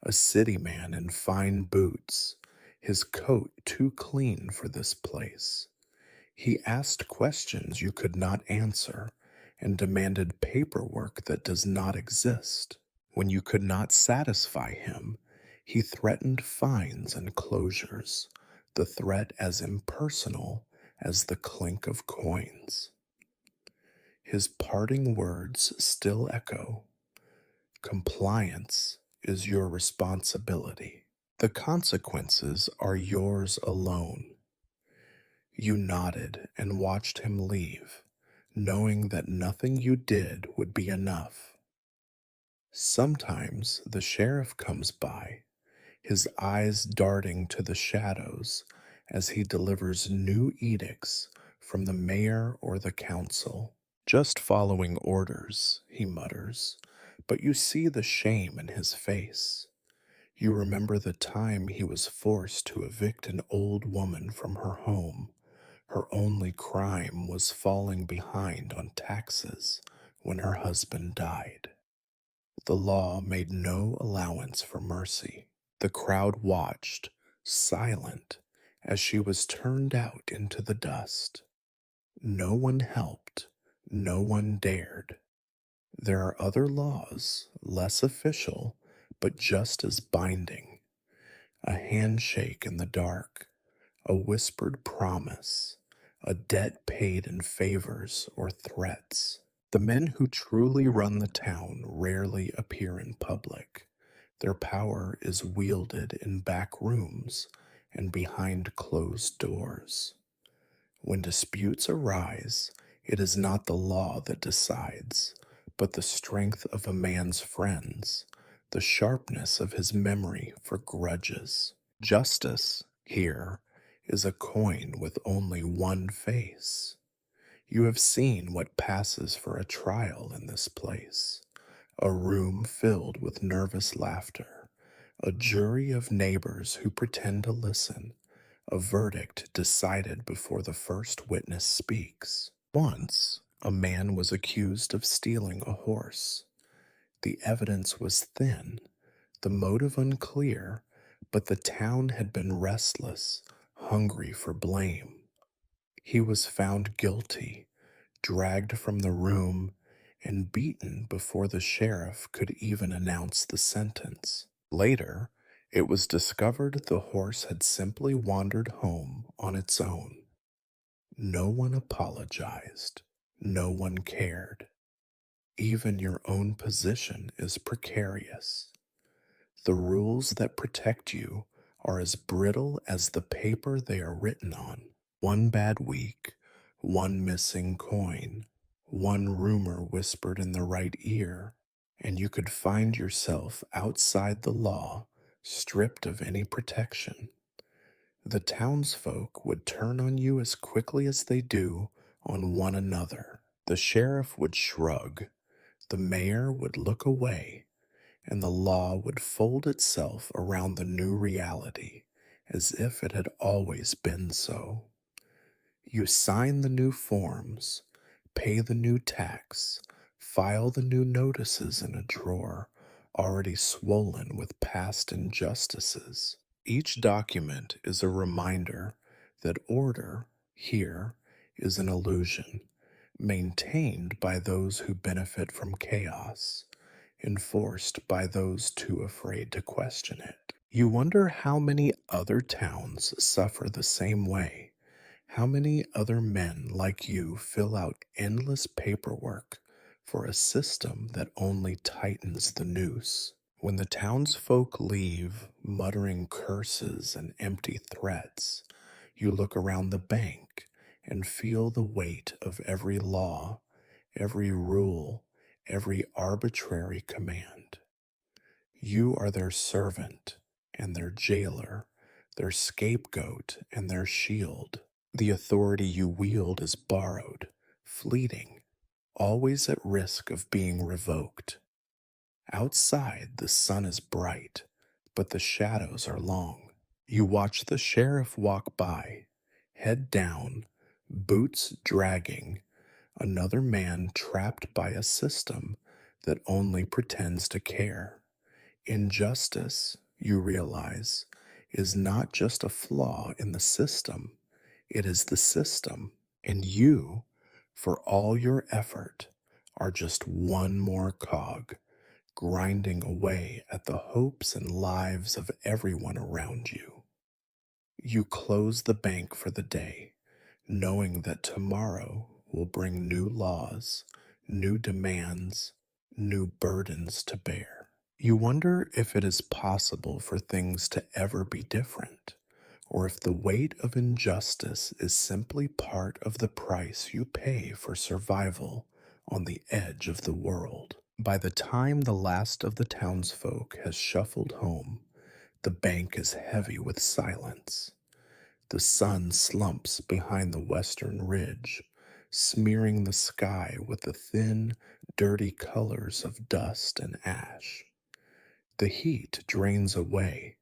a city man in fine boots, his coat too clean for this place. He asked questions you could not answer and demanded paperwork that does not exist. When you could not satisfy him, He threatened fines and closures, the threat as impersonal as the clink of coins. His parting words still echo: compliance is your responsibility. The consequences are yours alone. You nodded and watched him leave, knowing that nothing you did would be enough. Sometimes the sheriff comes by, his eyes darting to the shadows as he delivers new edicts from the mayor or the council. Just following orders, he mutters, but you see the shame in his face. You remember the time he was forced to evict an old woman from her home. Her only crime was falling behind on taxes when her husband died. The law made no allowance for mercy. The crowd watched, silent, as she was turned out into the dust. No one helped, no one dared. There are other laws, less official, but just as binding. A handshake in the dark, a whispered promise, a debt paid in favors or threats. The men who truly run the town rarely appear in public. Their power is wielded in back rooms and behind closed doors. When disputes arise, it is not the law that decides, but the strength of a man's friends, the sharpness of his memory for grudges. Justice, here, is a coin with only one face. You have seen what passes for a trial in this place: a room filled with nervous laughter, a jury of neighbors who pretend to listen, a verdict decided before the first witness speaks. Once, a man was accused of stealing a horse. The evidence was thin, the motive unclear, but the town had been restless, hungry for blame. He was found guilty, dragged from the room, and beaten before the sheriff could even announce the sentence. Later, it was discovered the horse had simply wandered home on its own. No one apologized. No one cared. Even your own position is precarious. The rules that protect you are as brittle as the paper they are written on. One bad week, one missing coin, one rumor whispered in the right ear, and you could find yourself outside the law, stripped of any protection. The townsfolk would turn on you as quickly as they do on one another. The sheriff would shrug, the mayor would look away, and the law would fold itself around the new reality as if it had always been so. You sign the new forms, pay the new tax, file the new notices in a drawer already swollen with past injustices. Each document is a reminder that order, here, is an illusion, maintained by those who benefit from chaos, enforced by those too afraid to question it. You wonder how many other towns suffer the same way. How many other men like you fill out endless paperwork for a system that only tightens the noose? When the townsfolk leave, muttering curses and empty threats, you look around the bank and feel the weight of every law, every rule, every arbitrary command. You are their servant and their jailer, their scapegoat and their shield. The authority you wield is borrowed, fleeting, always at risk of being revoked. Outside, the sun is bright, but the shadows are long. You watch the sheriff walk by, head down, boots dragging, another man trapped by a system that only pretends to care. Injustice, you realize, is not just a flaw in the system, it is the system. And you, for all your effort, are just one more cog, grinding away at the hopes and lives of everyone around you. You close the bank for the day, knowing that tomorrow will bring new laws, new demands, new burdens to bear. You wonder if it is possible for things to ever be different, or if the weight of injustice is simply part of the price you pay for survival on the edge of the world. By the time the last of the townsfolk has shuffled home, the bank is heavy with silence. The sun slumps behind the western ridge, smearing the sky with the thin, dirty colors of dust and ash. The heat drains away,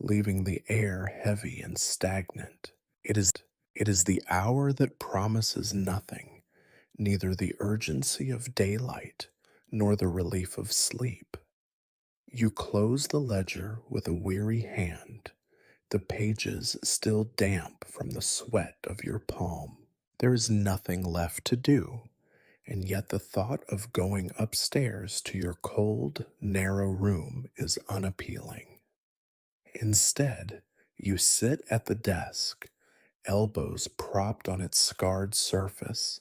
leaving the air heavy and stagnant. It is the hour that promises nothing, neither the urgency of daylight nor the relief of sleep. You close the ledger with a weary hand, the pages still damp from the sweat of your palm. There is nothing left to do, and yet the thought of going upstairs to your cold, narrow room is unappealing. Instead, you sit at the desk, elbows propped on its scarred surface,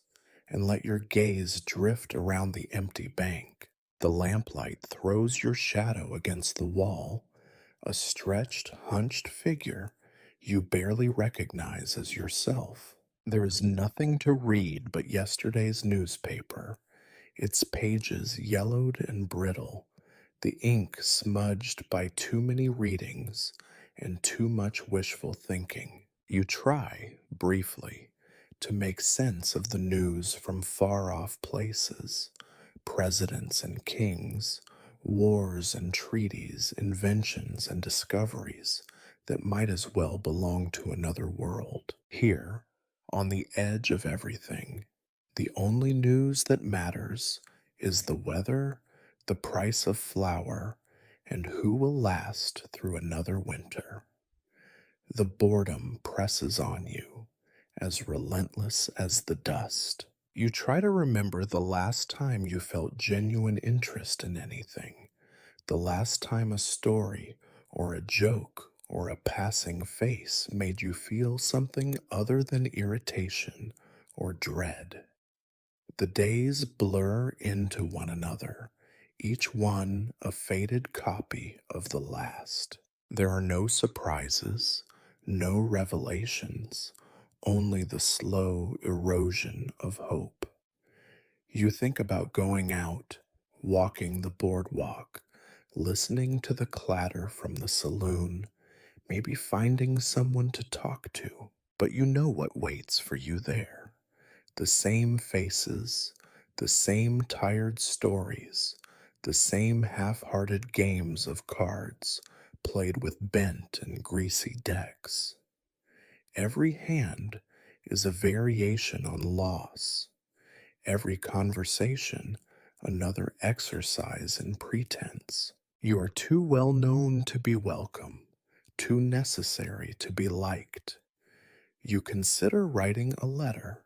and let your gaze drift around the empty bank. The lamplight throws your shadow against the wall, a stretched, hunched figure you barely recognize as yourself. There is nothing to read but yesterday's newspaper, its pages yellowed and brittle, the ink smudged by too many readings and too much wishful thinking. You try, briefly, to make sense of the news from far off places, presidents and kings, wars and treaties, inventions and discoveries that might as well belong to another world. Here, on the edge of everything, the only news that matters is the weather, the price of flour, and who will last through another winter. The boredom presses on you, as relentless as the dust. You try to remember the last time you felt genuine interest in anything, the last time a story or a joke or a passing face made you feel something other than irritation or dread. The days blur into one another, each one a faded copy of the last. There are no surprises, no revelations, only the slow erosion of hope. You think about going out, walking the boardwalk, listening to the clatter from the saloon, maybe finding someone to talk to, but you know what waits for you there. The same faces, the same tired stories, the same half hearted games of cards played with bent and greasy decks. Every hand is a variation on loss, every conversation another exercise in pretense. You are too well known to be welcome, too necessary to be liked. You consider writing a letter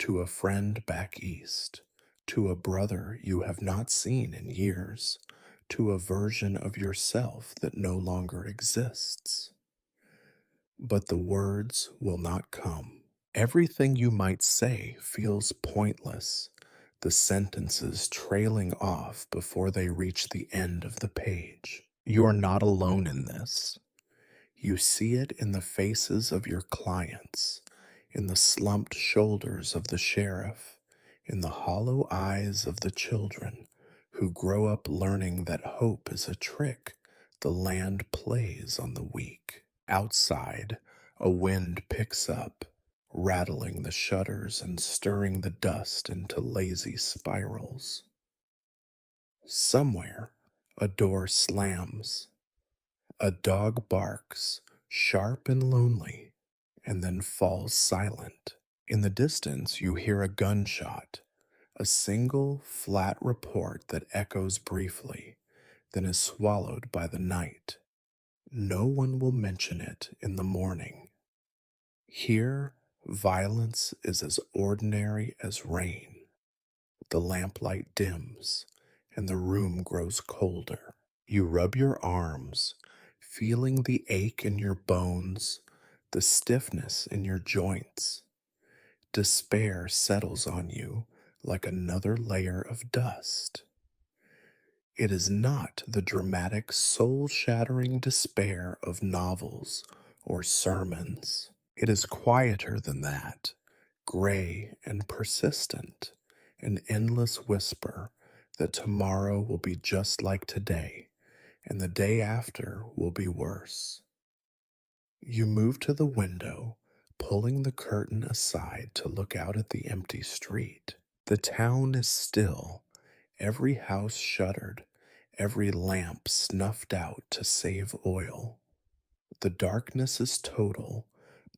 to a friend back east, to a brother you have not seen in years, to a version of yourself that no longer exists. But the words will not come. Everything you might say feels pointless, the sentences trailing off before they reach the end of the page. You are not alone in this. You see it in the faces of your clients, in the slumped shoulders of the sheriff, in the hollow eyes of the children who grow up learning that hope is a trick the land plays on the weak. Outside, a wind picks up, rattling the shutters and stirring the dust into lazy spirals. Somewhere, a door slams. A dog barks, sharp and lonely, and then falls silent. In the distance, you hear a gunshot, a single flat report that echoes briefly, then is swallowed by the night. No one will mention it in the morning. Here, violence is as ordinary as rain. The lamplight dims, and the room grows colder. You rub your arms, feeling the ache in your bones, the stiffness in your joints. Despair settles on you like another layer of dust. It is not the dramatic, soul shattering despair of novels or sermons. It is quieter than that, gray and persistent, an endless whisper that tomorrow will be just like today, and the day after will be worse. You move to the window, pulling the curtain aside to look out at the empty street. The town is still, every house shuttered, every lamp snuffed out to save oil. The darkness is total,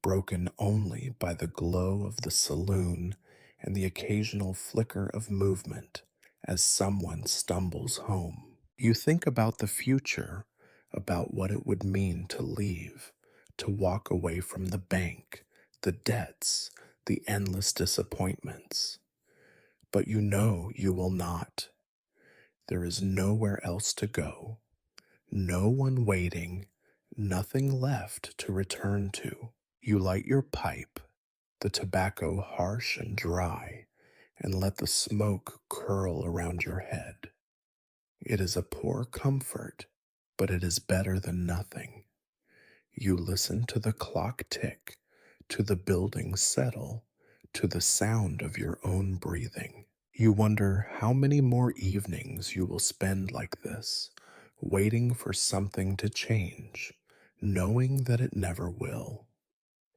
broken only by the glow of the saloon and the occasional flicker of movement as someone stumbles home. You think about the future, about what it would mean to leave, to walk away from the bank, the debts, the endless disappointments. But you know you will not. There is nowhere else to go, no one waiting, nothing left to return to. You light your pipe, the tobacco harsh and dry, and let the smoke curl around your head. It is a poor comfort, but it is better than nothing. You listen to the clock tick, to the building settle, to the sound of your own breathing. You wonder how many more evenings you will spend like this, waiting for something to change, knowing that it never will.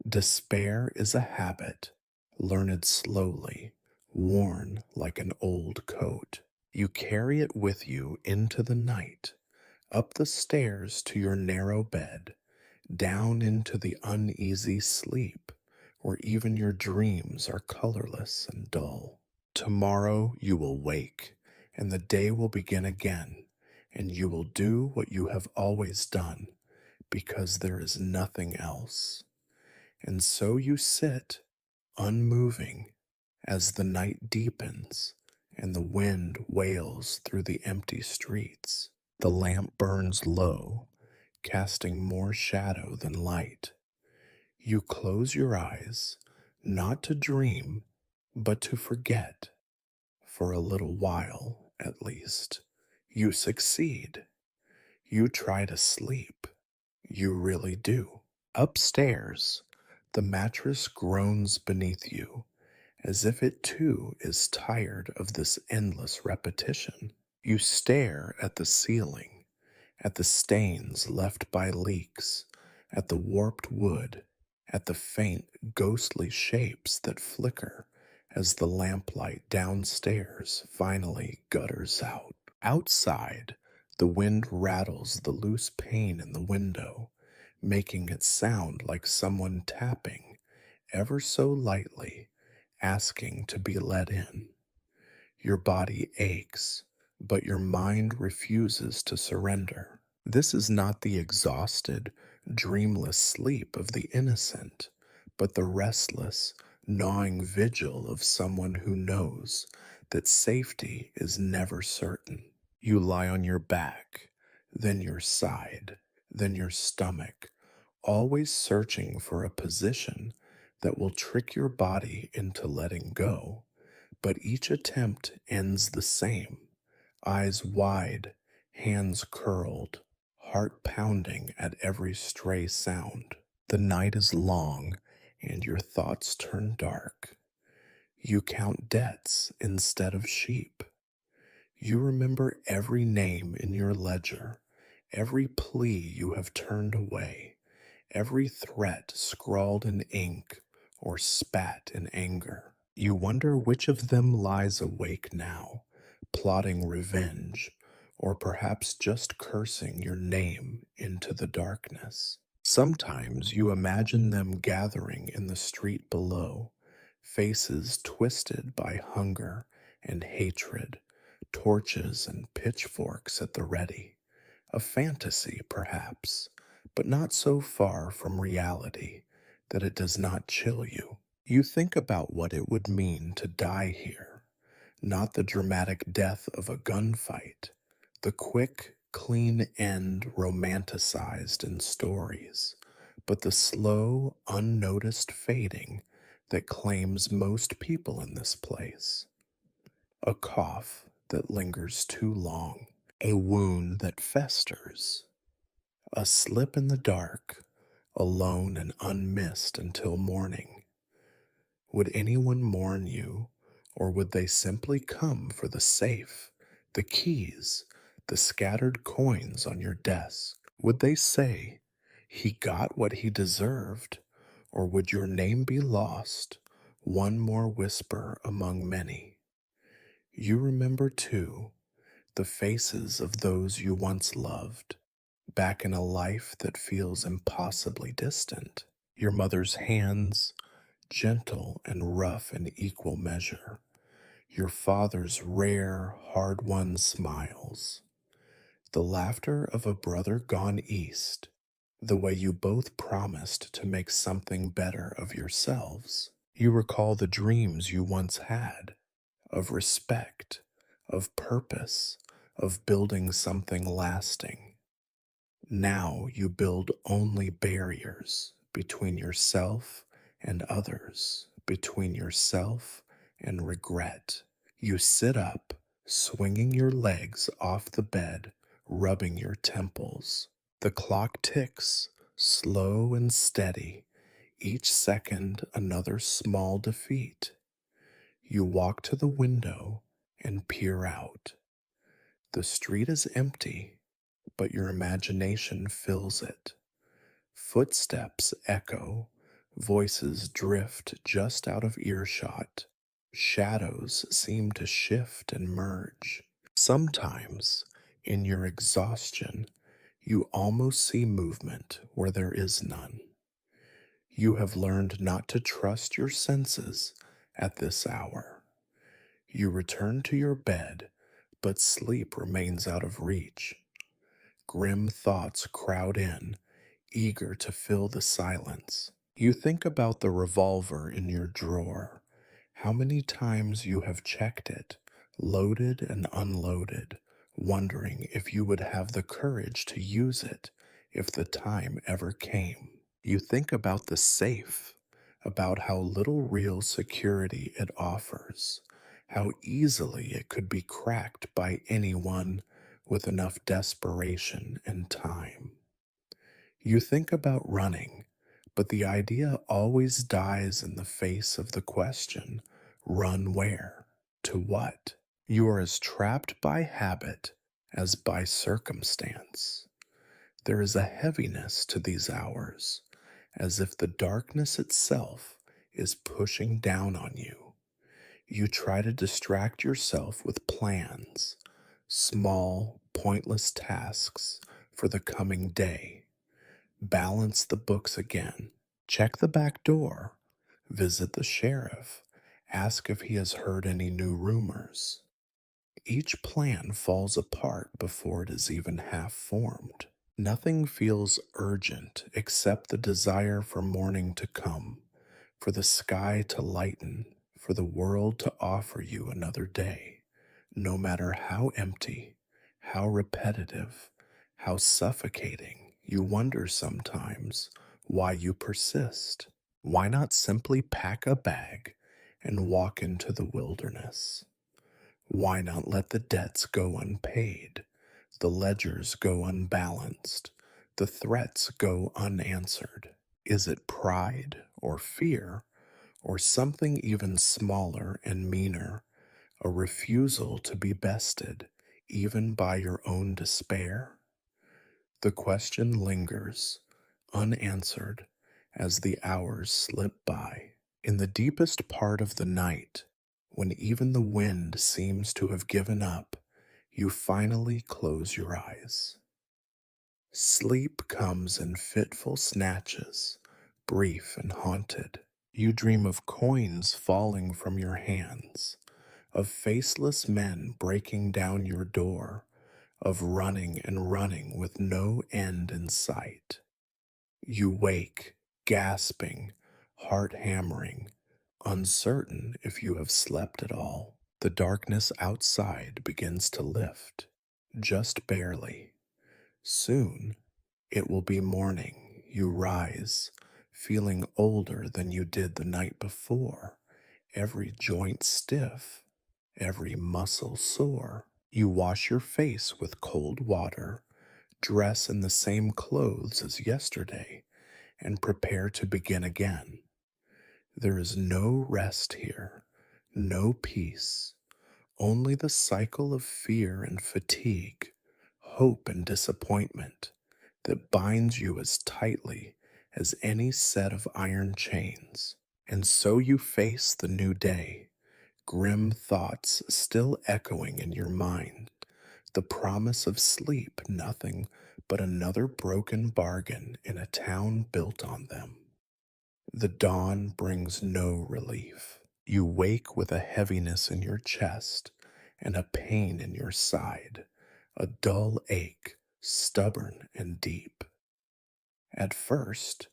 Despair is a habit, learned slowly, worn like an old coat. You carry it with you into the night, up the stairs to your narrow bed, down into the uneasy sleep, where even your dreams are colorless and dull. Tomorrow you will wake, and the day will begin again, and you will do what you have always done, because there is nothing else. And so you sit, unmoving, as the night deepens and the wind wails through the empty streets. The lamp burns low, casting more shadow than light. You close your eyes, not to dream, but to forget. For a little while, at least. You succeed. You try to sleep. You really do. Upstairs, the mattress groans beneath you, as if it too is tired of this endless repetition. You stare at the ceiling, at the stains left by leaks, at the warped wood, at the faint, ghostly shapes that flicker as the lamplight downstairs finally gutters out. Outside, the wind rattles the loose pane in the window, making it sound like someone tapping ever so lightly, asking to be let in. Your body aches, but your mind refuses to surrender. This is not the exhausted, dreamless sleep of the innocent, but the restless, gnawing vigil of someone who knows that safety is never certain. You lie on your back, then your side, then your stomach, always searching for a position that will trick your body into letting go. But each attempt ends the same, eyes wide, hands curled, heart pounding at every stray sound. The night is long, and your thoughts turn dark. You count debts instead of sheep. You remember every name in your ledger, every plea you have turned away, every threat scrawled in ink or spat in anger. You wonder which of them lies awake now, plotting revenge, or perhaps just cursing your name into the darkness. Sometimes you imagine them gathering in the street below, faces twisted by hunger and hatred, torches and pitchforks at the ready. A fantasy, perhaps, but not so far from reality that it does not chill you. You think about what it would mean to die here, Not the dramatic death of a gunfight, the quick, clean end romanticized in stories, but the slow, unnoticed fading that claims most people in this place. A cough that lingers too long, a wound that festers, a slip in the dark, alone and unmissed until morning. Would anyone mourn you, or would they simply come for the safe, the keys, the scattered coins on your desk? Would they say, he got what he deserved, or would your name be lost, one more whisper among many? You remember, too, the faces of those you once loved, back in a life that feels impossibly distant. Your mother's hands, gentle and rough in equal measure. Your father's rare, hard won smiles. The laughter of a brother gone east. The way you both promised to make something better of yourselves. You recall the dreams you once had of respect, of purpose, of building something lasting. Now you build only barriers between yourself and others, between yourself and regret. You sit up, swinging your legs off the bed, rubbing your temples. The clock ticks, slow and steady, each second another small defeat. You walk to the window and peer out. The street is empty, but your imagination fills it. Footsteps echo, voices drift just out of earshot, shadows seem to shift and merge. Sometimes, in your exhaustion, you almost see movement where there is none. You have learned not to trust your senses at this hour. You return to your bed, but sleep remains out of reach. Grim thoughts crowd in, eager to fill the silence. You think about the revolver in your drawer, how many times you have checked it, loaded and unloaded, wondering if you would have the courage to use it if the time ever came. You think about the safe, about how little real security it offers, how easily it could be cracked by anyone with enough desperation and time. You think about running, but the idea always dies in the face of the question, run where? To what? You are as trapped by habit as by circumstance. There is a heaviness to these hours, as if the darkness itself is pushing down on you. You try to distract yourself with plans, small, pointless tasks for the coming day. Balance the books again, check the back door, visit the sheriff, ask if he has heard any new rumors. Each plan falls apart before it is even half formed. Nothing feels urgent except the desire for morning to come, for the sky to lighten, for the world to offer you another day, no matter how empty, how repetitive, how suffocating. You wonder sometimes why you persist. Why not simply pack a bag and walk into the wilderness? Why not let the debts go unpaid, the ledgers go unbalanced, the threats go unanswered? Is it pride or fear or something even smaller and meaner, a refusal to be bested even by your own despair? The question lingers, unanswered, as the hours slip by. In the deepest part of the night, when even the wind seems to have given up, you finally close your eyes. Sleep comes in fitful snatches, brief and haunted. You dream of coins falling from your hands, of faceless men breaking down your door, of running and running with no end in sight. You wake, gasping, heart hammering, uncertain if you have slept at all. The darkness outside begins to lift, just barely. Soon it will be morning. You rise, feeling older than you did the night before, every joint stiff, every muscle sore. You wash your face with cold water, dress in the same clothes as yesterday, and prepare to begin again. There is no rest here, no peace, only the cycle of fear and fatigue, hope and disappointment that binds you as tightly as any set of iron chains. And so you face the new day, grim thoughts still echoing in your mind, the promise of sleep nothing but another broken bargain in a town built on them. The dawn brings no relief. You wake with a heaviness in your chest and a pain in your side, a dull ache, stubborn and deep. At first,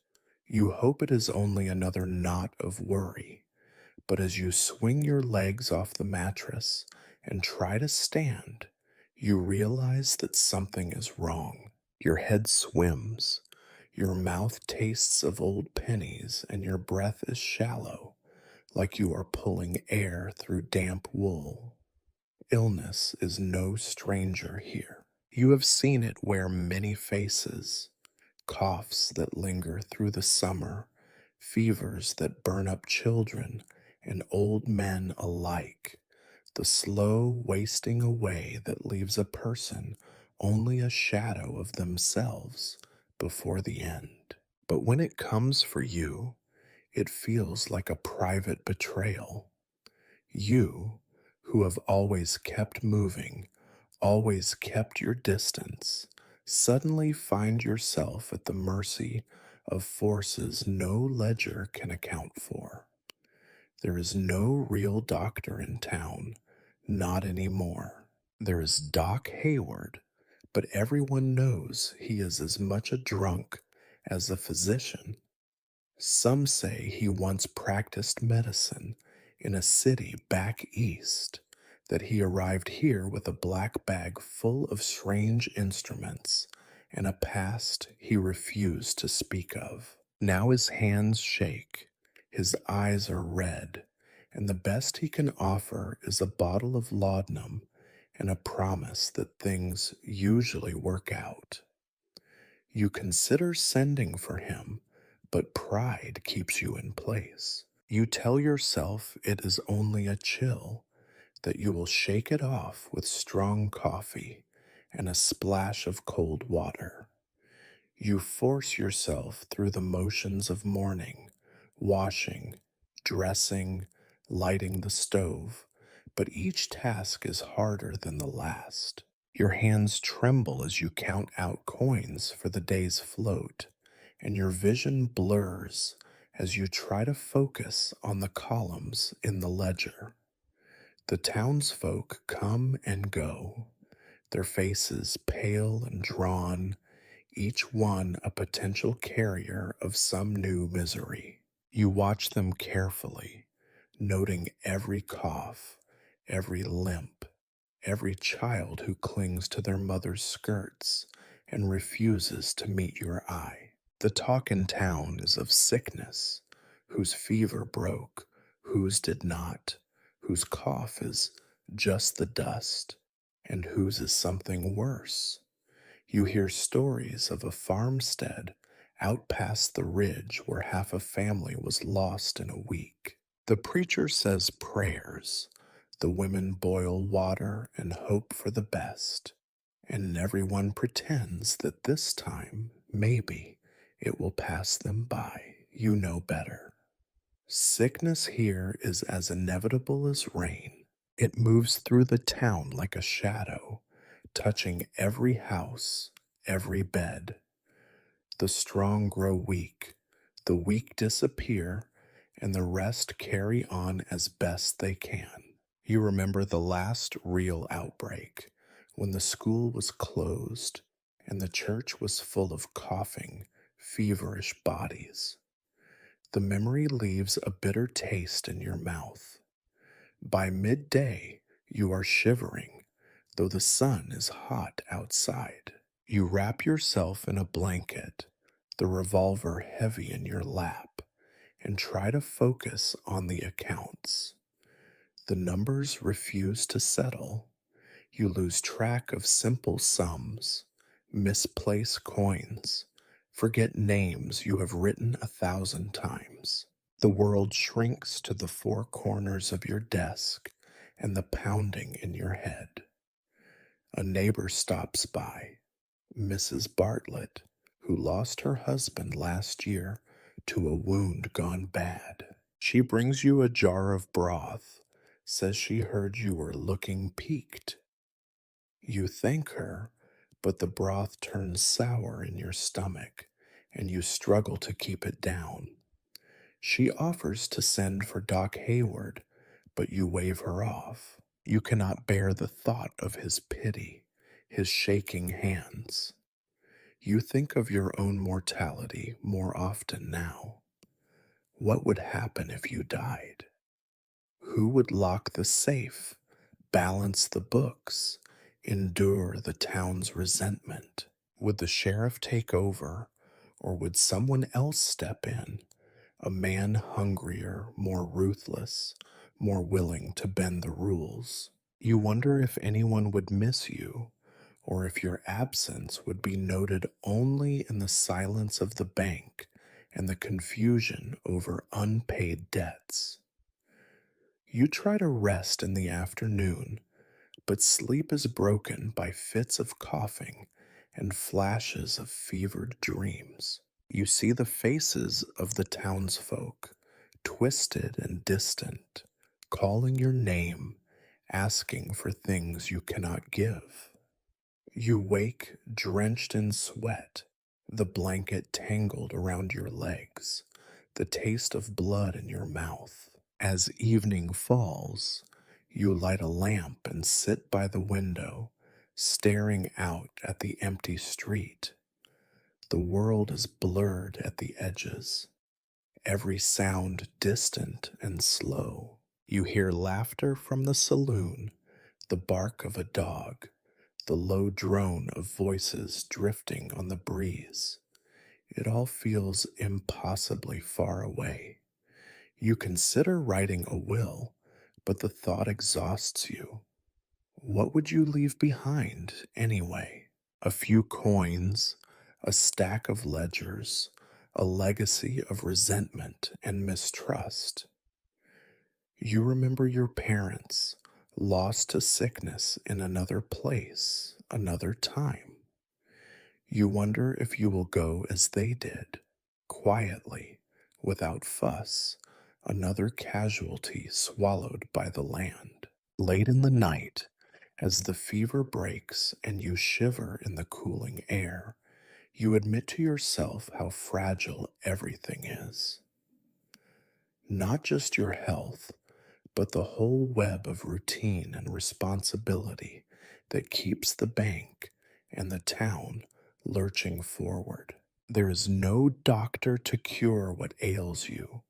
you hope it is only another knot of worry, but as you swing your legs off the mattress and try to stand, you realize that something is wrong. Your head swims, your mouth tastes of old pennies, and your breath is shallow, like you are pulling air through damp wool. Illness is no stranger here. You have seen it wear many faces: coughs that linger through the summer, fevers that burn up children and old men alike, the slow wasting away that leaves a person only a shadow of themselves before the end. But when it comes for you, it feels like a private betrayal. You, who have always kept moving, always kept your distance, suddenly find yourself at the mercy of forces no ledger can account for. There is no real doctor in town, not anymore. There is Doc Hayward, but everyone knows he is as much a drunk as a physician. Some say he once practiced medicine in a city back east, that he arrived here with a black bag full of strange instruments and a past he refused to speak of. Now his hands shake, his eyes are red, and the best he can offer is a bottle of laudanum and a promise that things usually work out. You consider sending for him, but pride keeps you in place. You tell yourself it is only a chill, that you will shake it off with strong coffee and a splash of cold water. You force yourself through the motions of morning, washing, dressing, lighting the stove, but each task is harder than the last. Your hands tremble as you count out coins for the day's float, and your vision blurs as you try to focus on the columns in the ledger. The townsfolk come and go, their faces pale and drawn, each one a potential carrier of some new misery. You watch them carefully, noting every cough, every limp, every child who clings to their mother's skirts and refuses to meet your eye. The talk in town is of sickness, whose fever broke, whose did not, whose cough is just the dust, and whose is something worse. You hear stories of a farmstead out past the ridge where half a family was lost in a week. The preacher says prayers, the women boil water and hope for the best, and everyone pretends that this time, maybe, it will pass them by. You know better. Sickness here is as inevitable as rain. It moves through the town like a shadow, touching every house, every bed. The strong grow weak, the weak disappear, and the rest carry on as best they can. You remember the last real outbreak, when the school was closed and the church was full of coughing, feverish bodies. The memory leaves a bitter taste in your mouth. By midday, You are shivering, though the sun is hot outside. You wrap yourself in a blanket, the revolver heavy in your lap, and try to focus on the accounts. The numbers refuse to settle. You lose track of simple sums, misplace coins, forget names you have written 1,000 times. The world shrinks to the four corners of your desk and the pounding in your head. A neighbor stops by, Mrs. Bartlett, who lost her husband last year to a wound gone bad. She brings you a jar of broth, says she heard you were looking peaked. You thank her, but the broth turns sour in your stomach, and you struggle to keep it down. She offers to send for Doc Hayward, but you wave her off. You cannot bear the thought of his pity, his shaking hands. You think of your own mortality more often now. What would happen if you died? Who would lock the safe, balance the books, endure the town's resentment? Would the sheriff take over, or would someone else step in? A man hungrier, more ruthless, more willing to bend the rules. You wonder if anyone would miss you, or if your absence would be noted only in the silence of the bank and the confusion over unpaid debts. You try to rest in the afternoon, but sleep is broken by fits of coughing and flashes of fevered dreams. You see the faces of the townsfolk, twisted and distant, calling your name, asking for things you cannot give. You wake drenched in sweat, the blanket tangled around your legs, the taste of blood in your mouth. As evening falls, you light a lamp and sit by the window, staring out at the empty street. The world is blurred at the edges, every sound distant and slow. You hear laughter from the saloon, the bark of a dog, the low drone of voices drifting on the breeze. It all feels impossibly far away. You consider writing a will, but the thought exhausts you. What would you leave behind, anyway? A few coins, a stack of ledgers, a legacy of resentment and mistrust. You remember your parents, lost to sickness in another place, another time. You wonder if you will go as they did, quietly, without fuss, another casualty swallowed by the land. Late in the night, as the fever breaks and you shiver in the cooling air, you admit to yourself how fragile everything is. Not just your health, but the whole web of routine and responsibility that keeps the bank and the town lurching forward. There is no doctor to cure what ails you,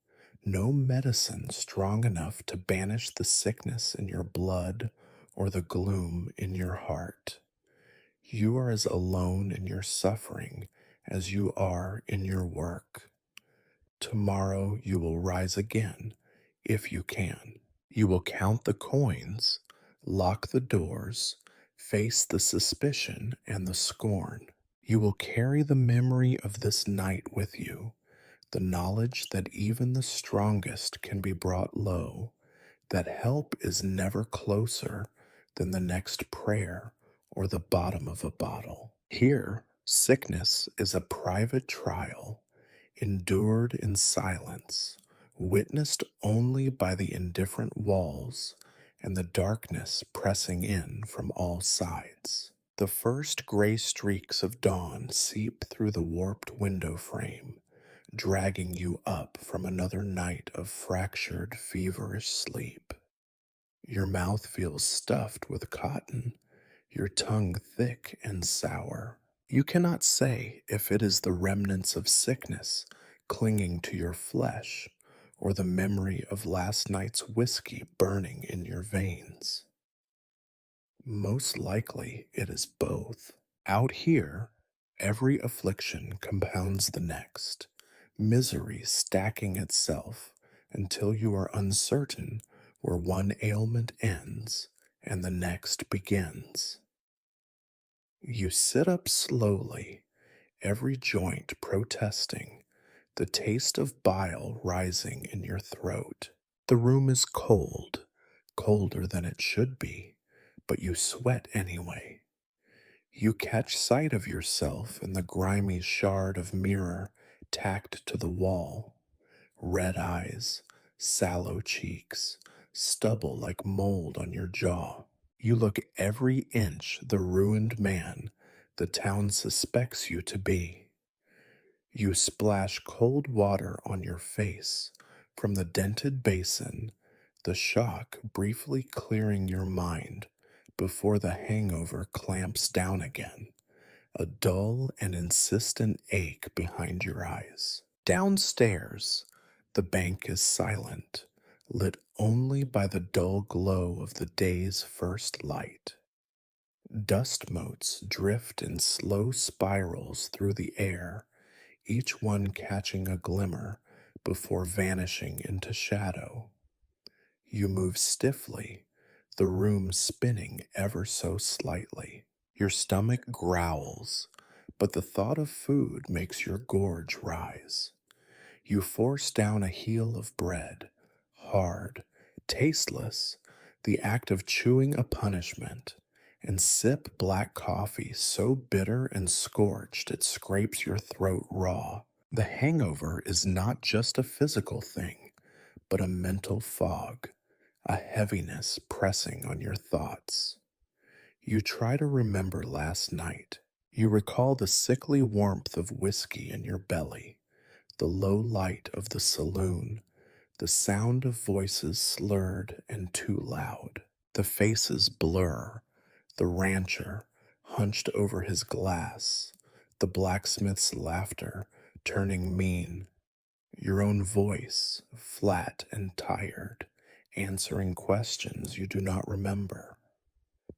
no medicine strong enough to banish the sickness in your blood or the gloom in your heart. You are as alone in your suffering as you are in your work. Tomorrow you will rise again, if you can. You will count the coins, lock the doors, face the suspicion and the scorn. You will carry the memory of this night with you, the knowledge that even the strongest can be brought low, that help is never closer than the next prayer or the bottom of a bottle. Here, sickness is a private trial, endured in silence, witnessed only by the indifferent walls and the darkness pressing in from all sides. The first gray streaks of dawn seep through the warped window frame, dragging you up from another night of fractured, feverish sleep. Your mouth feels stuffed with cotton, your tongue thick and sour. You cannot say if it is the remnants of sickness clinging to your flesh or the memory of last night's whiskey burning in your veins. Most likely it is both. Out here, every affliction compounds the next, misery stacking itself until you are uncertain where one ailment ends and the next begins. You sit up slowly, every joint protesting, the taste of bile rising in your throat. The room is cold, colder than it should be, but you sweat anyway. You catch sight of yourself in the grimy shard of mirror tacked to the wall. Red eyes, sallow cheeks, stubble like mold on your jaw. You look every inch the ruined man the town suspects you to be. You splash cold water on your face from the dented basin, the shock briefly clearing your mind before the hangover clamps down again, a dull and insistent ache behind your eyes. Downstairs, the bank is silent, lit only by the dull glow of the day's first light. Dust motes drift in slow spirals through the air, each one catching a glimmer before vanishing into shadow. You move stiffly, the room spinning ever so slightly. Your stomach growls, but the thought of food makes your gorge rise. You force down a heel of bread, hard, tasteless, the act of chewing a punishment, and sip black coffee so bitter and scorched it scrapes your throat raw. The hangover is not just a physical thing, but a mental fog, a heaviness pressing on your thoughts. You try to remember last night. You recall the sickly warmth of whiskey in your belly, the low light of the saloon, the sound of voices slurred and too loud. The faces blur, the rancher hunched over his glass, the blacksmith's laughter turning mean, your own voice flat and tired, answering questions you do not remember.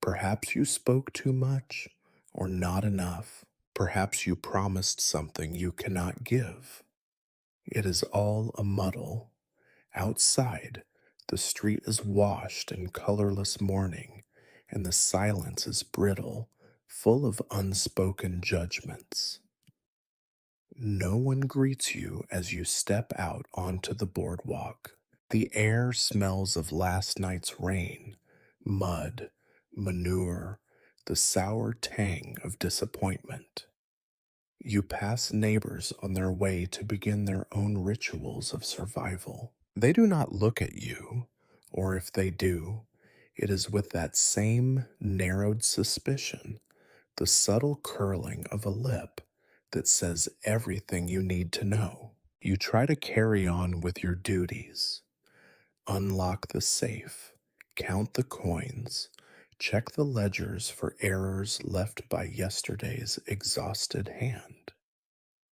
Perhaps you spoke too much or not enough. Perhaps you promised something you cannot give. It is all a muddle. Outside, the street is washed in colorless mourning, and the silence is brittle, full of unspoken judgments. No one greets you as you step out onto the boardwalk. The air smells of last night's rain, mud, manure, the sour tang of disappointment. You pass neighbors on their way to begin their own rituals of survival. They do not look at you, or if they do, it is with that same narrowed suspicion, the subtle curling of a lip that says everything you need to know. You try to carry on with your duties. Unlock the safe, count the coins, check the ledgers for errors left by yesterday's exhausted hand.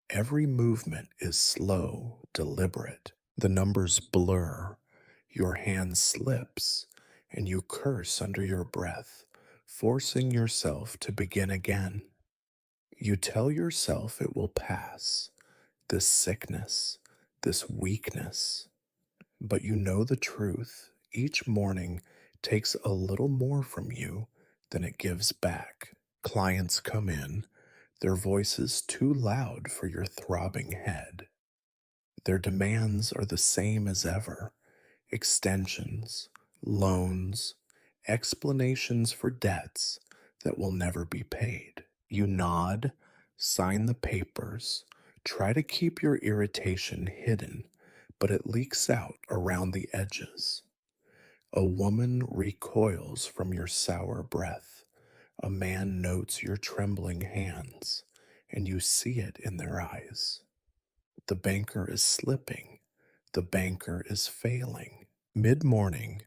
Every movement is slow, deliberate. The numbers blur, your hand slips, and you curse under your breath, forcing yourself to begin again. You tell yourself it will pass, this sickness, this weakness. But you know the truth. Each morning takes a little more from you than it gives back. Clients come in, their voices too loud for your throbbing head. Their demands are the same as ever: extensions, loans, explanations for debts that will never be paid. You nod, sign the papers, try to keep your irritation hidden, but it leaks out around the edges. A woman recoils from your sour breath. A man notes your trembling hands, and you see it in their eyes. The banker is slipping. The banker is failing. Mid-morning,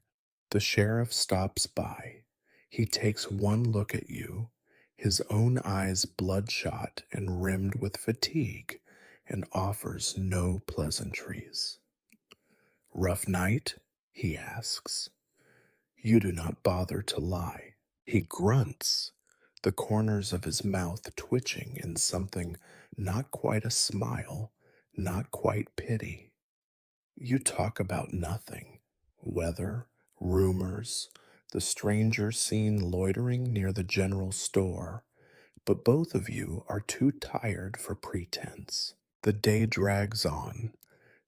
the sheriff stops by. He takes one look at you, his own eyes bloodshot and rimmed with fatigue, and offers no pleasantries. "Rough night?" he asks. You do not bother to lie. He grunts, the corners of his mouth twitching in something not quite a smile, not quite pity. You talk about nothing: weather, rumors, the stranger seen loitering near the general store, but both of you are too tired for pretense. The day drags on,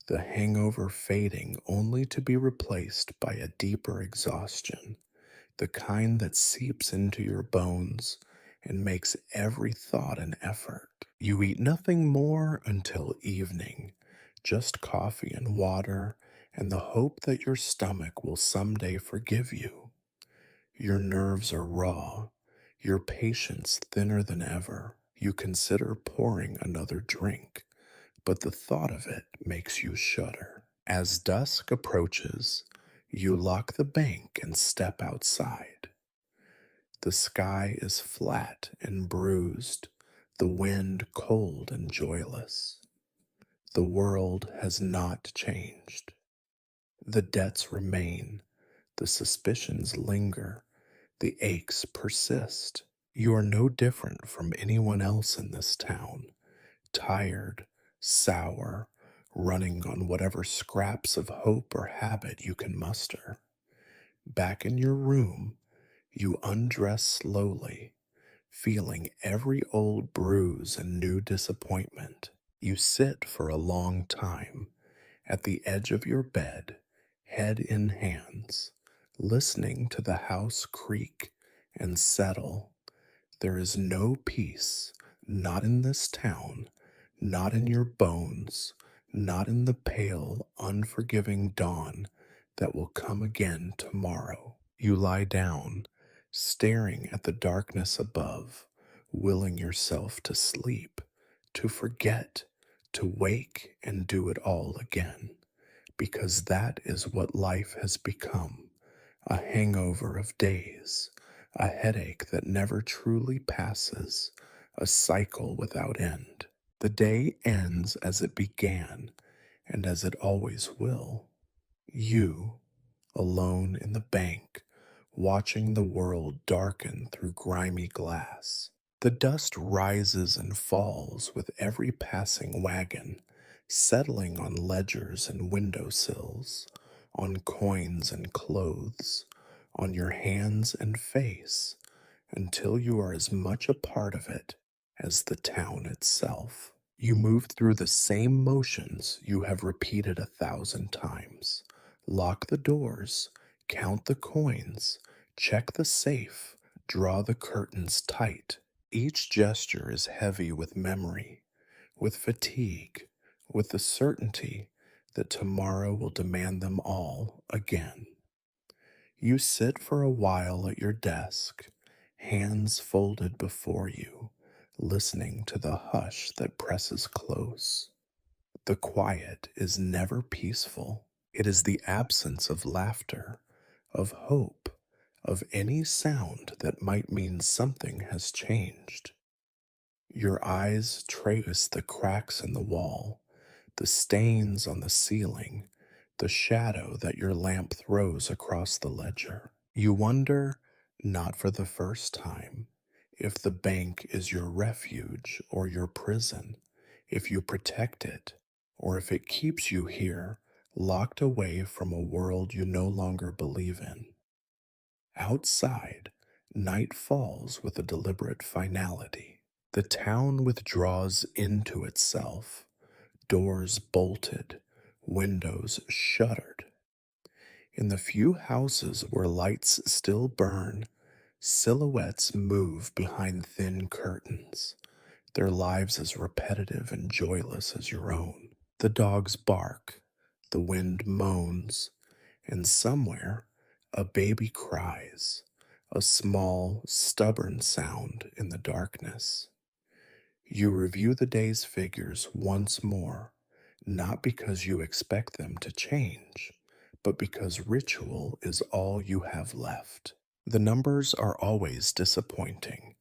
the hangover fading only to be replaced by a deeper exhaustion, the kind that seeps into your bones and makes every thought an effort. You eat nothing more until evening, just coffee and water, and the hope that your stomach will someday forgive you. Your nerves are raw, your patience thinner than ever. You consider pouring another drink, but the thought of it makes you shudder. As dusk approaches, you lock the bank and step outside. The sky is flat and bruised, the wind cold and joyless. The world has not changed. The debts remain, the suspicions linger, the aches persist. You are no different from anyone else in this town, tired, sour, running on whatever scraps of hope or habit you can muster. Back in your room, you undress slowly, feeling every old bruise and new disappointment. You sit for a long time at the edge of your bed, head in hands, listening to the house creak and settle. There is no peace, not in this town, not in your bones, not in the pale, unforgiving dawn that will come again tomorrow. You lie down, staring at the darkness above, willing yourself to sleep, to forget, to wake and do it all again, because that is what life has become: a hangover of days, a headache that never truly passes, a cycle without end. The day ends as it began, and as it always will. You, alone in the bank, watching the world darken through grimy glass. The dust rises and falls with every passing wagon, settling on ledgers and window sills, on coins and clothes, on your hands and face, until you are as much a part of it as the town itself. You move through the same motions you have repeated 1,000 times. Lock the doors, count the coins, check the safe, draw the curtains tight. Each gesture is heavy with memory, with fatigue, with the certainty that tomorrow will demand them all again. You sit for a while at your desk, hands folded before you, listening to the hush that presses close. The quiet is never peaceful. It is the absence of laughter, of hope, of any sound that might mean something has changed. Your eyes trace the cracks in the wall, the stains on the ceiling, the shadow that your lamp throws across the ledger. You wonder, not for the first time, if the bank is your refuge or your prison, if you protect it, or if it keeps you here, locked away from a world you no longer believe in. Outside, night falls with a deliberate finality. The town withdraws into itself, doors bolted, windows shuttered. In the few houses where lights still burn, silhouettes move behind thin curtains, their lives as repetitive and joyless as your own. The dogs bark, the wind moans, and somewhere a baby cries, a small, stubborn sound in the darkness. You review the day's figures once more, not because you expect them to change, but because ritual is all you have left. The numbers are always disappointing: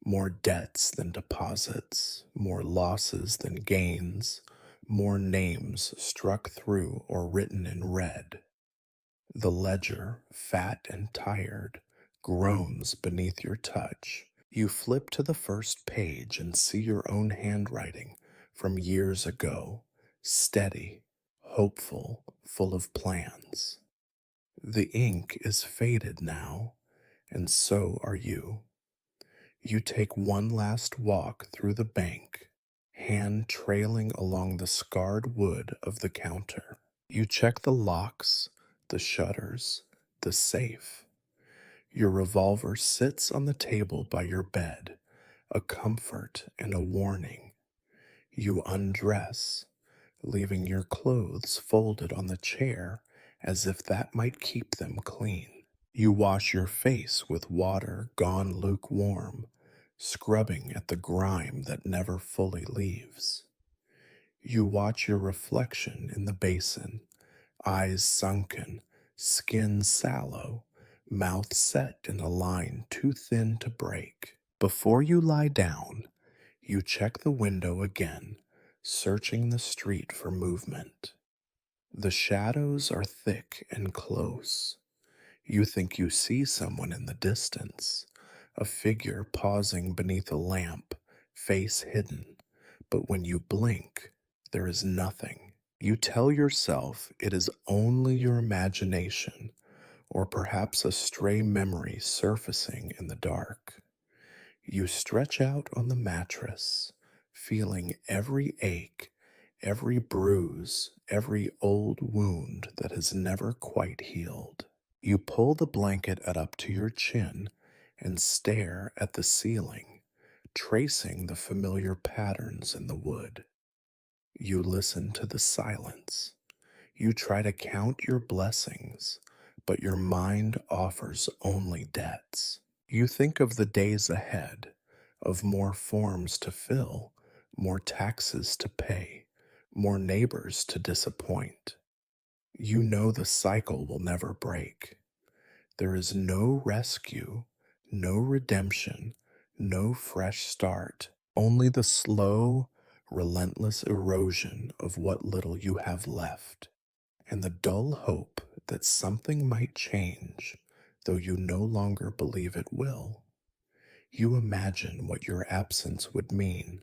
more debts than deposits, more losses than gains, more names struck through or written in red. The ledger, fat and tired, groans beneath your touch. You flip to the first page and see your own handwriting from years ago, steady, hopeful, full of plans. The ink is faded now, and so are you. You take one last walk through the bank, hand trailing along the scarred wood of the counter. You check the locks, the shutters, the safe. Your revolver sits on the table by your bed, a comfort and a warning. You undress, leaving your clothes folded on the chair as if that might keep them clean. You wash your face with water gone lukewarm, scrubbing at the grime that never fully leaves. You watch your reflection in the basin, eyes sunken, skin sallow, mouth set in a line too thin to break. Before you lie down, you check the window again, searching the street for movement. The shadows are thick and close. You think you see someone in the distance, a figure pausing beneath a lamp, face hidden, but when you blink, there is nothing. You tell yourself it is only your imagination, or perhaps a stray memory surfacing in the dark. You stretch out on the mattress, feeling every ache, every bruise, every old wound that has never quite healed. You pull the blanket up to your chin and stare at the ceiling, tracing the familiar patterns in the wood. You listen to the silence. You try to count your blessings, but your mind offers only debts. You think of the days ahead, of more forms to fill, more taxes to pay, more neighbors to disappoint. You know the cycle will never break. There is no rescue, no redemption, no fresh start, only the slow, relentless erosion of what little you have left, and the dull hope that something might change, though you no longer believe it will. You imagine what your absence would mean.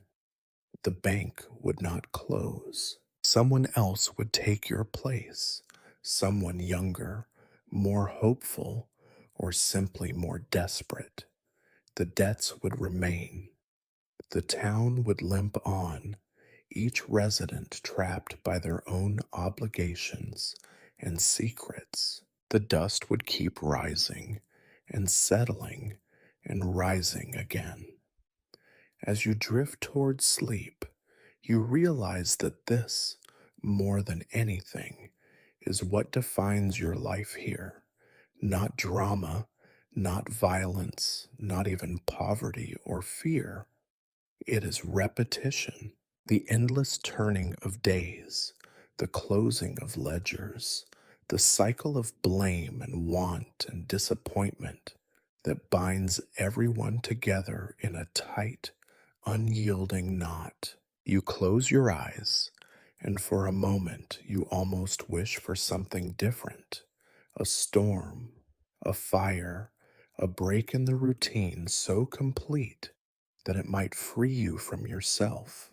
The bank would not close. Someone else would take your place, someone younger, more hopeful, or simply more desperate. The debts would remain. The town would limp on, each resident trapped by their own obligations and secrets. The dust would keep rising and settling and rising again. As you drift towards sleep, you realize that this, more than anything, is what defines your life here. Not drama, not violence, not even poverty or fear. It is repetition, the endless turning of days, the closing of ledgers, the cycle of blame and want and disappointment that binds everyone together in a tight, unyielding knot. You close your eyes, and for a moment you almost wish for something different, a storm, a fire, a break in the routine so complete that it might free you from yourself.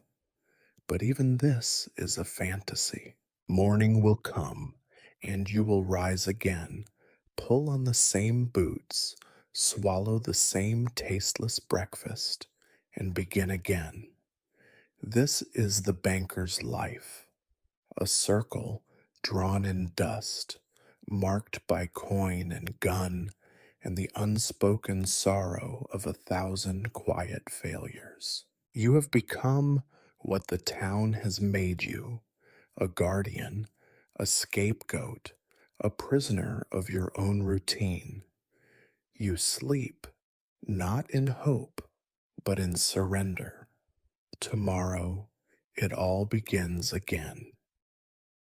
But even this is a fantasy. Morning will come, and you will rise again, pull on the same boots, swallow the same tasteless breakfast, and begin again. This is the banker's life, a circle drawn in dust, marked by coin and gun, and the unspoken sorrow of 1,000 quiet failures. You have become what the town has made you, a guardian, a scapegoat, a prisoner of your own routine. You sleep, not in hope, but in surrender. Tomorrow, it all begins again.